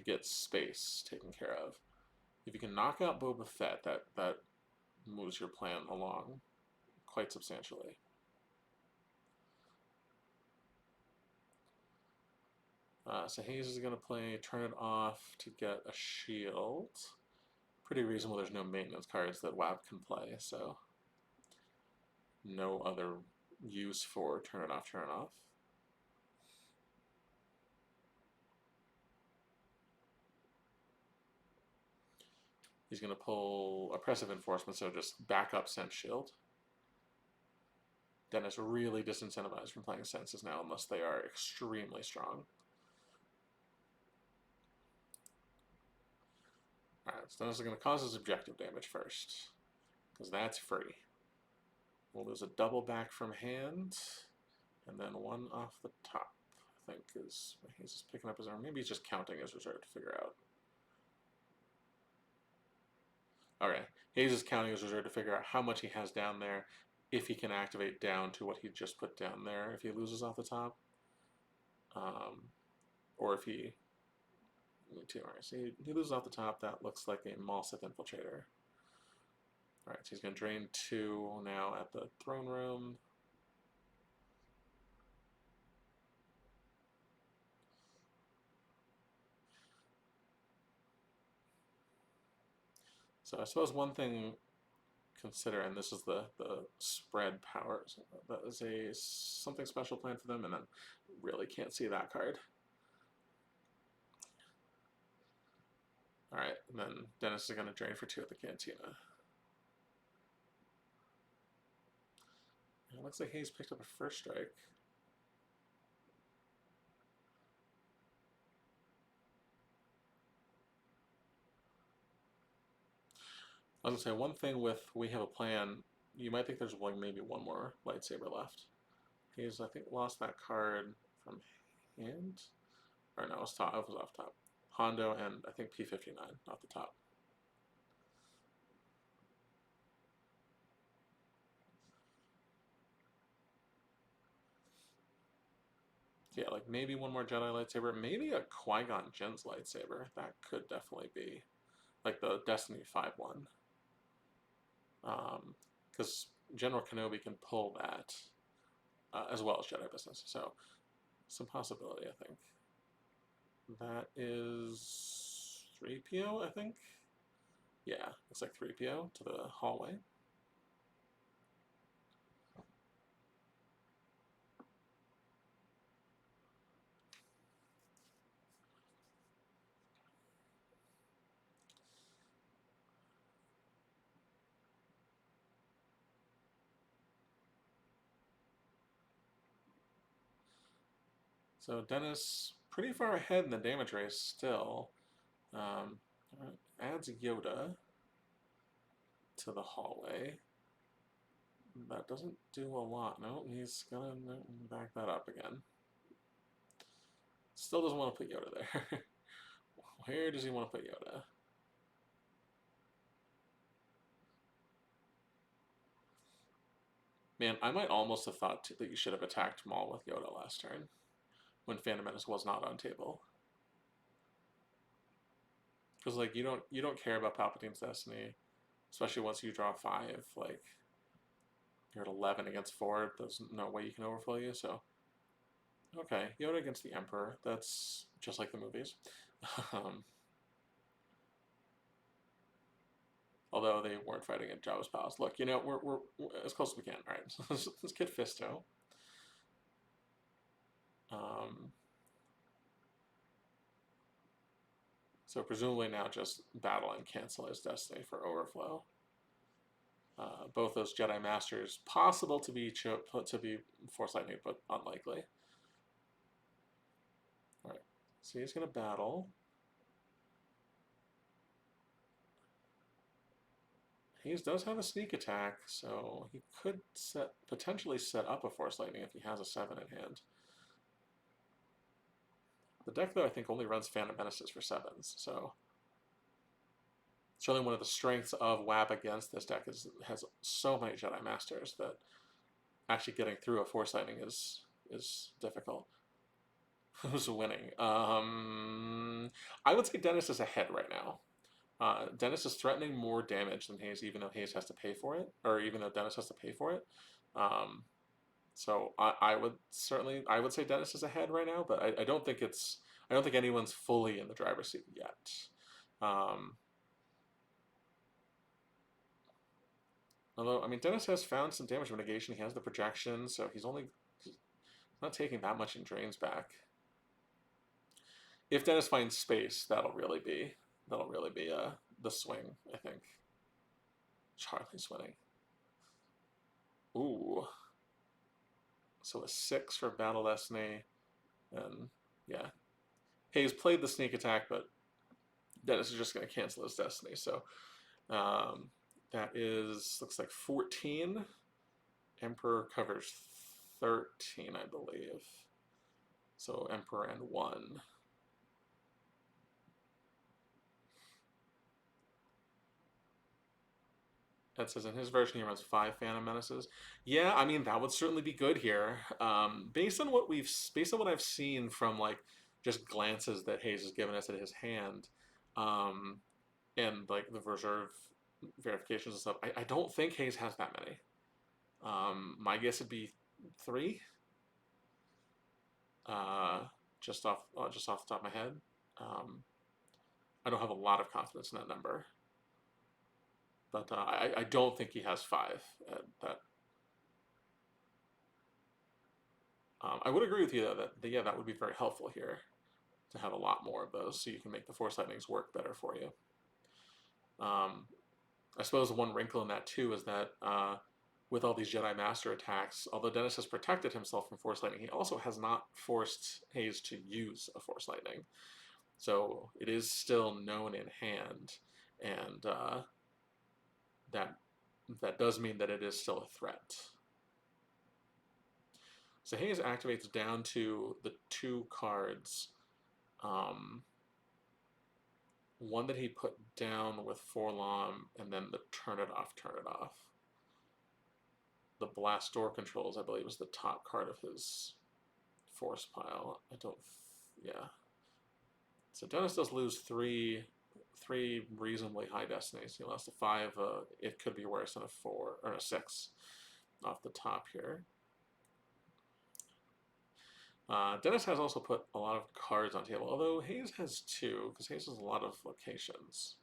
Speaker 2: get space taken care of. If you can knock out Boba Fett, that moves your plan along quite substantially. So Hayes is going to play Turn It Off to get a shield. Pretty reasonable, there's no maintenance cards that WHAP can play, so no other use for Turn It Off, Turn It Off. He's going to pull Oppressive Enforcement, so just backup Sense Shield. Dennis really disincentivized from playing Senses now unless they are extremely strong. Alright, so Dennis is going to cause his objective damage first, because that's free. We'll lose a double back from hand, and then 1 off the top, I think, is he's just picking up his arm. Maybe he's just counting his reserve to figure out. Okay, Hayes is counting his reserve to figure out how much he has down there, if he can activate down to what he just put down there, if he loses off the top. Or if he... Alright, so he loses off the top, that looks like a Maul Sith Infiltrator. Alright, so he's going to drain 2 now at the throne room. So I suppose one thing consider, and this is the spread powers, that is something special planned for them, and then really can't see that card. Alright, and then Dennis is going to drain for 2 at the Cantina. It looks like Hayes picked up a first strike. I was going to say, one thing with We Have a Plan, you might think there's like maybe 1 more lightsaber left. Hayes, I think, lost that card from hand? Or no, it was off top. Hondo and I think P59 off the top. Yeah, like maybe 1 more Jedi lightsaber, maybe a Qui-Gon Jinn's lightsaber. That could definitely be like the Destiny 5 one. Because General Kenobi can pull that as well as Jedi Business. So, some possibility, I think. That is 3PO, I think? Yeah, looks like 3PO to the hallway. So Dennis pretty far ahead in the damage race still. Adds Yoda to the hallway. That doesn't do a lot. No, he's gonna back that up again. Still doesn't want to put Yoda there. Where does he want to put Yoda? Man, I might almost have thought that you should have attacked Maul with Yoda last turn, when Phantom Menace was not on table. Because like you don't care about Palpatine's Destiny, especially once you draw 5. Like you're at 11 against 4. There's no way you can overflow you. So okay, Yoda against the Emperor. That's just like the movies. Although they weren't fighting at Jabba's palace. Look, you know we're as close as we can. All right, let's get Fisto. So presumably now just battle and cancel his Destiny for overflow. Both those Jedi Masters possible to be Force Lightning, but unlikely. All right, so he's gonna battle. He does have a sneak attack, so he could potentially set up a Force Lightning if he has a 7 in hand. The deck, though, I think only runs Phantom Menaces for 7s, so certainly one of the strengths of WHAP against this deck has so many Jedi Masters that actually getting through a Force Lightning is difficult. Who's winning? I would say Dennis is ahead right now. Dennis is threatening more damage than Hayes, even though Hayes has to pay for it, or even though Dennis has to pay for it. So I would say Dennis is ahead right now, but I don't think anyone's fully in the driver's seat yet. Although, I mean, Dennis has found some damage mitigation. He has the projection, so he's not taking that much in drains back. If Dennis finds space, that'll really be the swing, I think. Charlie's winning. Ooh. So a 6 for Battle Destiny, and yeah, Hayes played the sneak attack, but Dennis is just going to cancel his Destiny. So that looks like 14. Emperor covers 13, I believe. So Emperor and 1. That says in his version he runs 5 Phantom Menaces. Yeah, I mean that would certainly be good here. Based on what I've seen from like just glances that Hayes has given us at his hand, and like the reserve verifications and stuff, I don't think Hayes has that many. My guess would be 3. Just off the top of my head. I don't have a lot of confidence in that number. But I don't think he has 5 at that. I would agree with you, though, that that would be very helpful here to have a lot more of those so you can make the Force Lightnings work better for you. I suppose one wrinkle in that, too, is that with all these Jedi Master attacks, although Dennis has protected himself from Force Lightning, he also has not forced Hayes to use a Force Lightning. So it is still known in hand, and that does mean that it is still a threat. So Hayes activates down to the 2 cards. One that he put down with Forlom, and then the turn it off. The Blast Door Controls, I believe, is the top card of his force pile. Yeah. So Dennis does lose 3 reasonably high destinies. He lost a 5. It could be worse than a 4 or a 6 off the top here. Dennis has also put a lot of cards on table, although Hayes has 2, because Hayes has a lot of locations.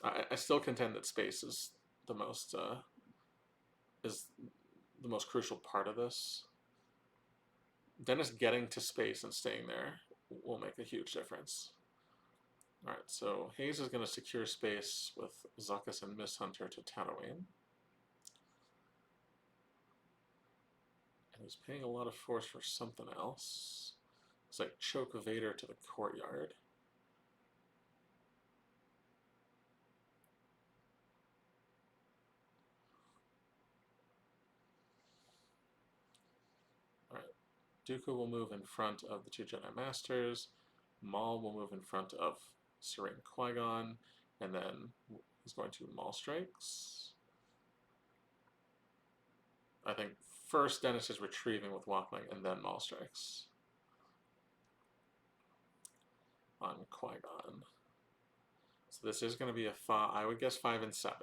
Speaker 2: I still contend that space is the most crucial part of this. Dennis getting to space and staying there will make a huge difference. All right, so Hayes is going to secure space with Zuckuss and Miss Hunter to Tatooine. He's paying a lot of force for something else. It's like choke Vader to the courtyard. Alright. Dooku will move in front of the two Jedi Masters. Maul will move in front of Serene Qui-Gon. And then he's going to Maul strikes. I think first Dennis is retrieving with Walkling and then Maul strikes on Qui-Gon. So this is going to be a 5, I would guess 5 and 7.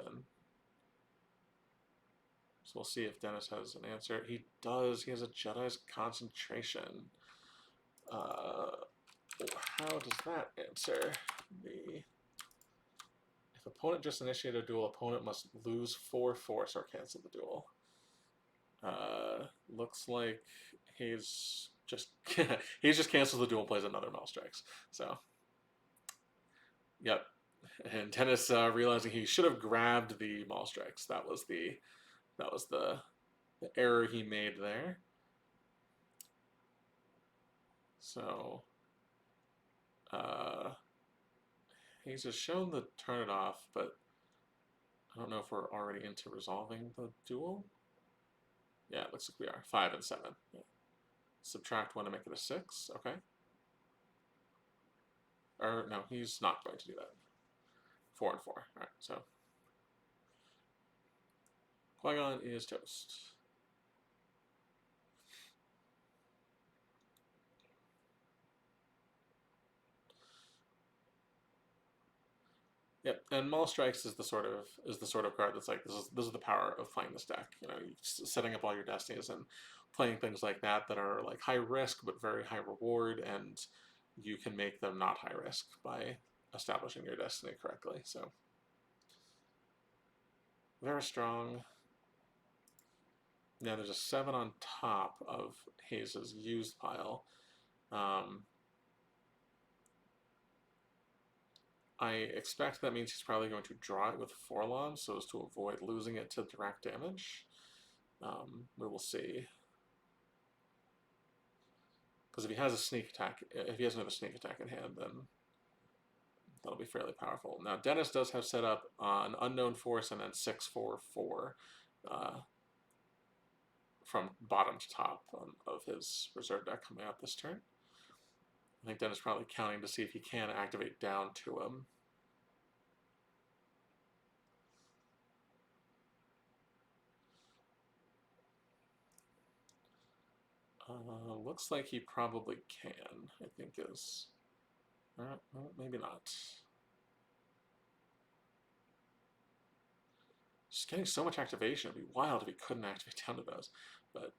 Speaker 2: So we'll see if Dennis has an answer. He does. He has a Jedi's concentration. How does that answer? If opponent just initiated a duel, opponent must lose 4 force or cancel the duel. Looks like he's just he's just cancels the duel and plays another Maul strikes. So, yep. And Dennis realizing he should have grabbed the Maul strikes. That was the error he made there. So, he's just shown the turn it off, but I don't know if we're already into resolving the duel. Yeah, it looks like we are. 5 and 7. Yeah. Subtract 1 to make it a 6. Okay. Or, no, he's not going to do that. 4 and 4. Alright, so. Qui-Gon is toast. Yep, and Maul Strikes is the sort of card that's like this is the power of playing this deck. You know, setting up all your destinies and playing things like that are like high risk but very high reward, and you can make them not high risk by establishing your destiny correctly. So very strong. Now there's a 7 on top of Hayes' used pile. I expect that means he's probably going to draw it with 4-lom so as to avoid losing it to direct damage. We will see. Because if he has a sneak attack, if he has another sneak attack in hand, then that'll be fairly powerful. Now, Dennis does have set up an Unknown Force and then 6/4/4 from bottom to top of his reserve deck coming out this turn. I think Dennis is probably counting to see if he can activate down to him. Looks like he probably can, I think is... well, maybe not. Just getting so much activation. It'd be wild if he couldn't activate down to those. But...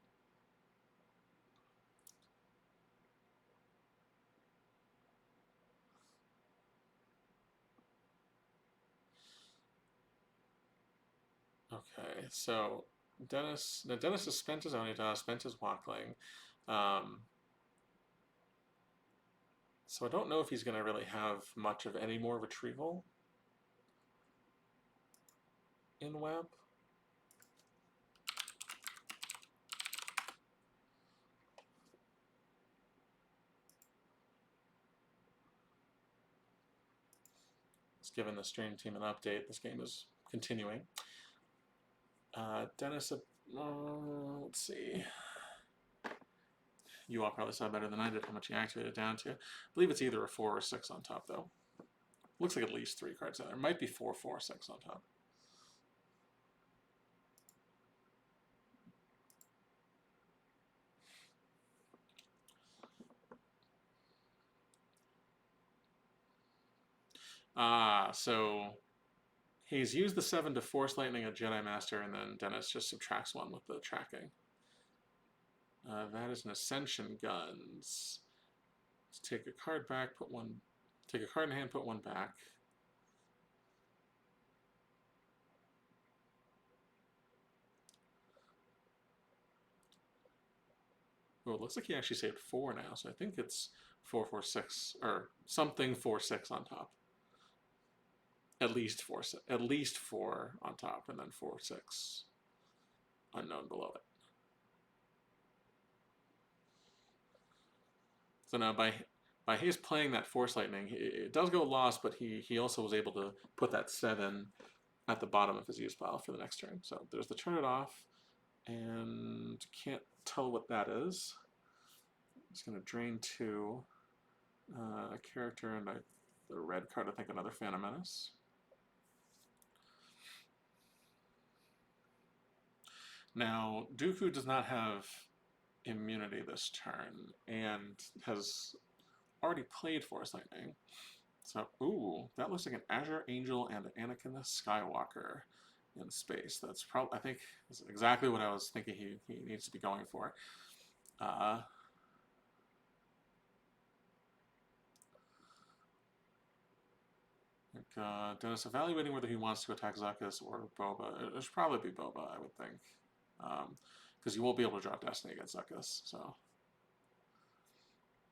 Speaker 2: okay, so Dennis has spent his Onita, spent his Walkling. So I don't know if he's going to really have much of any more retrieval in WHAP. Just giving the stream team an update. This game is continuing. Dennis, let's see. You all probably saw better than I did how much he activated down to. I believe it's either a 4 or 6 on top, though. Looks like at least 3 cards in there. Might be 4, 4, 6 on top. So he's used the 7 to Force Lightning a Jedi Master, and then Dennis just subtracts 1 with the tracking. That is an Ascension Guns. Let's take a card back, put 1... Take a card in hand, put 1 back. Oh, it looks like he actually saved 4 now, so I think it's 4, 4, 6, or something 4, 6 on top. At least 4 on top, and then 4, 6 unknown below it. So now by his playing that Force Lightning, it does go lost, but he also was able to put that 7 at the bottom of his use pile for the next turn. So there's the turn it off, and can't tell what that is. It's going to drain 2, a character, and the red card, I think another Phantom Menace. Now, Dooku does not have immunity this turn, and has already played Force Lightning. So, ooh, that looks like an Azure Angel and Anakin Skywalker in space. That's probably, I think, is exactly what I was thinking he needs to be going for. Dennis evaluating whether he wants to attack Zuckuss or Boba. It should probably be Boba, I would think. Because you won't be able to drop Destiny against Zuckuss, so.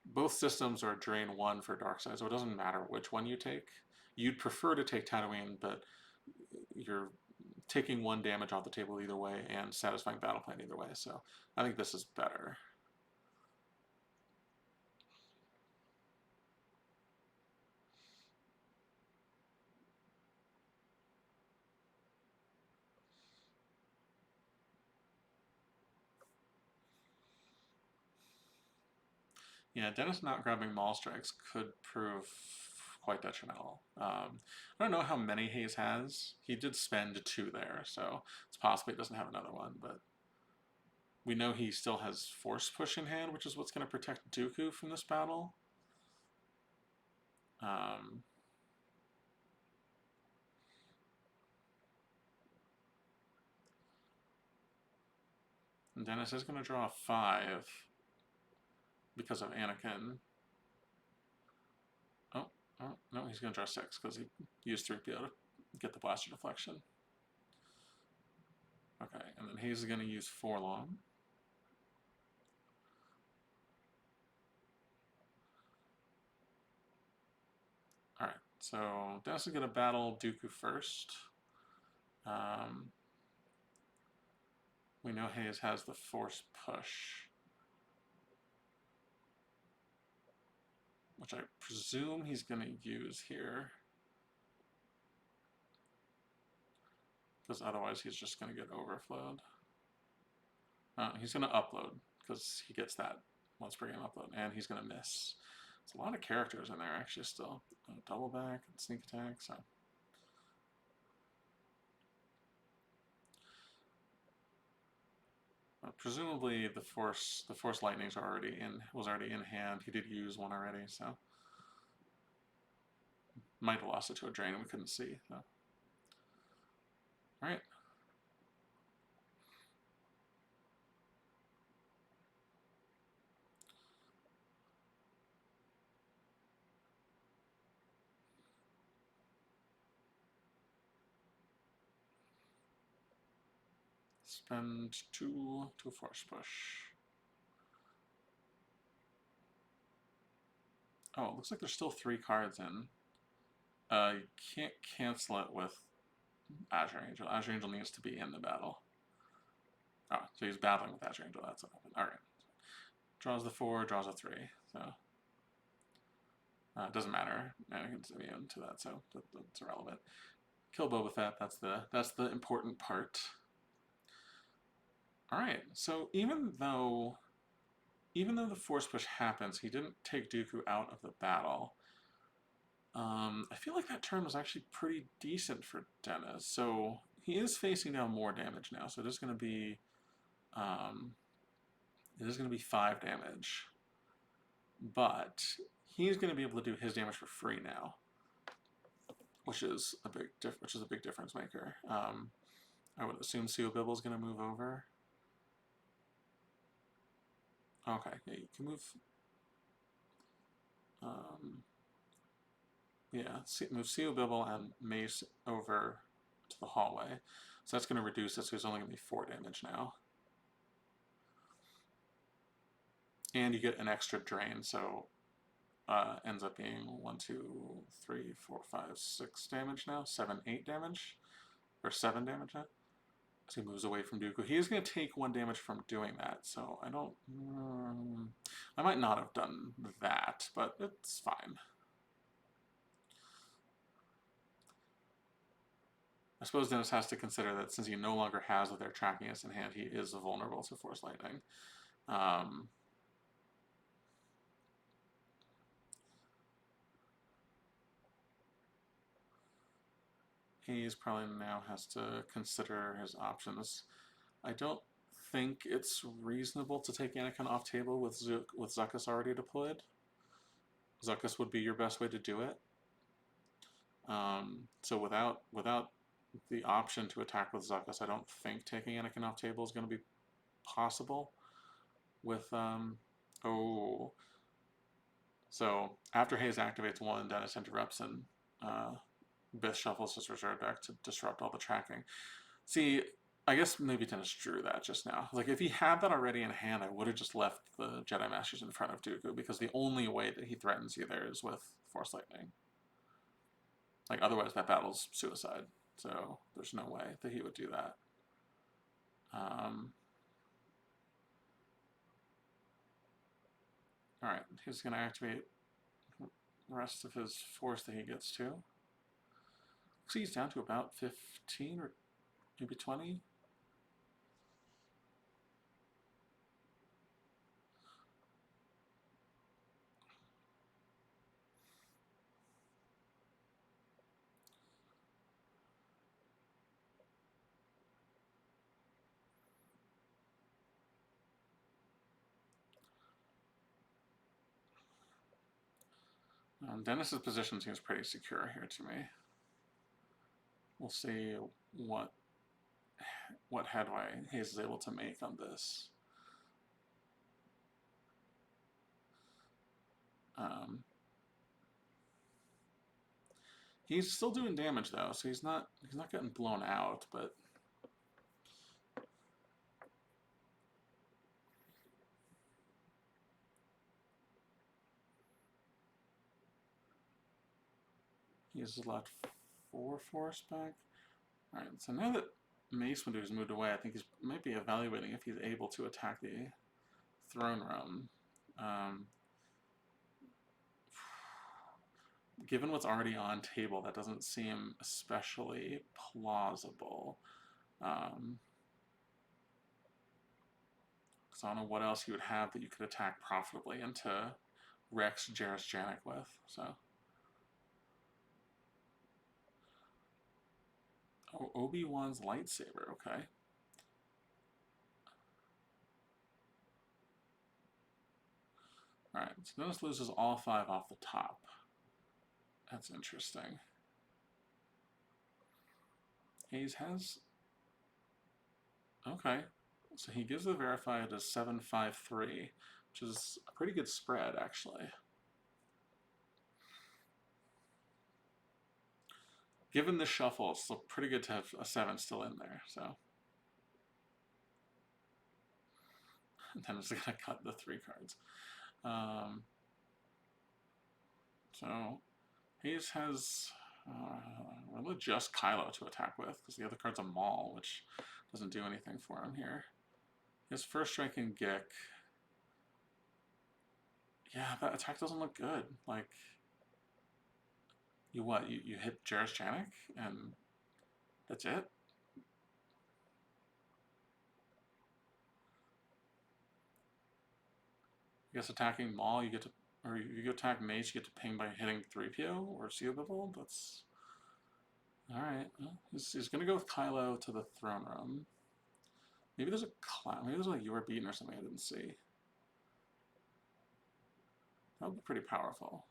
Speaker 2: Both systems are drain 1 for Darkseid, so it doesn't matter which one you take. You'd prefer to take Tatooine, but you're taking 1 damage off the table either way and satisfying battle plan either way, so I think this is better. Yeah, Dennis not grabbing Maul Strikes could prove quite detrimental. I don't know how many Hayes has. He did spend 2 there, so it's possible he doesn't have another one, but we know he still has Force Push in hand, which is what's going to protect Dooku from this battle. And Dennis is going to draw 5 because of Anakin. Oh, no, he's going to draw 6 because he used 3PO to get the blaster deflection. Okay, and then he's going to use 4 long. Alright, so Dennis is going to battle Dooku first. We know Hayes has the Force Push, which I presume he's going to use here. Because otherwise he's just going to get overflowed. He's going to upload, because he gets that once per game upload, and he's going to miss. It's a lot of characters in there, actually, still. Double back and sneak attack, so. Presumably the Force Lightning's was already in hand. He did use 1 already, so. Might have lost it to a drain we couldn't see, so. Alright. Spend 2 to Force Push. Oh, it looks like there's still 3 cards in. You can't cancel it with Azure Angel. Azure Angel needs to be in the battle. Oh, so he's battling with Azure Angel. That's what happened. Alright. Draws the 4, draws a 3. So it doesn't matter. Anakin's immune to that, so that's irrelevant. Kill Boba Fett. That's the important part. Alright, so even though the Force Push happens, he didn't take Dooku out of the battle. I feel like that turn was actually pretty decent for Dennis. So he is facing down more damage now. So it is going to be 5 damage. But he's going to be able to do his damage for free now, which is a big difference maker. I would assume Seo Bibble is going to move over. Okay, yeah, you can move. Move Seo Bibble and Mace over to the hallway. So that's going to reduce it, so he's only going to be 4 damage now. And you get an extra drain, so ends up being 1, 2, 3, 4, 5, 6 damage now. 7, 8 damage. Or 7 damage now.
Speaker 1: as he moves away from Dooku. He is going to take 1 damage from doing that, so I don't... I might not have done that, but it's fine. I suppose Dennis has to consider that since he no longer has their tracking us in hand, he is vulnerable to Force Lightning. Hayes probably now has to consider his options. I don't think it's reasonable to take Anakin off table with Zuckuss already deployed. Zuckuss would be your best way to do it. So without the option to attack with Zuckuss, I don't think taking Anakin off table is going to be possible. With so after Hayes activates 1, Dennis interrupts, and Biff shuffles his reserve deck to disrupt all the tracking. See, I guess maybe Dennis drew that just now. Like, if he had that already in hand, I would have just left the Jedi Masters in front of Dooku, because the only way that he threatens you there is with Force Lightning. Like, otherwise that battle's suicide. So there's no way that he would do that. Alright, he's going to activate the rest of his force that he gets to. Looks like he's down to about 15 or maybe 20. Dennis's position seems pretty secure here to me. We'll see what headway Hayes is able to make on this. He's still doing damage though, so he's not getting blown out, but he's left 4 force back. Alright, so now that Mace Windu has moved away, I think he might be evaluating if he's able to attack the throne room. Given what's already on table, that doesn't seem especially plausible. Because I don't know what else you would have that you could attack profitably into Rex Jairus Janek with. So, oh, Obi-Wan's lightsaber. Okay. All right. So Dennis loses all 5 off the top. That's interesting. Hayes has... Okay. So he gives the verified a 7-5-3, which is a pretty good spread, actually. Given the shuffle, it's still pretty good to have a 7 still in there, so. And then it's going to cut the 3 cards. So Hayes has really just Kylo to attack with, because the other card's a Maul, which doesn't do anything for him here. His first strike and Gick. Yeah, that attack doesn't look good. Like, you what? You hit Jairus Janek, and that's it? I guess attacking Maul, you get to, or you attack Mace, you get to ping by hitting 3PO or Seobibble. That's alright. Well, he's gonna go with Kylo to the throne room. Maybe there's a clown. Maybe there's like You Were Beaten or something I didn't see. That would be pretty powerful.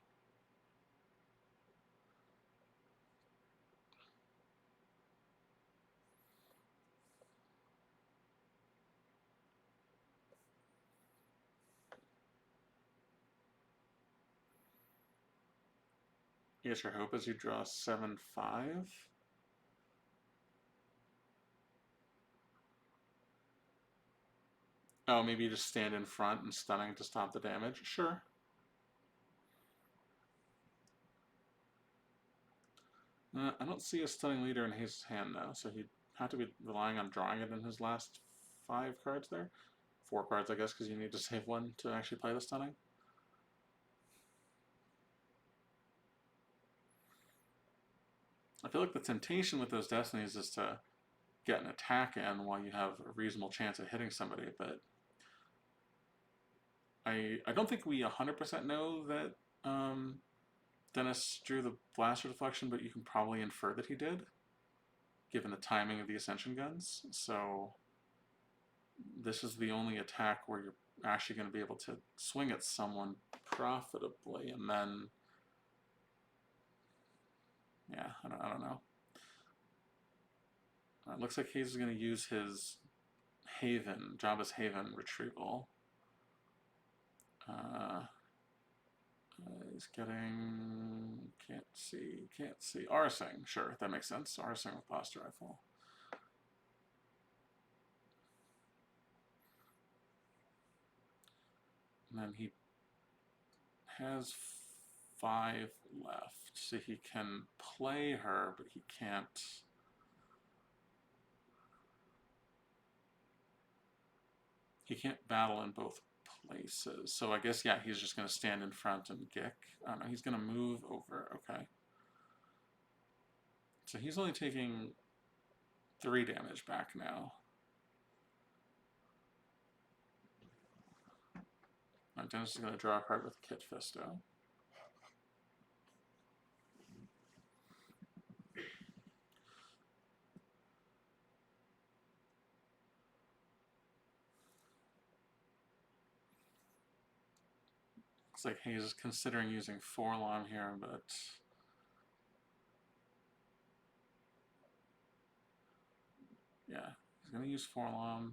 Speaker 1: I guess your hope is you draw 7-5. Oh, maybe you just stand in front and stunning to stop the damage? Sure. I don't see a stunning leader in his hand though, so he
Speaker 2: have to be relying on drawing it in his last 5 cards there. 4 cards, I guess, because you need to save 1 to actually play the stunning. I feel like the temptation with those destinies is to get an attack in while you have a reasonable chance of hitting somebody, but I don't think we 100% know that Dennis drew the blaster deflection, but you can probably infer that he did, given the timing of the Ascension guns. So this is the only attack where you're actually going to be able to swing at someone profitably, and then, yeah, I don't know. It looks like Hayes is going to use his Haven, Jabba's Haven retrieval. He's getting, can't see. Arsing, sure, that makes sense. Arsing with Blaster Rifle. And then he has 5 left, so he can play her, but he can't. He can't battle in both places. So I guess, yeah, he's just going to stand in front and gick. I don't know, he's going to move over. Okay. So he's only taking 3 damage back now. Now Dennis is going to draw a card with Kit Fisto. Looks like Hayes is considering using Forlom here, but yeah, he's going to use Forlom.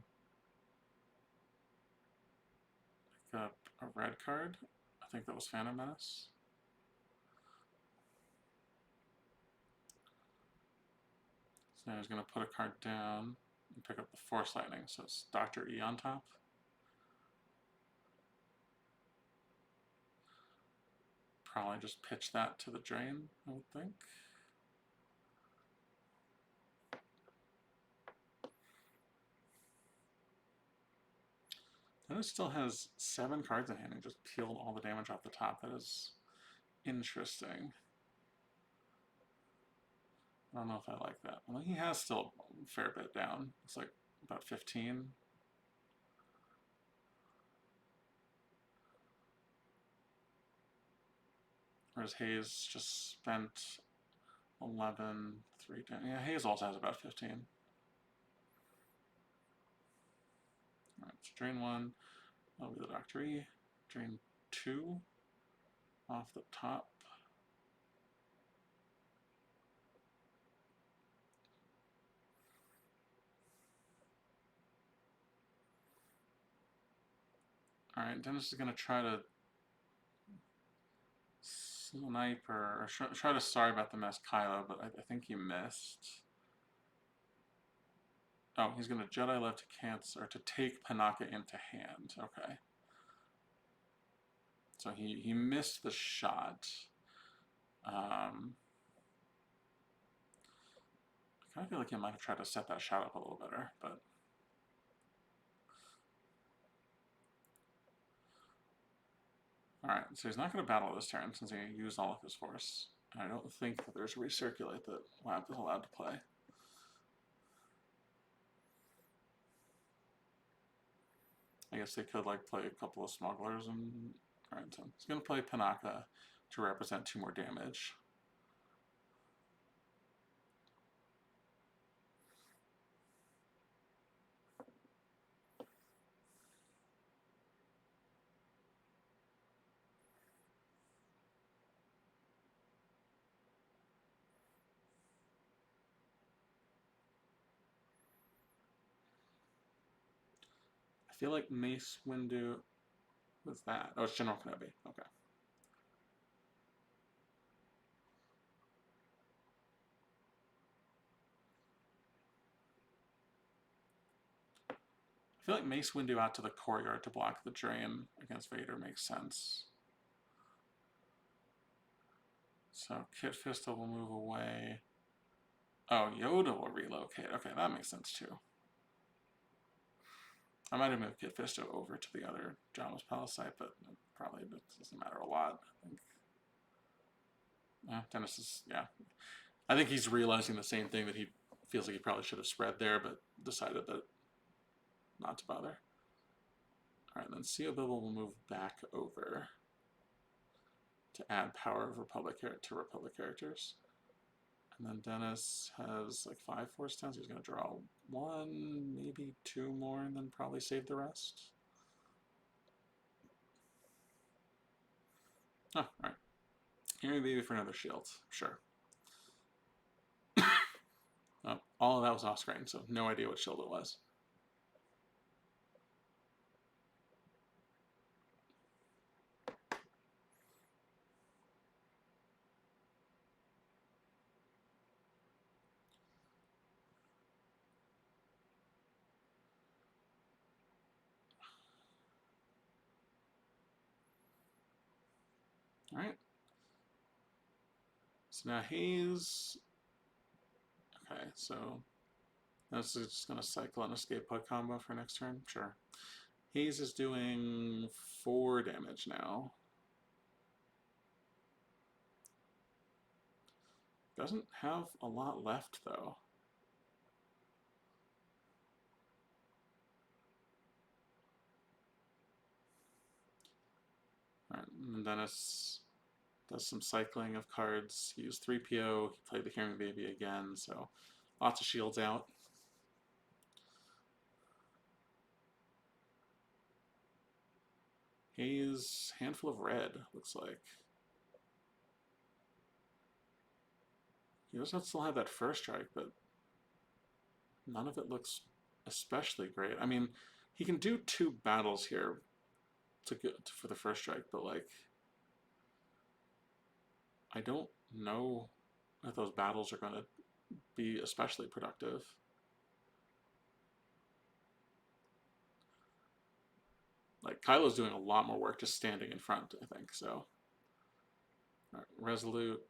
Speaker 2: Pick up a red card. I think that was Phantom Menace. So now he's going to put a card down and pick up the Force Lightning. So it's Dr. E on top. Probably just pitch that to the drain, I would think. Then it still has 7 cards in hand and just peeled all the damage off the top. That is interesting. I don't know if I like that. Well, he has still a fair bit down. It's like about 15. Whereas Hayes just spent 11, 3, 10. Yeah, Hayes also has about 15. Alright, so drain 1. That'll be the Dr. E. Drain 2 off the top. Alright, Dennis is going to try to snipe or try to sorry about the mess Kylo, but I think he missed. Oh, he's going to Jedi left to cancel, or to take Panaka into hand. Okay. So he missed the shot. I kind of feel like he might have tried to set that shot up a little better, but alright, so he's not going to battle this turn since he used all of his force. And I don't think that there's Recirculate that WHAP is allowed to play. I guess they could like play a couple of smugglers and alright, so he's gonna play Panaka to represent 2 more damage. I feel like Mace Windu was that. Oh, it's General Kenobi. Okay. I feel like Mace Windu out to the courtyard to block the drain against Vader makes sense. So Kit Fisto will move away.
Speaker 1: Oh, Yoda will relocate. Okay, that makes sense too. I might have moved Kit Fisto over to the other Jabba's Palace site, but it probably doesn't matter a lot, I think. Dennis is, yeah. I think he's realizing the same thing, that he feels like he probably should have spread there, but decided that not to bother. All right, then CO Bibble will move back over to add power of Republic to Republic characters. And then Dennis has like 5 force towns. He's going to draw 1, maybe 2 more, and then probably save the rest. Oh, all right. Here maybe for another shield. Sure. Oh, all of that was off screen, so no idea what shield it was. All right. So now Hayes. Okay, so this is just going to cycle an escape pod combo for next turn. Sure. Hayes is doing 4 damage now. Doesn't have a lot left though. All right, and Dennis does some cycling of cards. He used 3PO. He played the Hearing Baby again, so lots of shields out. Hayes, handful of red, looks like. He doesn't still have that first strike, but none of it looks especially great. I mean, he can do 2 battles here for the first strike, but like, I don't know if those battles are going to be especially productive. Like, Kylo's doing a lot more work just standing in front, I think, so. Right, Resolute,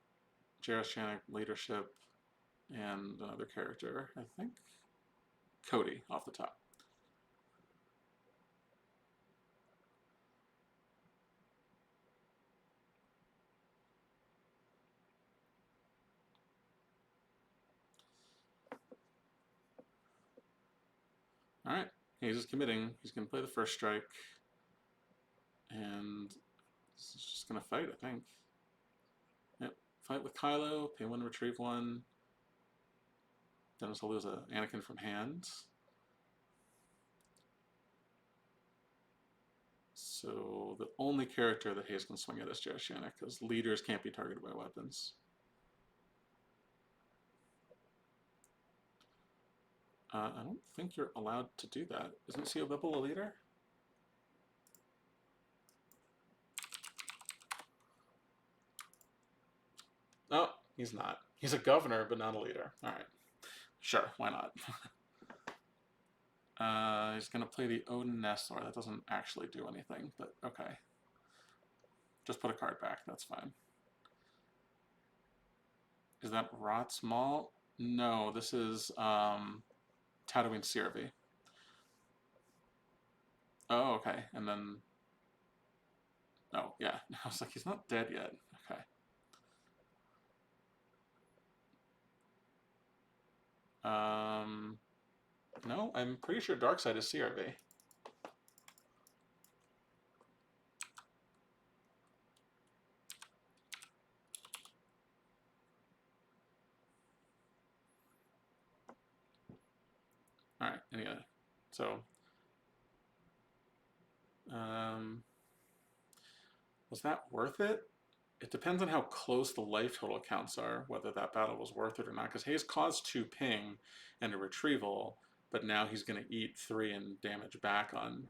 Speaker 1: Jairus Janek, Leadership, and another character, I think. Cody off the top. All right, he's just committing. He's going to play the first strike, and he's just going to fight, I think. Yep, fight with Kylo, pay 1, retrieve 1. Dennis will lose an Anakin from hand. So the only character that Hayes can swing at is Jairus Janek, because leaders can't be targeted by weapons. I don't think you're allowed to do that. Isn't CO Bibble a leader? No, he's not. He's a governor, but not a leader. All right. Sure, why not? He's going to play the Odin Nestor. That doesn't actually do anything, but okay. Just put a card back. That's fine. Is that Rot Small? No, this is Tatooine CRV. Oh, okay. And then... Oh, yeah. I was like, he's not dead yet. Okay. No, I'm pretty sure Darkseid is CRV. All right, anyway, so was that worth it? It depends on how close the life total counts are, whether that battle was worth it or not, because Hayes caused 2 ping and a retrieval, but now he's going to eat 3 and damage back on...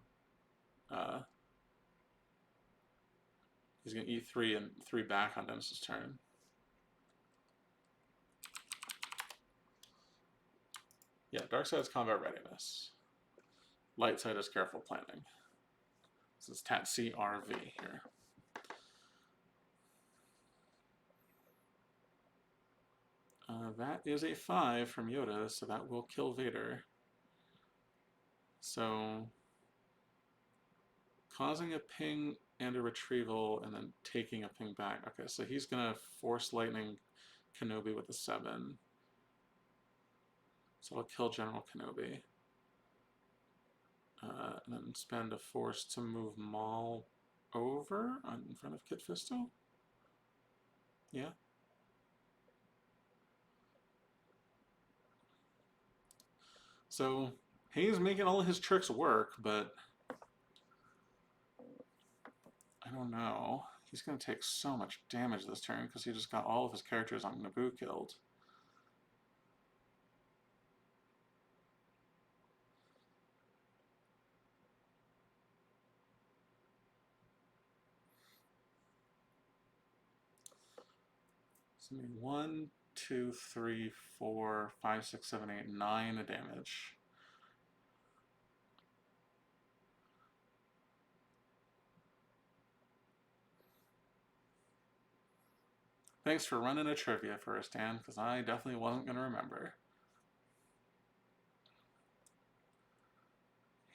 Speaker 1: he's going to eat 3 and 3 back on Dennis's turn. Yeah, dark side is combat readiness. Light side is careful planning. This is Tat CRV here. That is a 5 from Yoda, so that will kill Vader. So, causing a ping and a retrieval, and then taking a ping back. Okay, so he's gonna Force Lightning Kenobi with a 7. So I'll kill General Kenobi. And then spend a Force to move Maul over in front of Kit Fisto. Yeah. So he's making all of his tricks work, but I don't know. He's going to take so much damage this turn because he just got all of his characters on Naboo killed. So 1, 2, 3, 4, 5, 6, 7, 8, 9 damage. Thanks for running a trivia for us, Dan, because I definitely wasn't going to remember.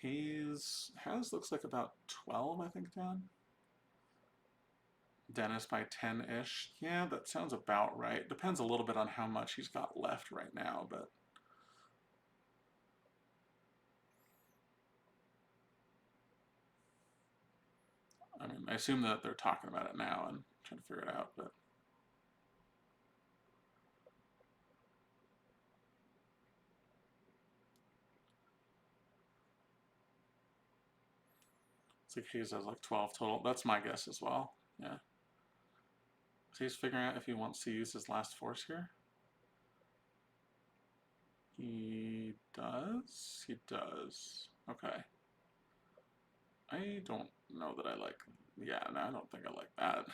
Speaker 1: Has looks like about 12, I think, Dan. Dennis by 10-ish. Yeah, that sounds about right. Depends a little bit on how much he's got left right now, but I mean, I assume that they're talking about it now and trying to figure it out, but it's like Hayes has like 12 total. That's my guess as well. Yeah. So he's figuring out if he wants to use his last Force here. He does. He does. Okay. I don't know that I like. Yeah, no, I don't think I like that.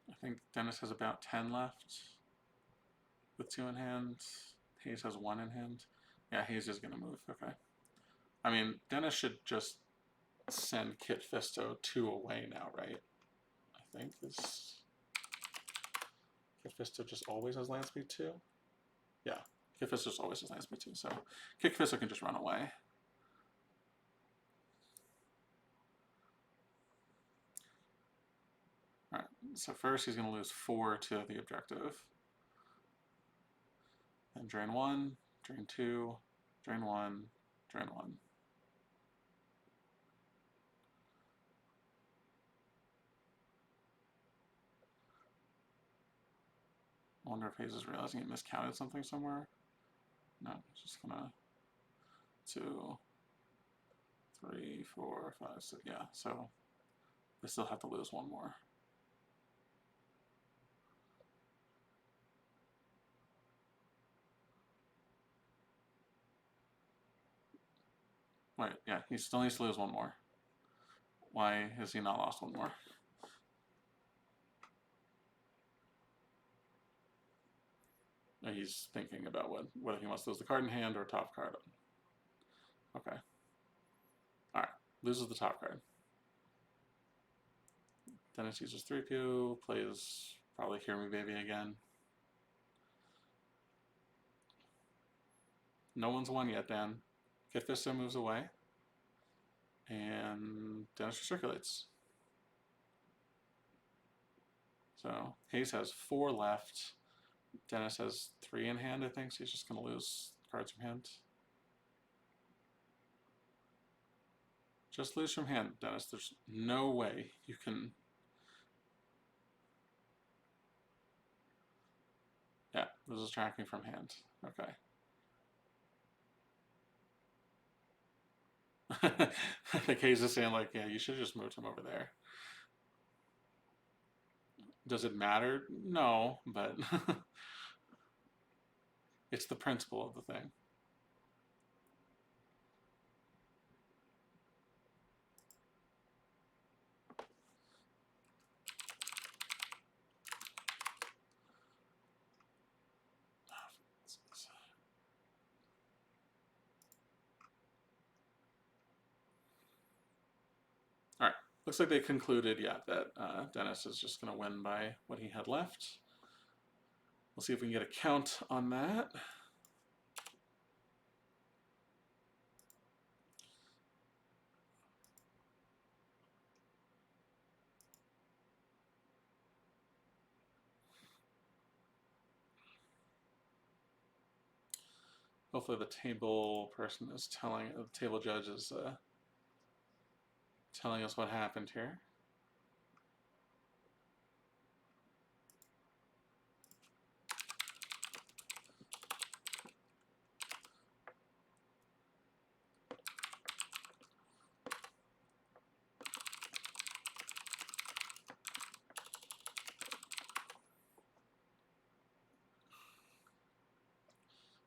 Speaker 1: I think Dennis has about 10 left with 2 in hand. Hayes has 1 in hand. Yeah, Hayes is going to move. Okay. I mean, Dennis should just send Kit Fisto 2 away now, right? I think is Kit Fisto just always has land speed 2? Yeah, Kit Fisto just always has land speed 2, so Kit Fisto can just run away. Alright, so first he's going to lose 4 to the objective. Then drain 1, drain 2, drain 1, drain 1. I wonder if Hayes is realizing he miscounted something somewhere. No, it's just gonna 2, 3, 4, 5, 6. Yeah, so they still have to lose 1 more. Wait, yeah, he still needs to lose 1 more. Why has he not lost 1 more? He's thinking about whether he wants to lose the card in hand or top card. Okay. Alright, loses the top card. Dennis uses 3PO, plays probably Hear Me Baby again. No one's won yet, Dan. Kit Fisto moves away. And Dennis recirculates. So Hayes has 4 left. Dennis has 3 in hand, I think, so he's just going to lose cards from hand. Just lose from hand, Dennis. There's no way you can... Yeah, loses tracking from hand. Okay. I think Hayes is saying, like, yeah, you should have just moved him over there. Does it matter? No, but it's the principle of the thing. looks like they concluded, yeah, that Dennis is just going to win by what he had left. We'll see if we can get a count on that. Hopefully the table person is telling, the table judge is telling us what happened here.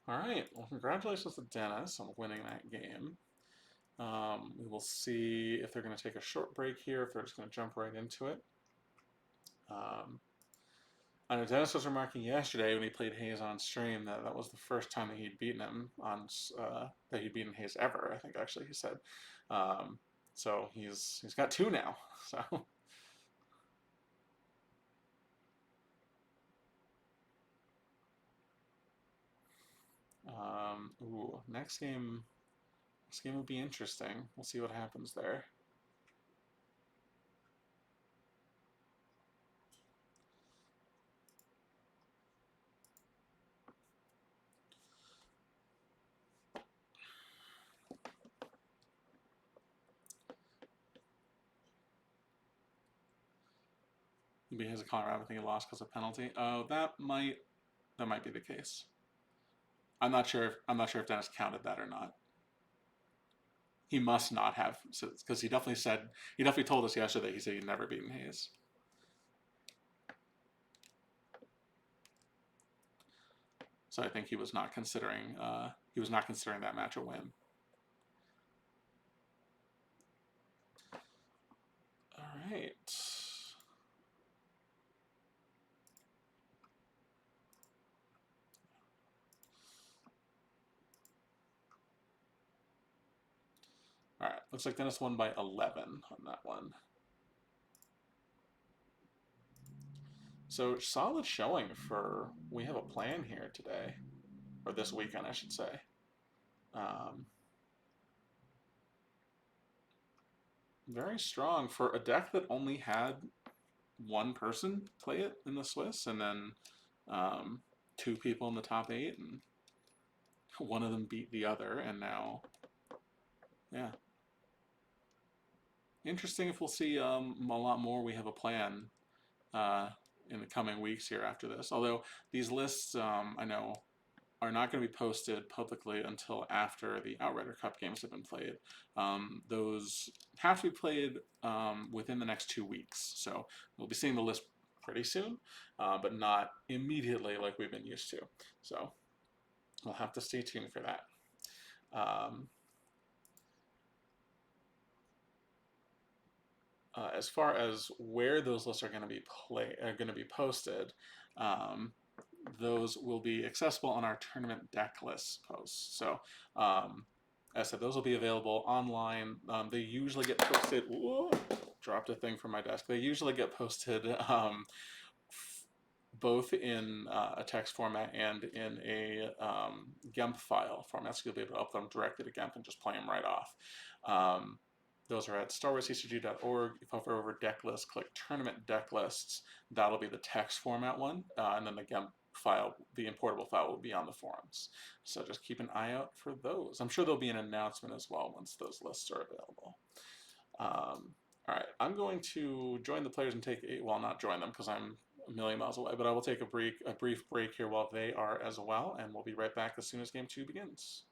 Speaker 1: All right, well, congratulations to Dennis on winning that game. We will see if they're going to take a short break here, if they're just going to jump right into it. I know Dennis was remarking yesterday when he played Hayes on stream that that was the first time that he'd beaten him on that he'd beaten Hayes ever. I think actually he said. So he's got 2 now. So. Ooh, next game will be interesting. We'll see what happens there. He has a Colorado. I think he lost because of penalty. Oh, that might be the case. I'm not sure if Dennis counted that or not. He must not have, because he definitely told us yesterday. He said he'd never beaten Hayes. So I think he was not considering that match a win. All right. All right. Looks like Dennis won by 11 on that one. So solid showing for We Have a Plan here today, or this weekend, I should say. Very strong for a deck that only had one person play it in the Swiss, and then 2 people in the top 8, and one of them beat the other, and now, yeah. Interesting if we'll see a lot more We Have a Plan in the coming weeks here after this. Although these lists, I know, are not going to be posted publicly until after the Outrider Cup games have been played. Those have to be played within the next 2 weeks. So we'll be seeing the list pretty soon, but not immediately like we've been used to. So we'll have to stay tuned for that. As far as where those lists are going to be posted, those will be accessible on our tournament deck list posts. So, as I said, those will be available online. They usually get posted. Whoa, dropped a thing from my desk. They usually get posted both in a text format and in a GEMP file format, so you'll be able to upload them directly to GEMP and just play them right off. Those are at starwarsccg.org. If you hover over deck list, click tournament deck lists. That'll be the text format one, and then the GEMP file, the importable file, will be on the forums. So just keep an eye out for those. I'm sure there'll be an announcement as well once those lists are available. All right, I'm going to join the players and take well, not join them because I'm a million miles away, but I will take a brief break here while they are as well, and we'll be right back as soon as game 2 begins.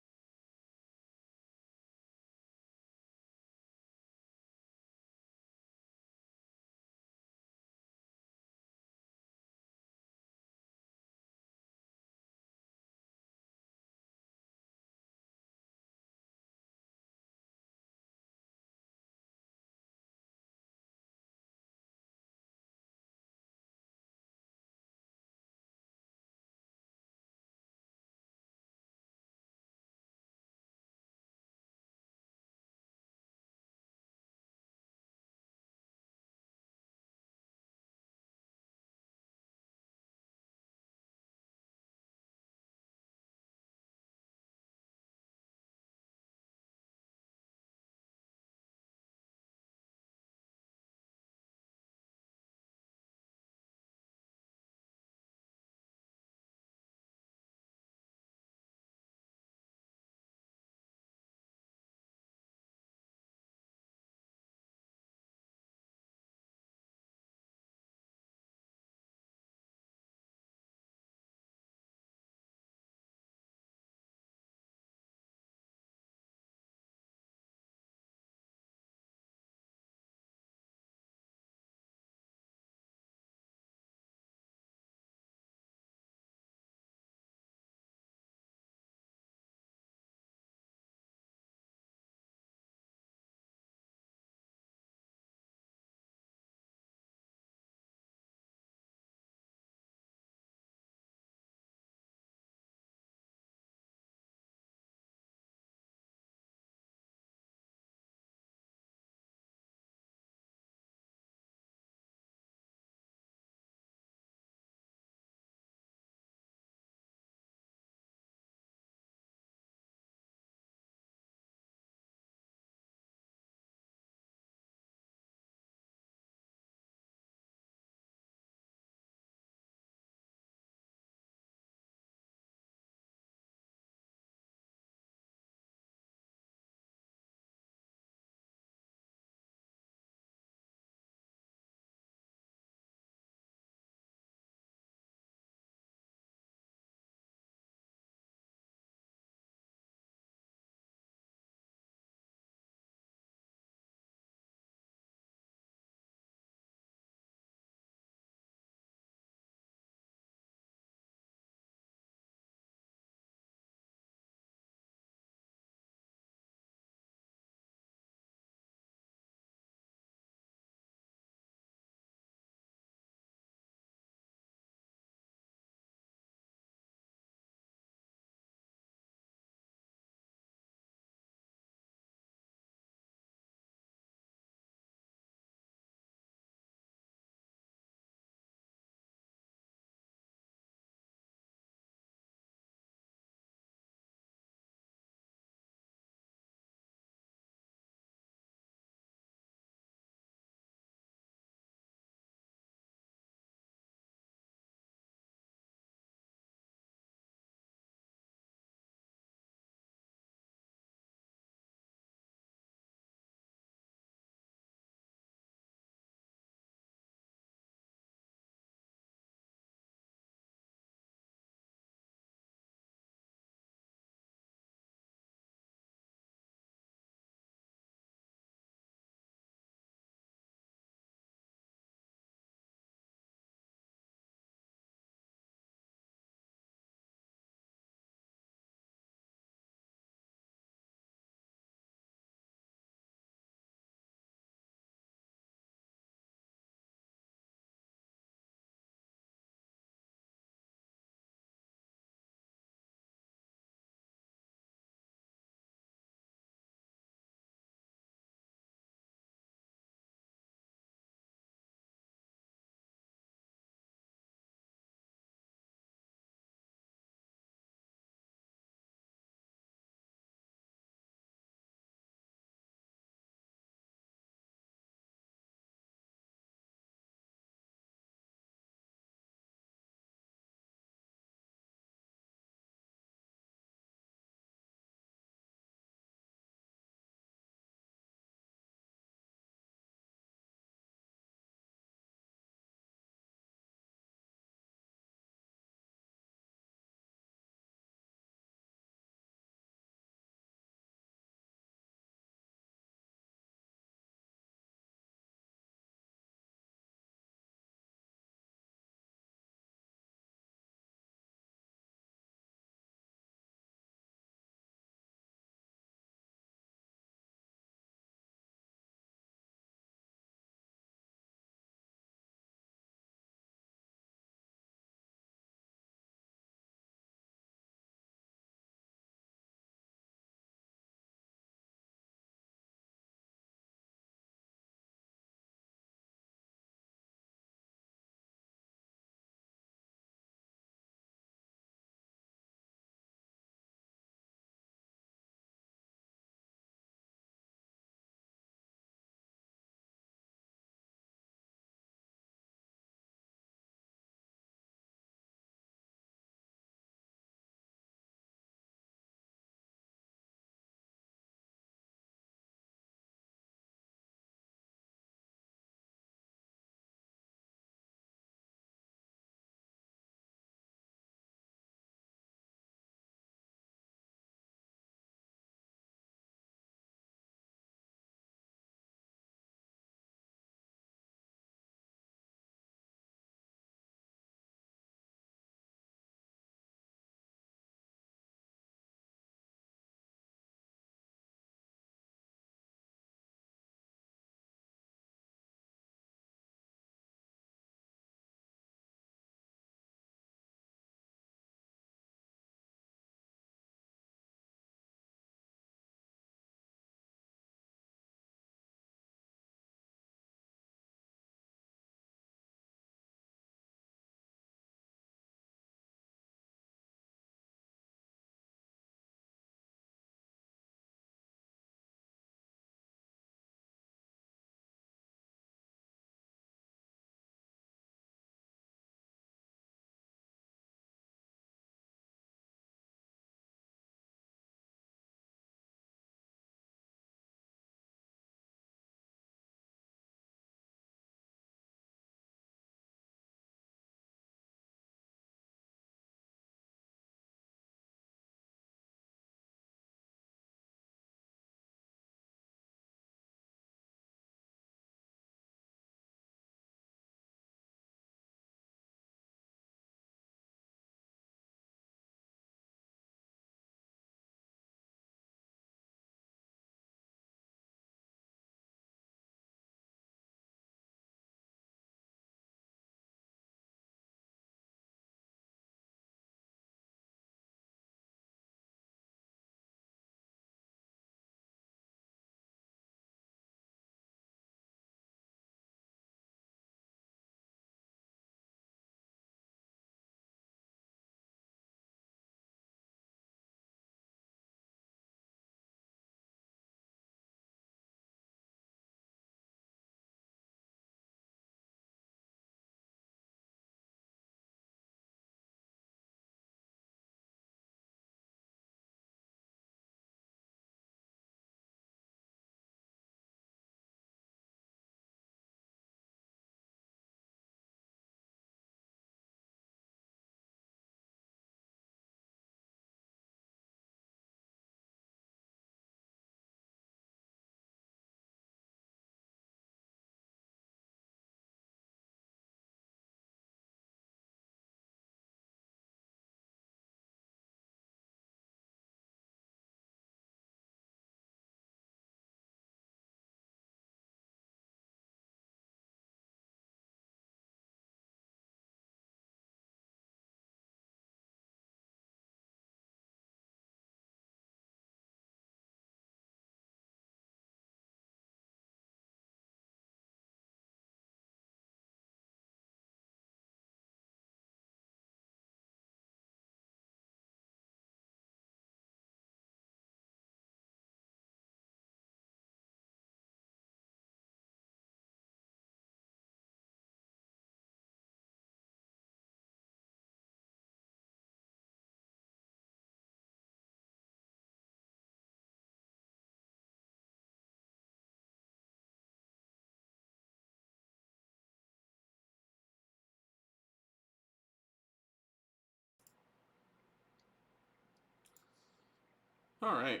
Speaker 1: All right.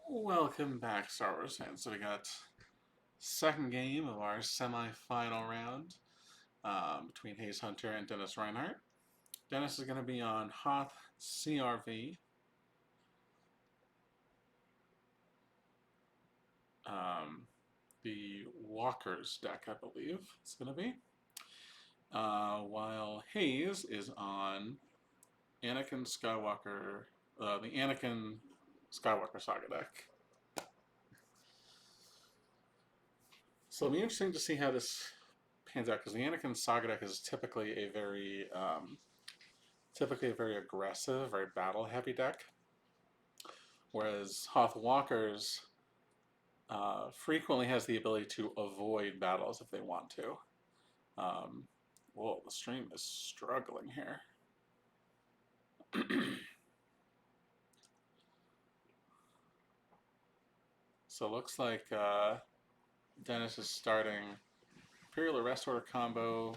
Speaker 1: Welcome back, Star Wars fans. So we got second game of our semi-final round between Hayes Hunter and Dennis Reinhardt. Dennis is going to be on Hoth CRV. The Walker's deck, I believe it's going to be. While Hayes is on Anakin Skywalker, the Anakin Skywalker Saga deck. So it'll be interesting to see how this pans out, because the Anakin Saga deck is typically a very aggressive, very battle-heavy deck, whereas Hoth Walker's frequently has the ability to avoid battles if they want to. Whoa, the stream is struggling here. So it looks like Dennis is starting Imperial Arrest Order combo,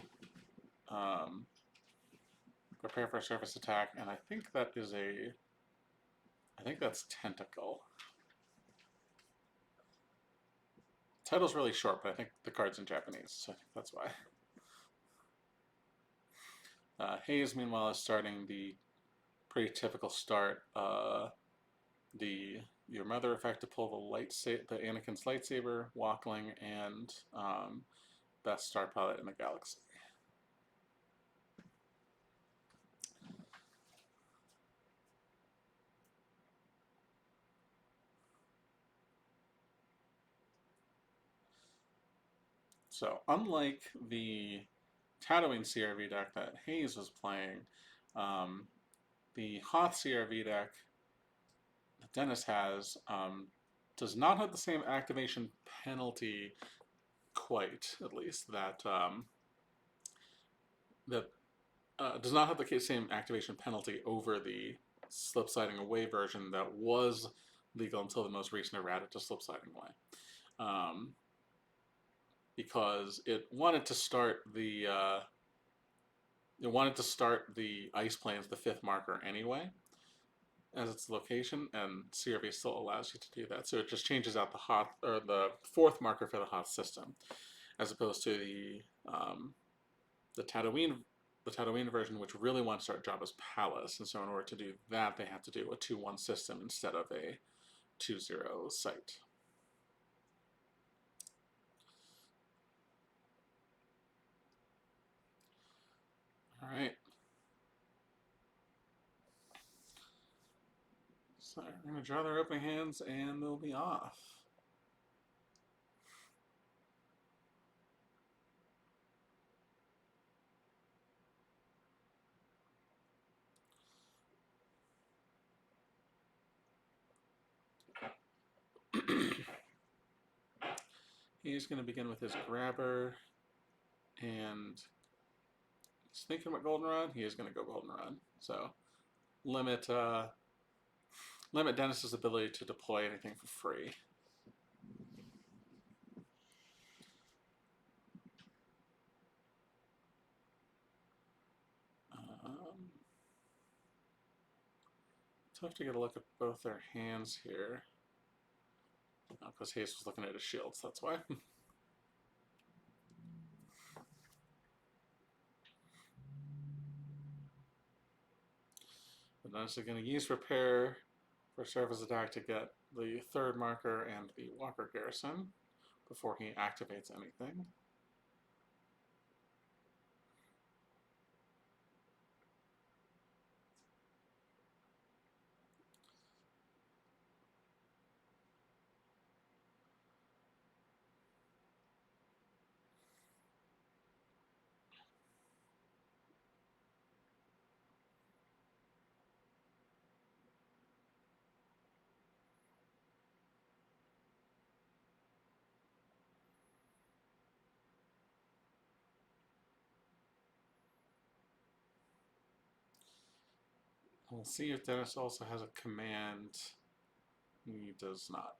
Speaker 1: prepare for a surface attack, and I think that's Tentacle. Title's really short, but I think the card's in Japanese, so I think that's why. Hayes, meanwhile, is starting the pretty typical start. Your mother effect to pull the Anakin's lightsaber, Walkling, and best star pilot in the galaxy. So, unlike the Tatooine CRV deck that Hayes was playing, the Hoth CRV deck that Dennis has does not have the same activation penalty, quite at least, that does not have the same activation penalty over the slip-sliding away version that was legal until the most recent errata to slip-sliding away. Because it wanted to start the ice planes, the 5th marker anyway, as its location, and CRV still allows you to do that. So it just changes out the Hoth, or the 4th marker for the Hoth system, as opposed to the Tatooine version, which really wants to start Jabba's Palace. And so in order to do that, they have to do a 2-1 system instead of a 2-0 site. All right. So we're going to draw their opening hands, and they'll be off. He's going to begin with his grabber, and he's thinking about Goldenrod. He is going to go Goldenrod. So limit Dennis's ability to deploy anything for free. Tough to get a look at both their hands here. Because Hayes was looking at his shields, that's why. But Dennis is going to use Repair for surface attack to get the 3rd marker and the Walker Garrison before he activates anything. We'll see if Dennis also has a command. He does not.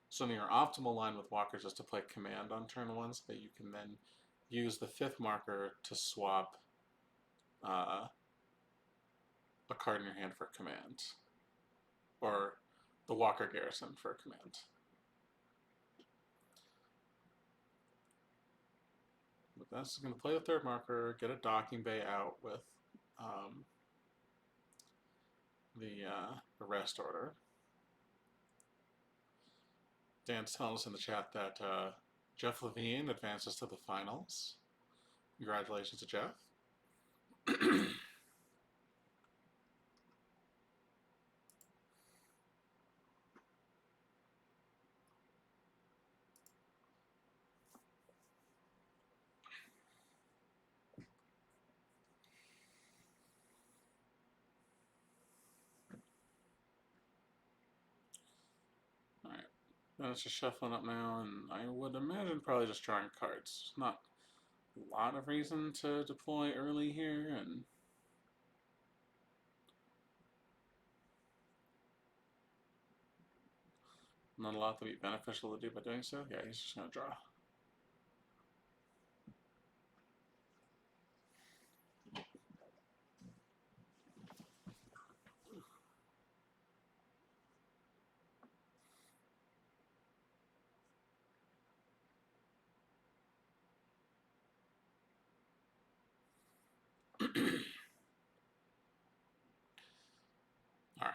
Speaker 1: So your optimal line with walkers is to play command on turn 1 so that you can then
Speaker 2: use the 5th marker to swap a card in your hand for a command, or the Walker Garrison for a command. But that's going to play the 3rd marker, get a docking bay out with the rest order. Dan's telling us in the chat that Jeff Levine advances to the finals. Congratulations to Jeff. Alright, that's just shuffling up now, and I would imagine probably just drawing cards. Not a lot of reason to deploy early here, and not a lot to be beneficial to do by doing so. Yeah, he's just going to draw. Alright.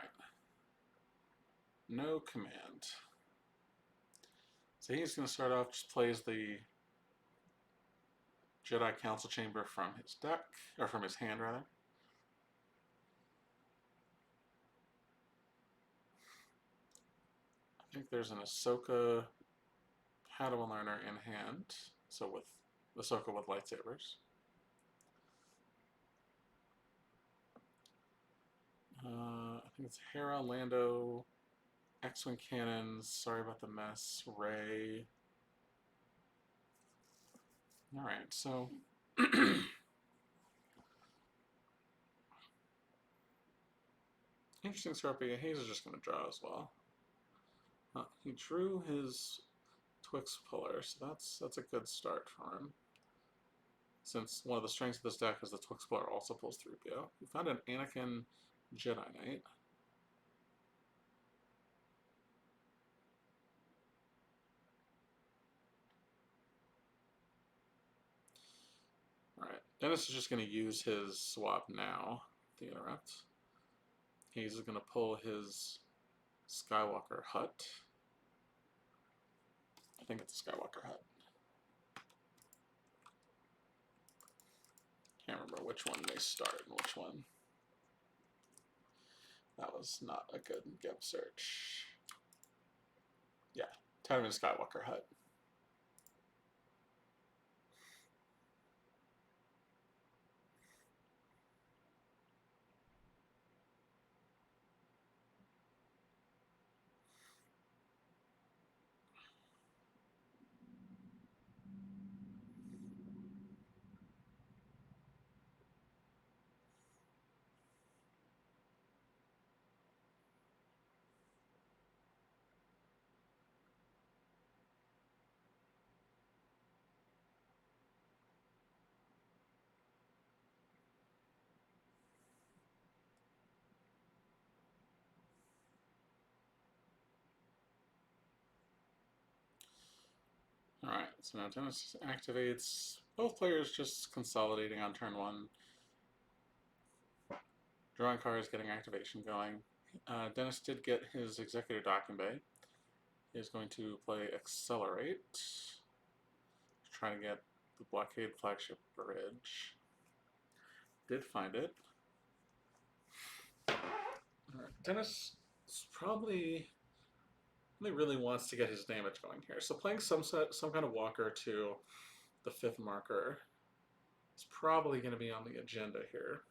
Speaker 2: No command. So he's going to start off, just plays the Jedi Council Chamber from his deck, or from his hand rather. I think there's an Ahsoka Padawan learner in hand, so with Ahsoka with lightsabers. I think it's Hera, Lando, X-Wing cannons, sorry about the mess, Rey. Alright, so interesting start, but Hayes is just going to draw as well. He drew his Twix puller, so that's a good start for him. Since one of the strengths of this deck is the Twix puller also pulls 3PO. We found an Anakin Jedi Knight. Alright, Dennis is just going to use his swap now to interrupt. Hayes is going to pull his Skywalker Hut. I think it's a Skywalker Hut. Can't remember which one they start and which one. That was not a good GIMP search. Yeah, Tatooine Skywalker Hut. Alright, so now Dennis activates both players just consolidating on turn 1. Drawing cards, getting activation going. Dennis did get his Executor Docking Bay. He's going to play Accelerate. Trying to get the Blockade Flagship Bridge. Did find it. Alright, Dennis probably really wants to get his damage going here. So playing some kind of walker to the 5th marker is probably going to be on the agenda here.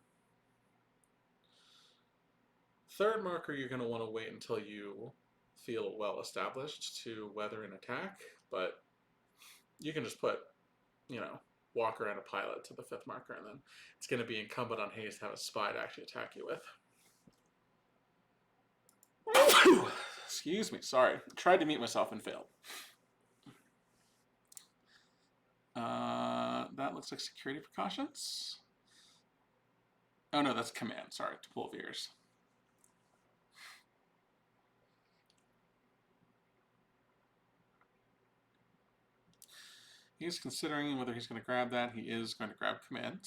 Speaker 2: 3rd marker, you're going to want to wait until you feel well established to weather an attack, but you can just put, you know, walker and a pilot to the 5th marker, and then it's going to be incumbent on Hayes to have a spy to actually attack you with. Excuse me, sorry. Tried to mute myself and failed.
Speaker 1: that looks like security precautions. Oh no, that's command. Sorry, to pull veers. He's considering whether he's going to grab that. He is going to grab command.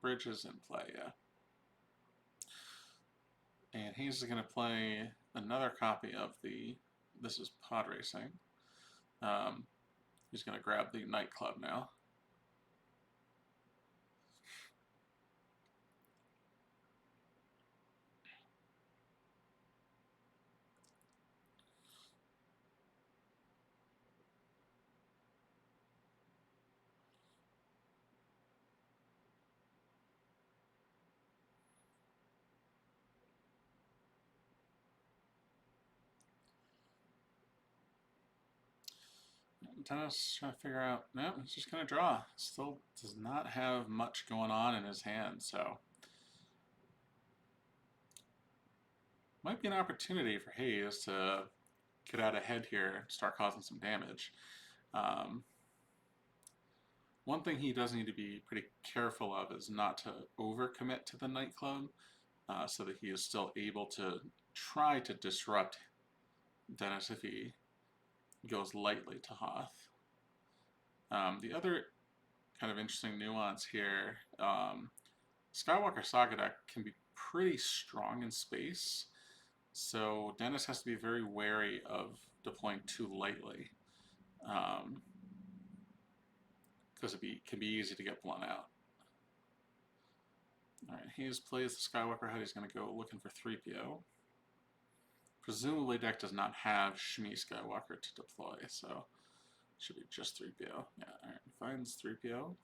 Speaker 1: Bridge is in play, yeah. And he's going to play another copy of the, this is pod racing. He's going to grab the nightclub now. Dennis trying to figure out, no, he's just going to draw. Still does not have much going on in his hand, so. Might be an opportunity for Hayes to get out ahead here and start causing some damage. One thing he does need to be pretty careful of is not to overcommit to the nightclub, so that he is still able to try to disrupt Dennis if he goes lightly to Hoth. The other kind of interesting nuance here, Skywalker Saga deck can be pretty strong in space, so Dennis has to be very wary of deploying too lightly, because it can be easy to get blown out. Alright, Hayes plays the Skywalker HUD. He's going to go looking for 3PO. Presumably deck does not have Shmi Skywalker to deploy, so it should be just 3PO. Yeah, alright, finds 3PO.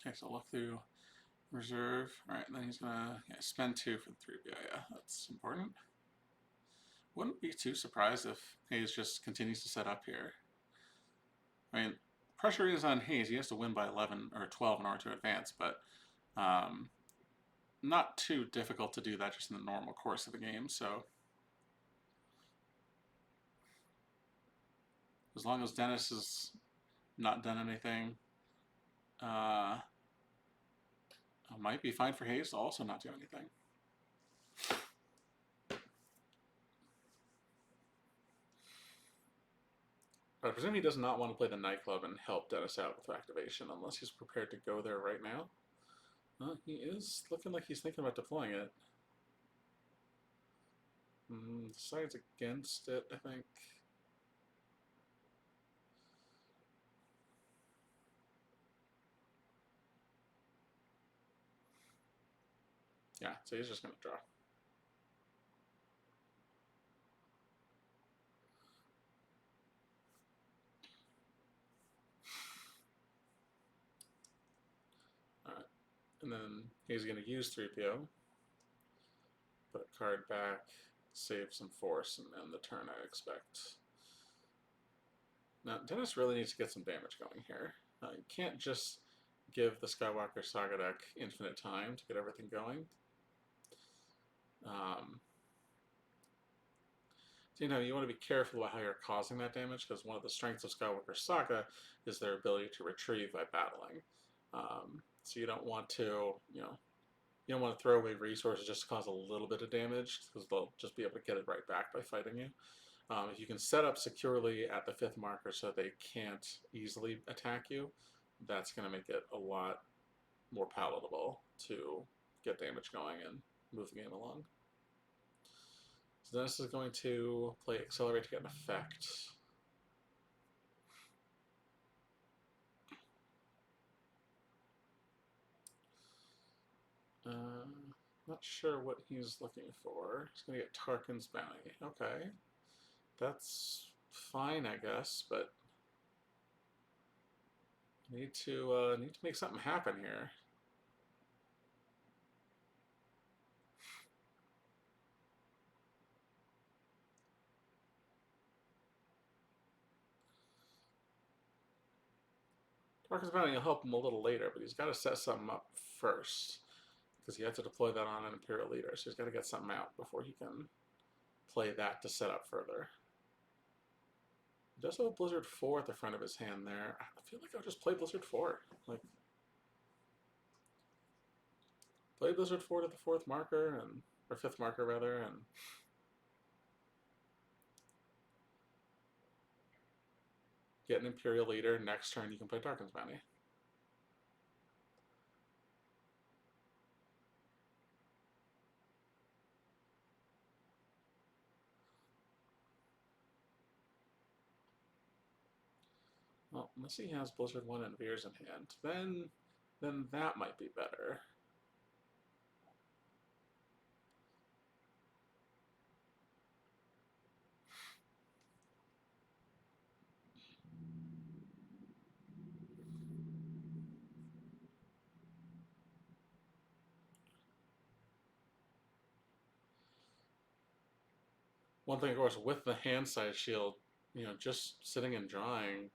Speaker 1: Okay, so look through reserve. Alright, then he's gonna spend 2 for the 3PO. Yeah, that's important. Wouldn't be too surprised if Hayes just continues to set up here. I mean, pressure is on Hayes. He has to win by 11 or 12 in order to advance, but not too difficult to do that just in the normal course of the game. So as long as Dennis has not done anything, it might be fine for Hayes to also not do anything. But I presume he does not want to play the nightclub and help Dennis out with activation unless he's prepared to go there right now. He is looking like he's thinking about deploying it. Decides against it, I think. Yeah, so he's just going to draw. Alright, and then he's going to use 3PO, put a card back, save some force, and end the turn, I expect. Now, Dennis really needs to get some damage going here. You can't just give the Skywalker Saga deck infinite time to get everything going. So, you want to be careful about how you're causing that damage, because one of the strengths of Skywalker Saga is their ability to retrieve by battling. So you don't want to, you don't want to throw away resources just to cause a little bit of damage, because they'll just be able to get it right back by fighting you. If you can set up securely at the 5th marker so they can't easily attack you, that's going to make it a lot more palatable to get damage going and move the game along. So this is going to play Accelerate to get an effect. Not sure what he's looking for. He's going to get Tarkin's Bounty. Okay. That's fine, I guess, but need to make something happen here.
Speaker 2: Darkest Bounty will help him a little later, but he's got to set something up first. Because he had to deploy that on an Imperial Leader, so he's got to get something out before he can play that to set up further. He does have a Blizzard 4 at the front of his hand there. I feel like I'll just play Blizzard 4. Like, play Blizzard 4 to the 4th marker, or 5th marker rather, and get an Imperial Leader. Next turn you can play Darken's Bounty. Well, unless he has Blizzard 1 and Veers in hand, then that might be better. One thing, of course, with the hand size shield, just sitting and drawing,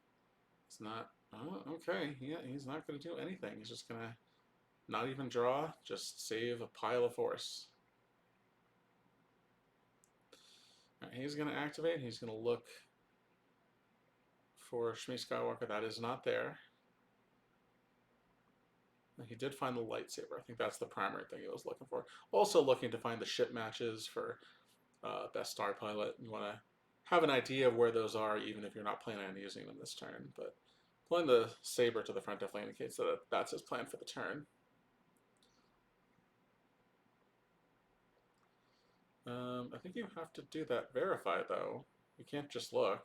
Speaker 2: it's not. Oh, okay. Yeah, he's not going to do anything. He's just going to not even draw, just save a pile of force. All right, he's going to activate. He's going to look for Shmi Skywalker. That is not there. He did find the lightsaber. I think that's the primary thing he was looking for. Also looking to find the ship matches for best star pilot. You want to have an idea of where those are, even if you're not planning on using them this turn. But pulling the saber to the front definitely indicates that that's his plan for the turn. I think you have to do that verify, though. You can't just look.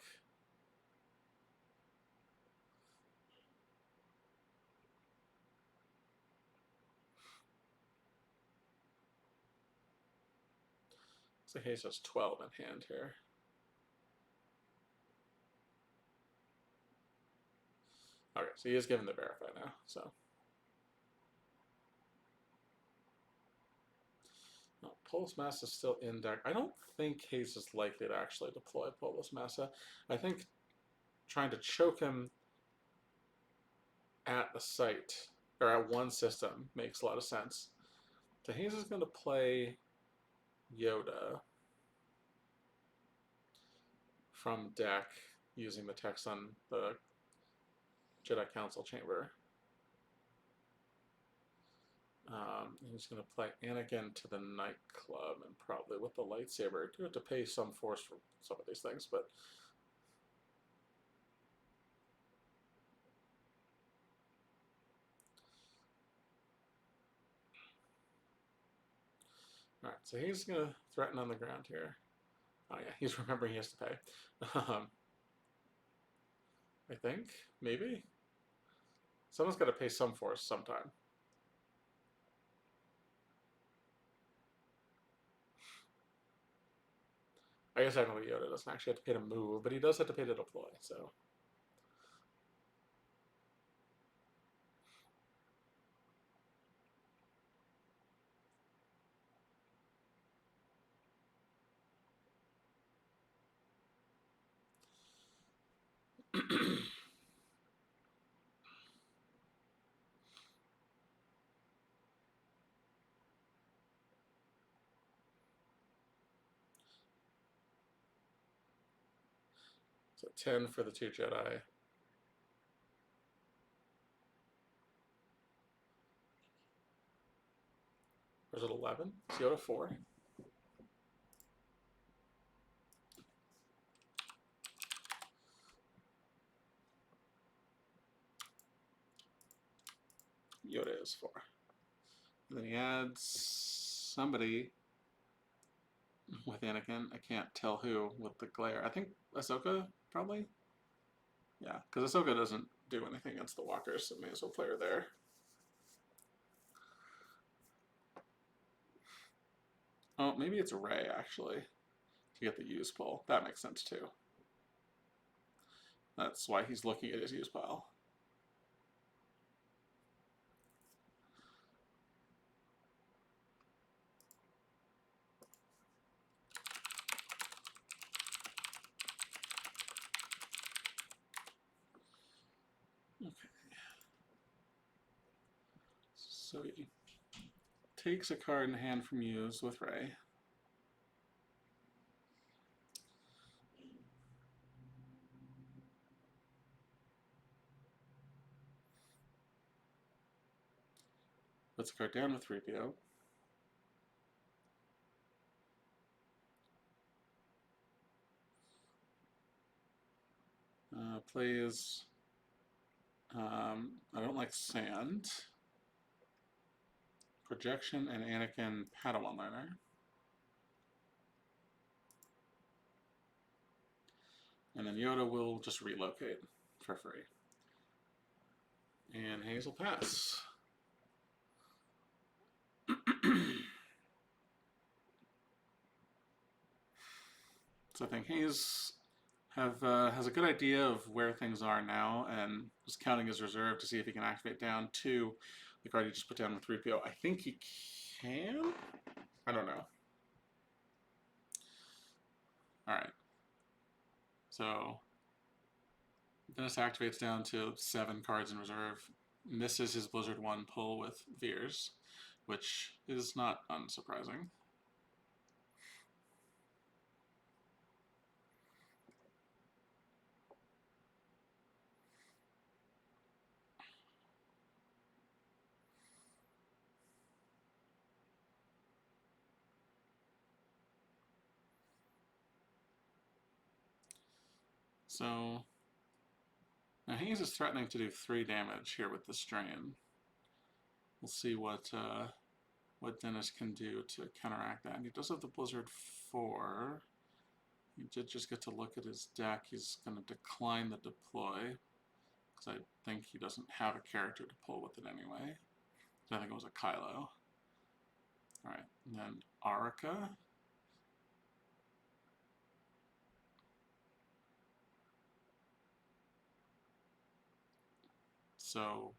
Speaker 2: So Hayes has 12 in hand here. Okay, so he is given the verify now, so. No, Polis Massa is still in deck. I don't think Hayes is likely to actually deploy Polis Massa. I think trying to choke him at the site, or at one system, makes a lot of sense. So Hayes is going to play Yoda from deck using the text on the Jedi Council chamber. He's going to play Anakin to the nightclub, and probably with the lightsaber. I do have to pay some force for some of these things, but all right. So he's going to threaten on the ground here. Oh yeah, he's remembering he has to pay. I think maybe someone's got to pay some force sometime. I guess technically Yoda doesn't actually have to pay to move, but he does have to pay to deploy, so. So 10 for the 2 Jedi. Or is it 11? Is Yoda 4? Yoda is 4. And then he adds somebody with Anakin. I can't tell who with the glare. I think Ahsoka, probably? Yeah, because Ahsoka doesn't do anything against the walkers, so may as well play her there. Oh, maybe it's Rey, actually, to get the use pull. That makes sense, too. That's why he's looking at his use pile. Okay.
Speaker 1: So he takes a card in hand from used with Ray. Puts a card down with 3PO. Plays I don't like sand. Projection and Anakin Padawan learner. And then Yoda will just relocate for free. And Hayes will pass. So I think Hayes has a good idea of where things are now and is counting his reserve to see if he can activate down to the card he just put down with 3PO. I think he can? I don't know. Alright. So Dennis activates down to 7 cards in reserve. Misses his Blizzard 1 pull with Veers, which is not unsurprising. So now Hayes is threatening to do 3 damage here with the strain. We'll see what Dennis can do to counteract that. And he does have the Blizzard 4. He did just get to look at his deck. He's going to decline the deploy because I think he doesn't have a character to pull with it anyway. So I think it was a Kylo. Alright, and then Arica. So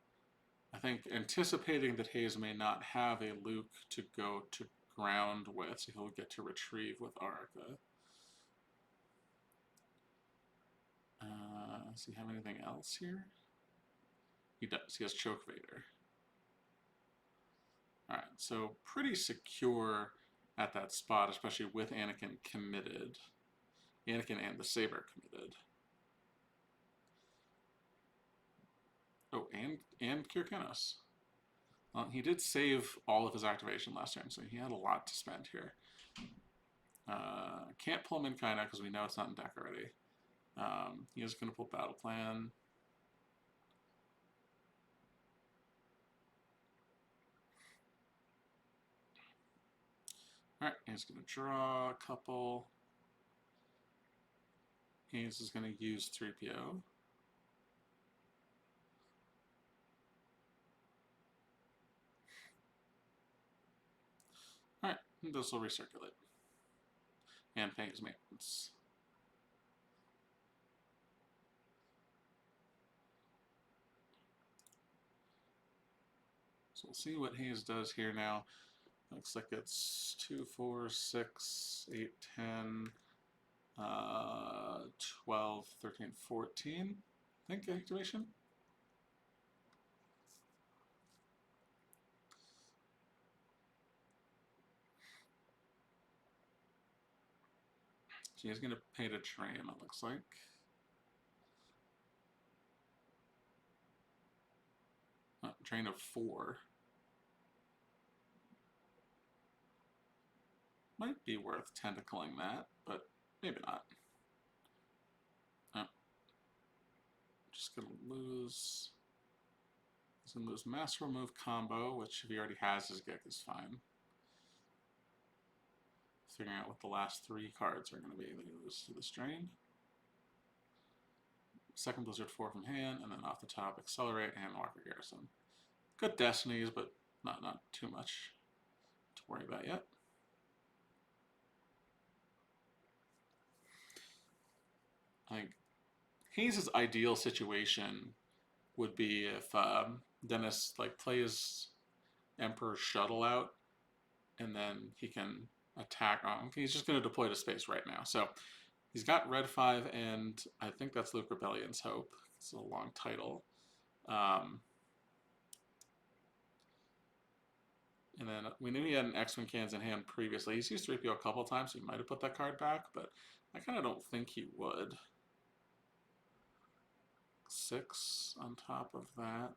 Speaker 1: I think anticipating that Hayes may not have a Luke to go to ground with, so he'll get to retrieve with Arica. Does he have anything else here? He does. He has Choke Vader. Alright, so pretty secure at that spot, especially with Anakin committed. Anakin and the Saber committed. Oh, and Kirkanos. Well, he did save all of his activation last turn, so he had a lot to spend here. Can't pull Minkai because we know it's not in deck already. He is going to pull Battle Plan. Alright, he's going to draw a couple. He's just going to use 3PO. Alright, this will recirculate. And pay his maintenance. So we'll see what Hayes does here now. Looks like it's 2, 4, 6, 8, 10, 12, 13, 14. I think activation. She's going to pay to train, it looks like. Train of 4. Might be worth tentacling that, but maybe not. Just going to lose. He's going to lose Mass Remove combo, which if he already has his Gek is fine. Figuring out what the last 3 cards are going to be. They lose to the strain. Second Blizzard 4 from hand, and then off the top, Accelerate and Walker Garrison. Good Destinies, but not too much to worry about yet. I think Hayes' ideal situation would be if Dennis plays Emperor Shuttle out, and then he can attack on. He's just going to deploy to space right now. So he's got Red 5, and I think that's Luke Rebellion's Hope. It's a long title. And then we knew he had an X-Wing cans in hand previously. He's used 3PO a couple of times, so he might have put that card back, but I kind of don't think he would. 6 on top of that.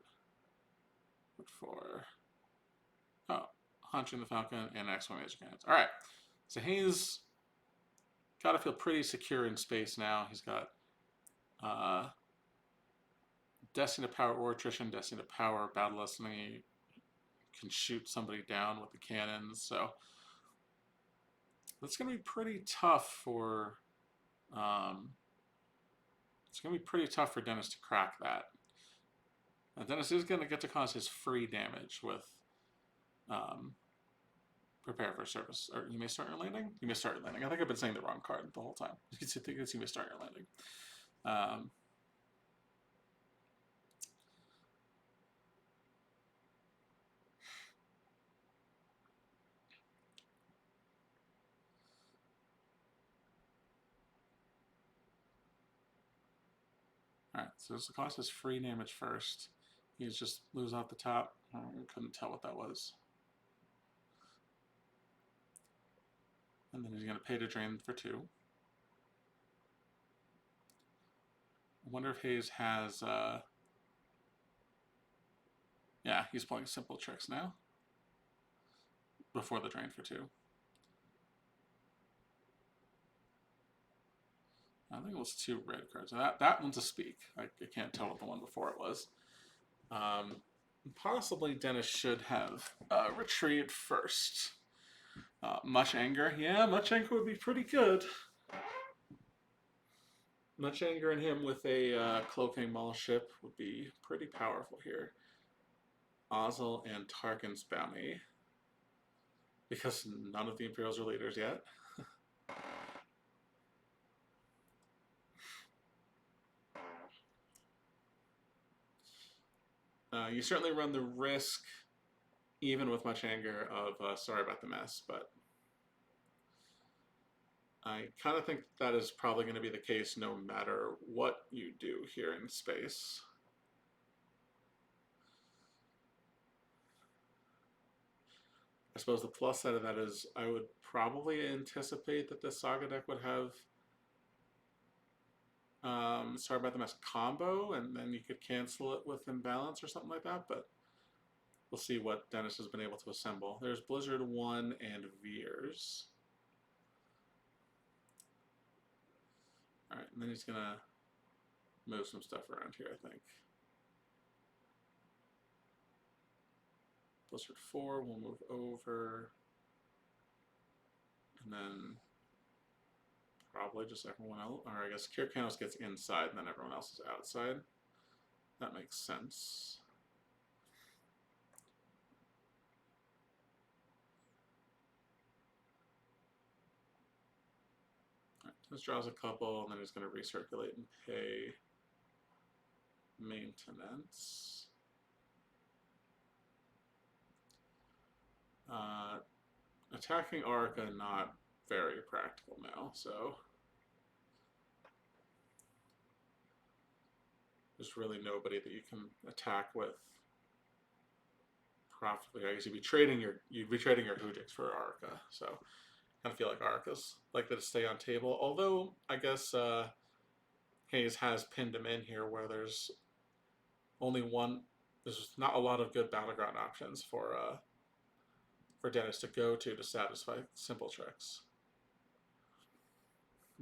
Speaker 1: What for? Oh, Hunching the Falcon and X-Wing Major Cannons. Alright, so he's got to feel pretty secure in space now. He's got Destiny to Power or Attrition, Destiny to Power, Battle Listening. He can shoot somebody down with the cannons, so that's going to be pretty tough for it's going to be pretty tough for Dennis to crack that. Now, Dennis is going to get to cause his free damage with Prepare for Service. Or you may start your landing? You may start your landing. I think I've been saying the wrong card the whole time. You may start your landing. Alright, so this will cost his free damage first. He's just lose off the top. I couldn't tell what that was. And then he's going to pay to drain for 2. I wonder if Hayes has... yeah, he's playing Simple Tricks now. Before the drain for 2. I think it was 2 red cards. That one's a speak. I can't tell what the one before it was. Possibly Dennis should have retrieved first. Much Anger. Yeah, Much Anger would be pretty good. Much Anger in him with a Cloaking Maul ship would be pretty powerful here. Ozzel and Tarkin's Bounty. Because none of the Imperials are leaders yet. You certainly run the risk, even with Much Anger, of sorry about the mess, but I kind of think that is probably going to be the case no matter what you do here in space. I suppose the plus side of that is I would probably anticipate that this Saga deck would have sorry about the mess combo, and then you could cancel it with Imbalance or something like that, but we'll see what Dennis has been able to assemble. There's Blizzard 1 and Veers. Alright, and then he's going to move some stuff around here, I think. Blizzard 4 will move over. And then probably just everyone else, or I guess Kirkanos gets inside and then everyone else is outside. That makes sense. Right, this draws a couple, and then he's going to recirculate and pay maintenance. Attacking Arca, not very practical now, so there's really nobody that you can attack with profitably. I guess you'd be trading your Hujix for Arca, so I kind of feel like Arca's likely to stay on table. Although I guess Hayes has pinned him in here where there's only one. There's not a lot of good battleground options for Dennis to go to satisfy Simple Tricks.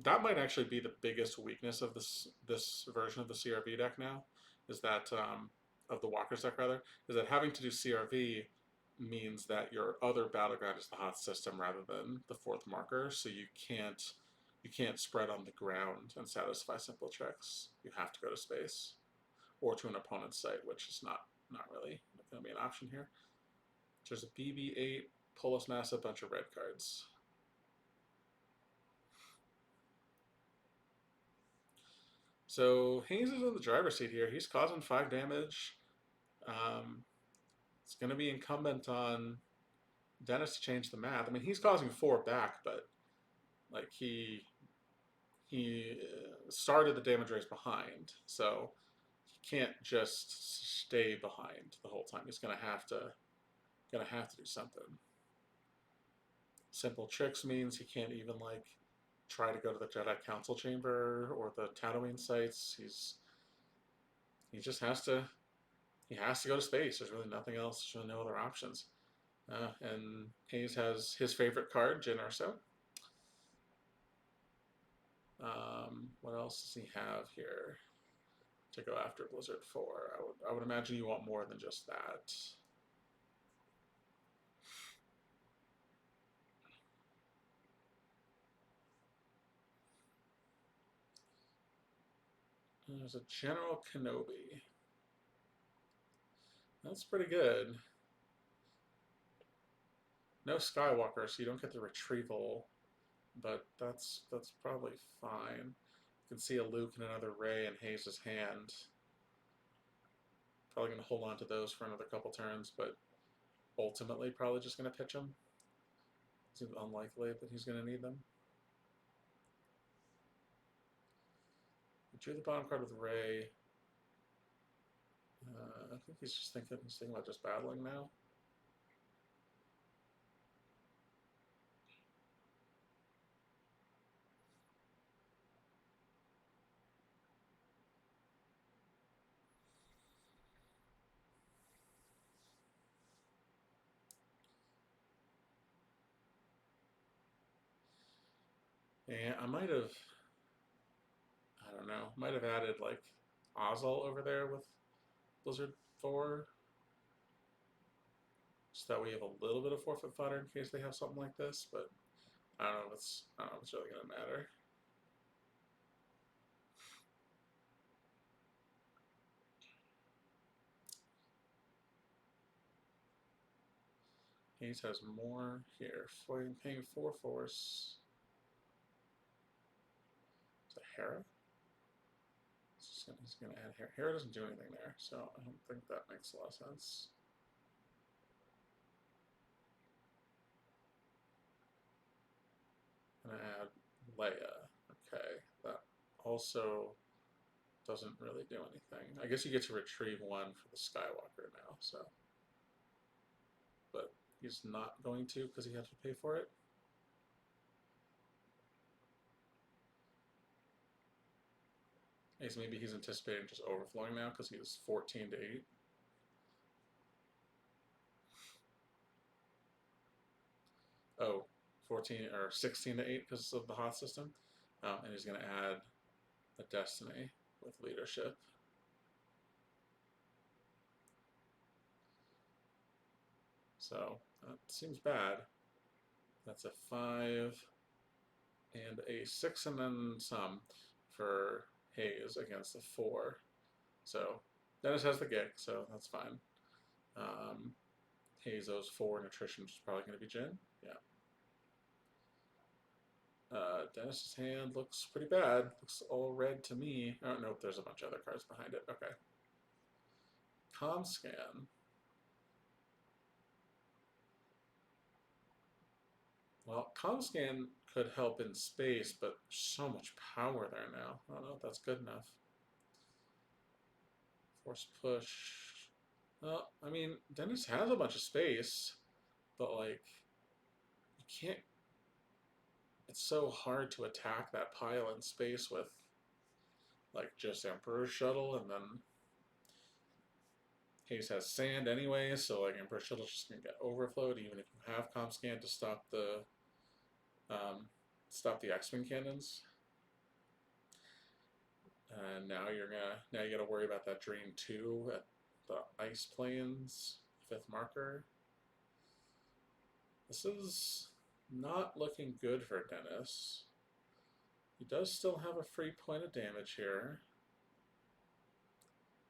Speaker 1: That might actually be the biggest weakness of this version of the CRV deck now, is that of the Walker's deck rather, is that having to do CRV means that your other battleground is the Hoth system rather than the 4th marker, so you can't spread on the ground and satisfy Simple Tricks. You have to go to space or to an opponent's site, which is not really going to be an option here. There's a BB-8, Polis Mass, a bunch of red cards. So Hayes is in the driver's seat here. He's causing 5 damage. It's going to be incumbent on Dennis to change the math. I mean, he's causing 4 back, but like he started the damage race behind, so he can't just stay behind the whole time. He's going to have to
Speaker 2: gonna have to do something. Simple tricks means he can't even like try to go to the Jedi Council chamber or the Tatooine sites. He just has to go to space. There's really nothing else. There's really no other options. And Hayes has his favorite card, Jyn Erso. What else does he have here to go after Blizzard for? I would imagine you want more than just that. There's a General Kenobi. That's pretty good. No Skywalker, so you don't get the retrieval, but that's probably fine. You can see a Luke and another Rey in Hayes' hand. Probably going to hold on to those for another couple turns, but ultimately probably just going to pitch them. Seems unlikely that he's going to need them. He drew the bottom card with Rey. I think he's thinking about just battling now. And I might have, I don't know, might have added like Ozzel over there with Blizzard 4. So that we have a little bit of forfeit fodder in case they have something like this, but I don't know if it's really going to matter. Hayes has more here. Paying 4 force. Is it Hera? He's going to add Hera. Hera doesn't do anything there, so I don't think that makes a lot of sense. I'm going to add Leia. Okay, that also doesn't really do anything. I guess you get to retrieve 1 for the Skywalker now, so. But he's not going to because he has to pay for it. I guess maybe he's anticipating just overflowing now because he's 14 to 8. Oh, 14 or 16 to 8 because of the Hoth system. And he's going to add a Destiny with leadership. So that seems bad. That's a 5 and a 6 and then some for Hayes against the 4. So Dennis has the gig, so that's fine. Hayes owes 4 and attrition, which is probably going to be Jyn. Yeah. Dennis's hand looks pretty bad. Looks all red to me. Oh, nope, there's a bunch of other cards behind it. Okay. Scan. Well, Scan could help in space, but so much power there now. I don't know if that's good enough. Force push. Well, I mean, Dennis has a bunch of space, but like, you can't. It's so hard to attack that pile in space with like just Emperor's Shuttle, and then Hayes has sand anyway, so like Emperor's Shuttle's just gonna get overflowed even if you have Scan to stop the X-Wing cannons. And now you gotta worry about that Drain 2 at the Ice Plains 5th marker. This is not looking good for Dennis. He does still have a free point of damage here.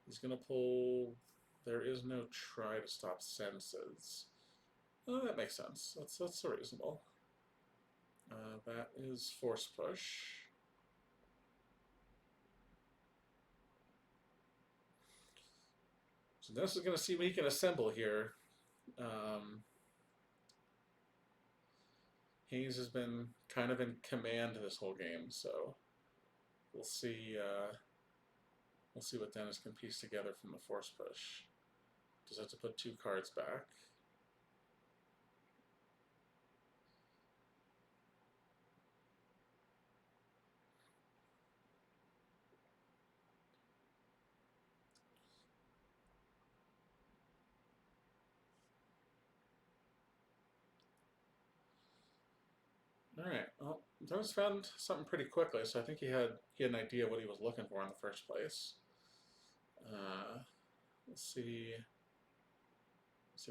Speaker 2: He's gonna pull. There is no try to stop senses. Oh, that makes sense. That's reasonable. That is force push. So Dennis is going to see what he can assemble here. Hayes has been kind of in command this whole game, so we'll see. We'll see what Dennis can piece together from the force push. Does have to put 2 cards back. Alright, well, Dennis found something pretty quickly, so I think he had an idea what he was looking for in the first place. Let's see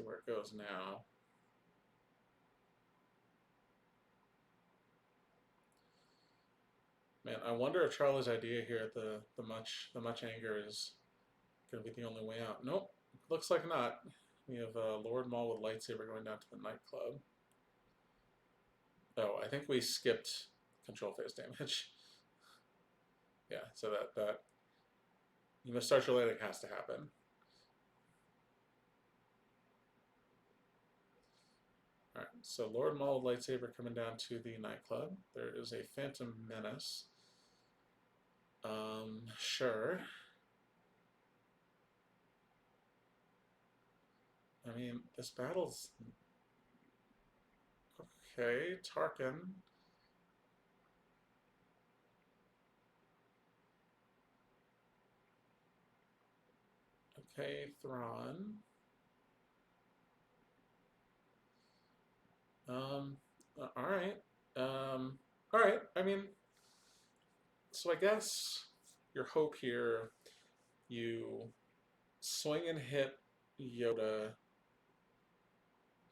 Speaker 2: where it goes now. Man, I wonder if Charlie's idea here, the much anger, is going to be the only way out. Nope, looks like not. We have Lord Maul with lightsaber going down to the nightclub. Oh, I think we skipped control phase damage. Yeah, so that you must start your landing has to happen. Alright, so Lord Maul with lightsaber coming down to the nightclub. There is a Phantom Menace. Sure. I mean, this battle's okay. Tarkin. Okay, Thrawn. All right. All right. I mean, so I guess your hope here, you swing and hit Yoda.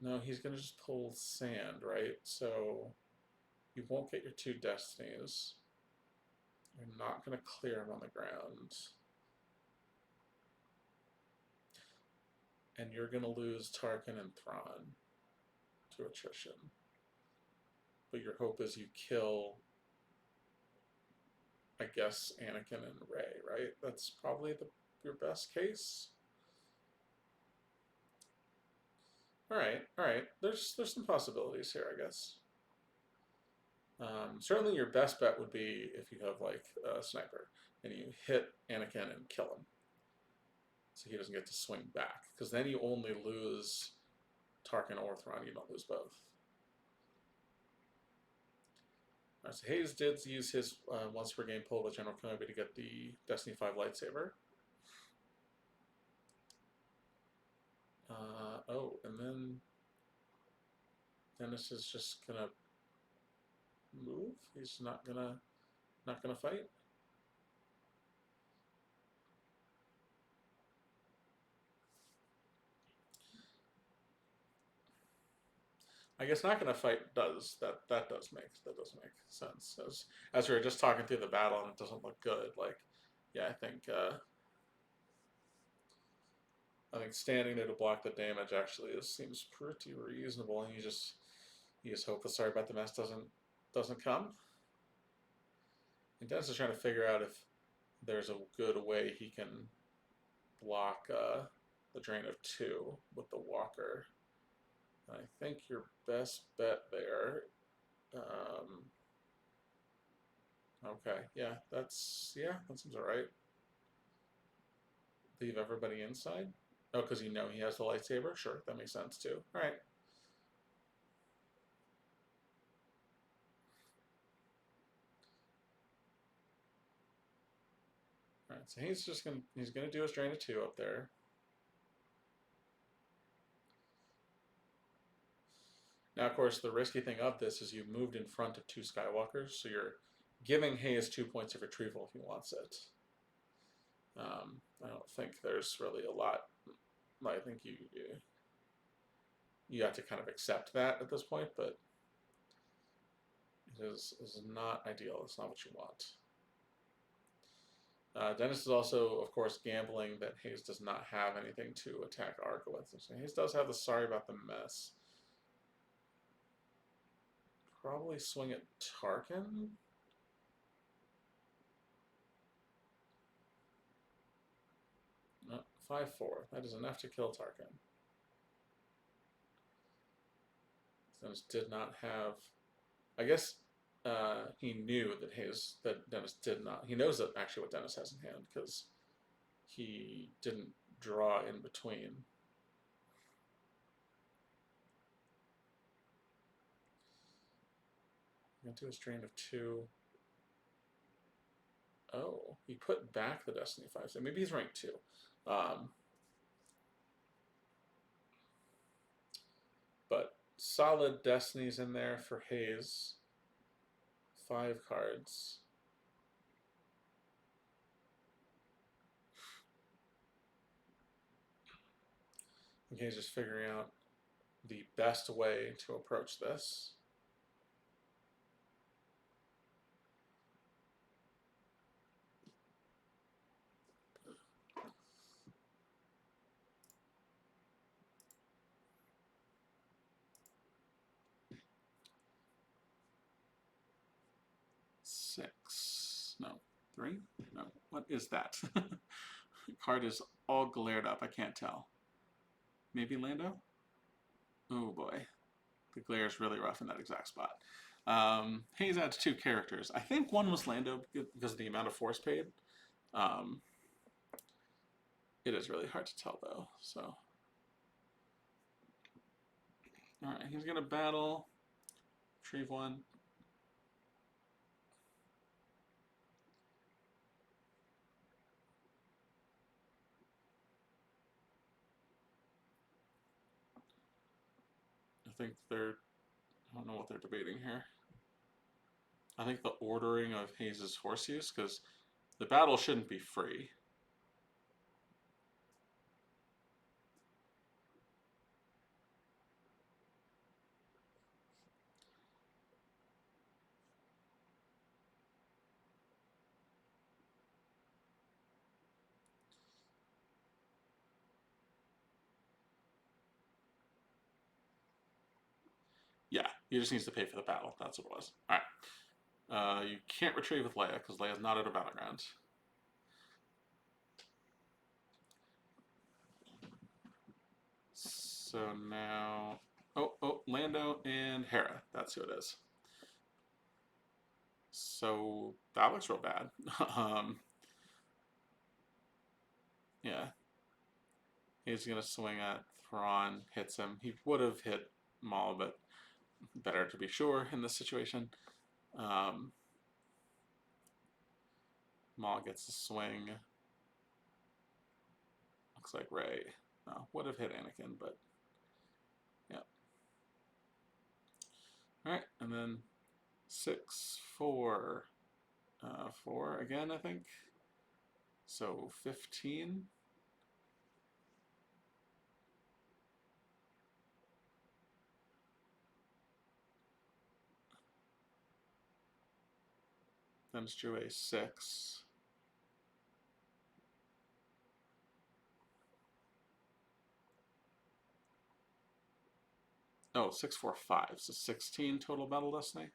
Speaker 2: No, he's gonna just pull sand, right? So you won't get your 2 destinies. You're not gonna clear him on the ground. And you're gonna lose Tarkin and Thrawn to attrition. But your hope is you kill, I guess, Anakin and Rey, right? That's probably your best case. All right. There's some possibilities here, I guess. Certainly, your best bet would be if you have like a sniper and you hit Anakin and kill him, so he doesn't get to swing back. Because then you only lose Tarkin or Thrawn. You don't lose both. All right, so Hayes did use his once per game pull with General Kenobi to get the Destiny 5 lightsaber. Oh, and then Dennis is just gonna move. He's not gonna fight. I guess not gonna fight does does make sense. As we were just talking through the battle and it doesn't look good. Like, yeah, I think standing there to block the damage actually seems pretty reasonable, and you just hope the sorry about the mess doesn't come. And Dennis is trying to figure out if there's a good way he can block the drain of 2 with the walker. I think your best bet there. Okay, that seems alright. Leave everybody inside. Oh, because you know he has the lightsaber? Sure, that makes sense too. Alright. Alright, so he's gonna do his drain of 2 up there. Now, of course, the risky thing of this is you've moved in front of 2 Skywalkers, so you're giving Hayes 2 points of retrieval if he wants it. I don't think there's really a lot. I think you have to kind of accept that at this point, but it is not ideal. It's not what you want. Dennis is also, of course, gambling that Hayes does not have anything to attack Arca with. So Hayes does have the sorry about the mess. Probably swing at Tarkin. No, 5-4. That is enough to kill Tarkin. Dennis did not have. I guess he knew that Dennis did not. He knows that actually what Dennis has in hand because he didn't draw in between. I'm gonna do a strain of 2. Oh, he put back the Destiny 5, so maybe he's ranked 2. But solid Destinies in there for Hayes. 5 cards. Okay, just figuring out the best way to approach this.
Speaker 1: Six. No. 3? No. What is that? The card is all glared up. I can't tell. Maybe Lando? Oh boy. The glare is really rough in that exact spot. Hayes adds 2 characters. I think one was Lando because of the amount of force paid. It is really hard to tell though, so. Alright, he's gonna battle. Retrieve 1. I think they're, I don't know what they're debating here. I think the ordering of Hayes' horse use, because the battle shouldn't be free. Yeah, he just needs to pay for the battle. That's what it was. Alright. You can't retrieve with Leia, because Leia's not at a battleground. So now... Oh, Lando and Hera. That's who it is. So that looks real bad. Yeah. He's going to swing at Thrawn, hits him. He would have hit Maul, but better to be sure in this situation. Maul gets a swing. Looks like Rey would have hit Anakin, but yeah. Alright, and then 6, 4, 4 again, I think. So 15. Then it's drew a 6. Oh, 6, 4, 5. So 16 total battle destiny.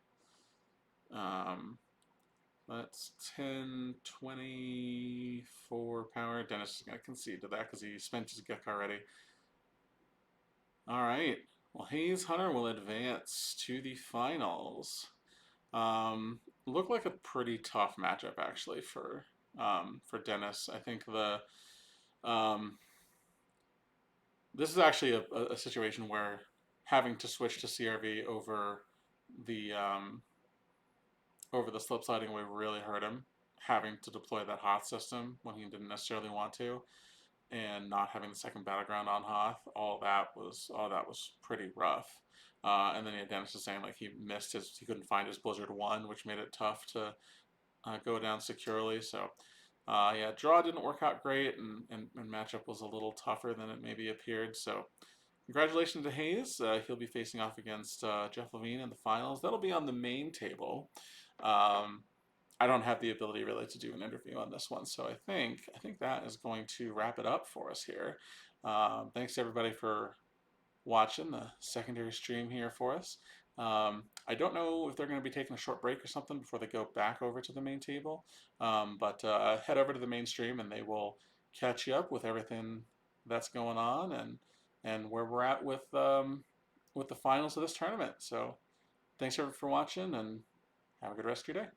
Speaker 1: That's 10, 24 power. Dennis is going to concede to that because he spent his Gek already. Alright. Well, Hayes Hunter will advance to the finals. Looked like a pretty tough matchup, actually, for Dennis. I think this is actually a situation where having to switch to CRV over the slip sliding away really hurt him. Having to deploy that Hoth system when he didn't necessarily want to, and not having the second battleground on Hoth, all that was pretty rough. And then Dennis is saying like he couldn't find his Blizzard 1, which made it tough to go down securely. So yeah, draw didn't work out great, and matchup was a little tougher than it maybe appeared. So congratulations to Hayes. He'll be facing off against Jeff Levine in the finals. That'll be on the main table. I don't have the ability really to do an interview on this one, so I think that is going to wrap it up for us here. Thanks to everybody for watching the secondary stream here for us. I don't know if they're going to be taking a short break or something before they go back over to the main table, but head over to the main stream and they will catch you up with everything that's going on and where we're at with the finals of this tournament. So thanks everyone for watching and have a good rest of your day.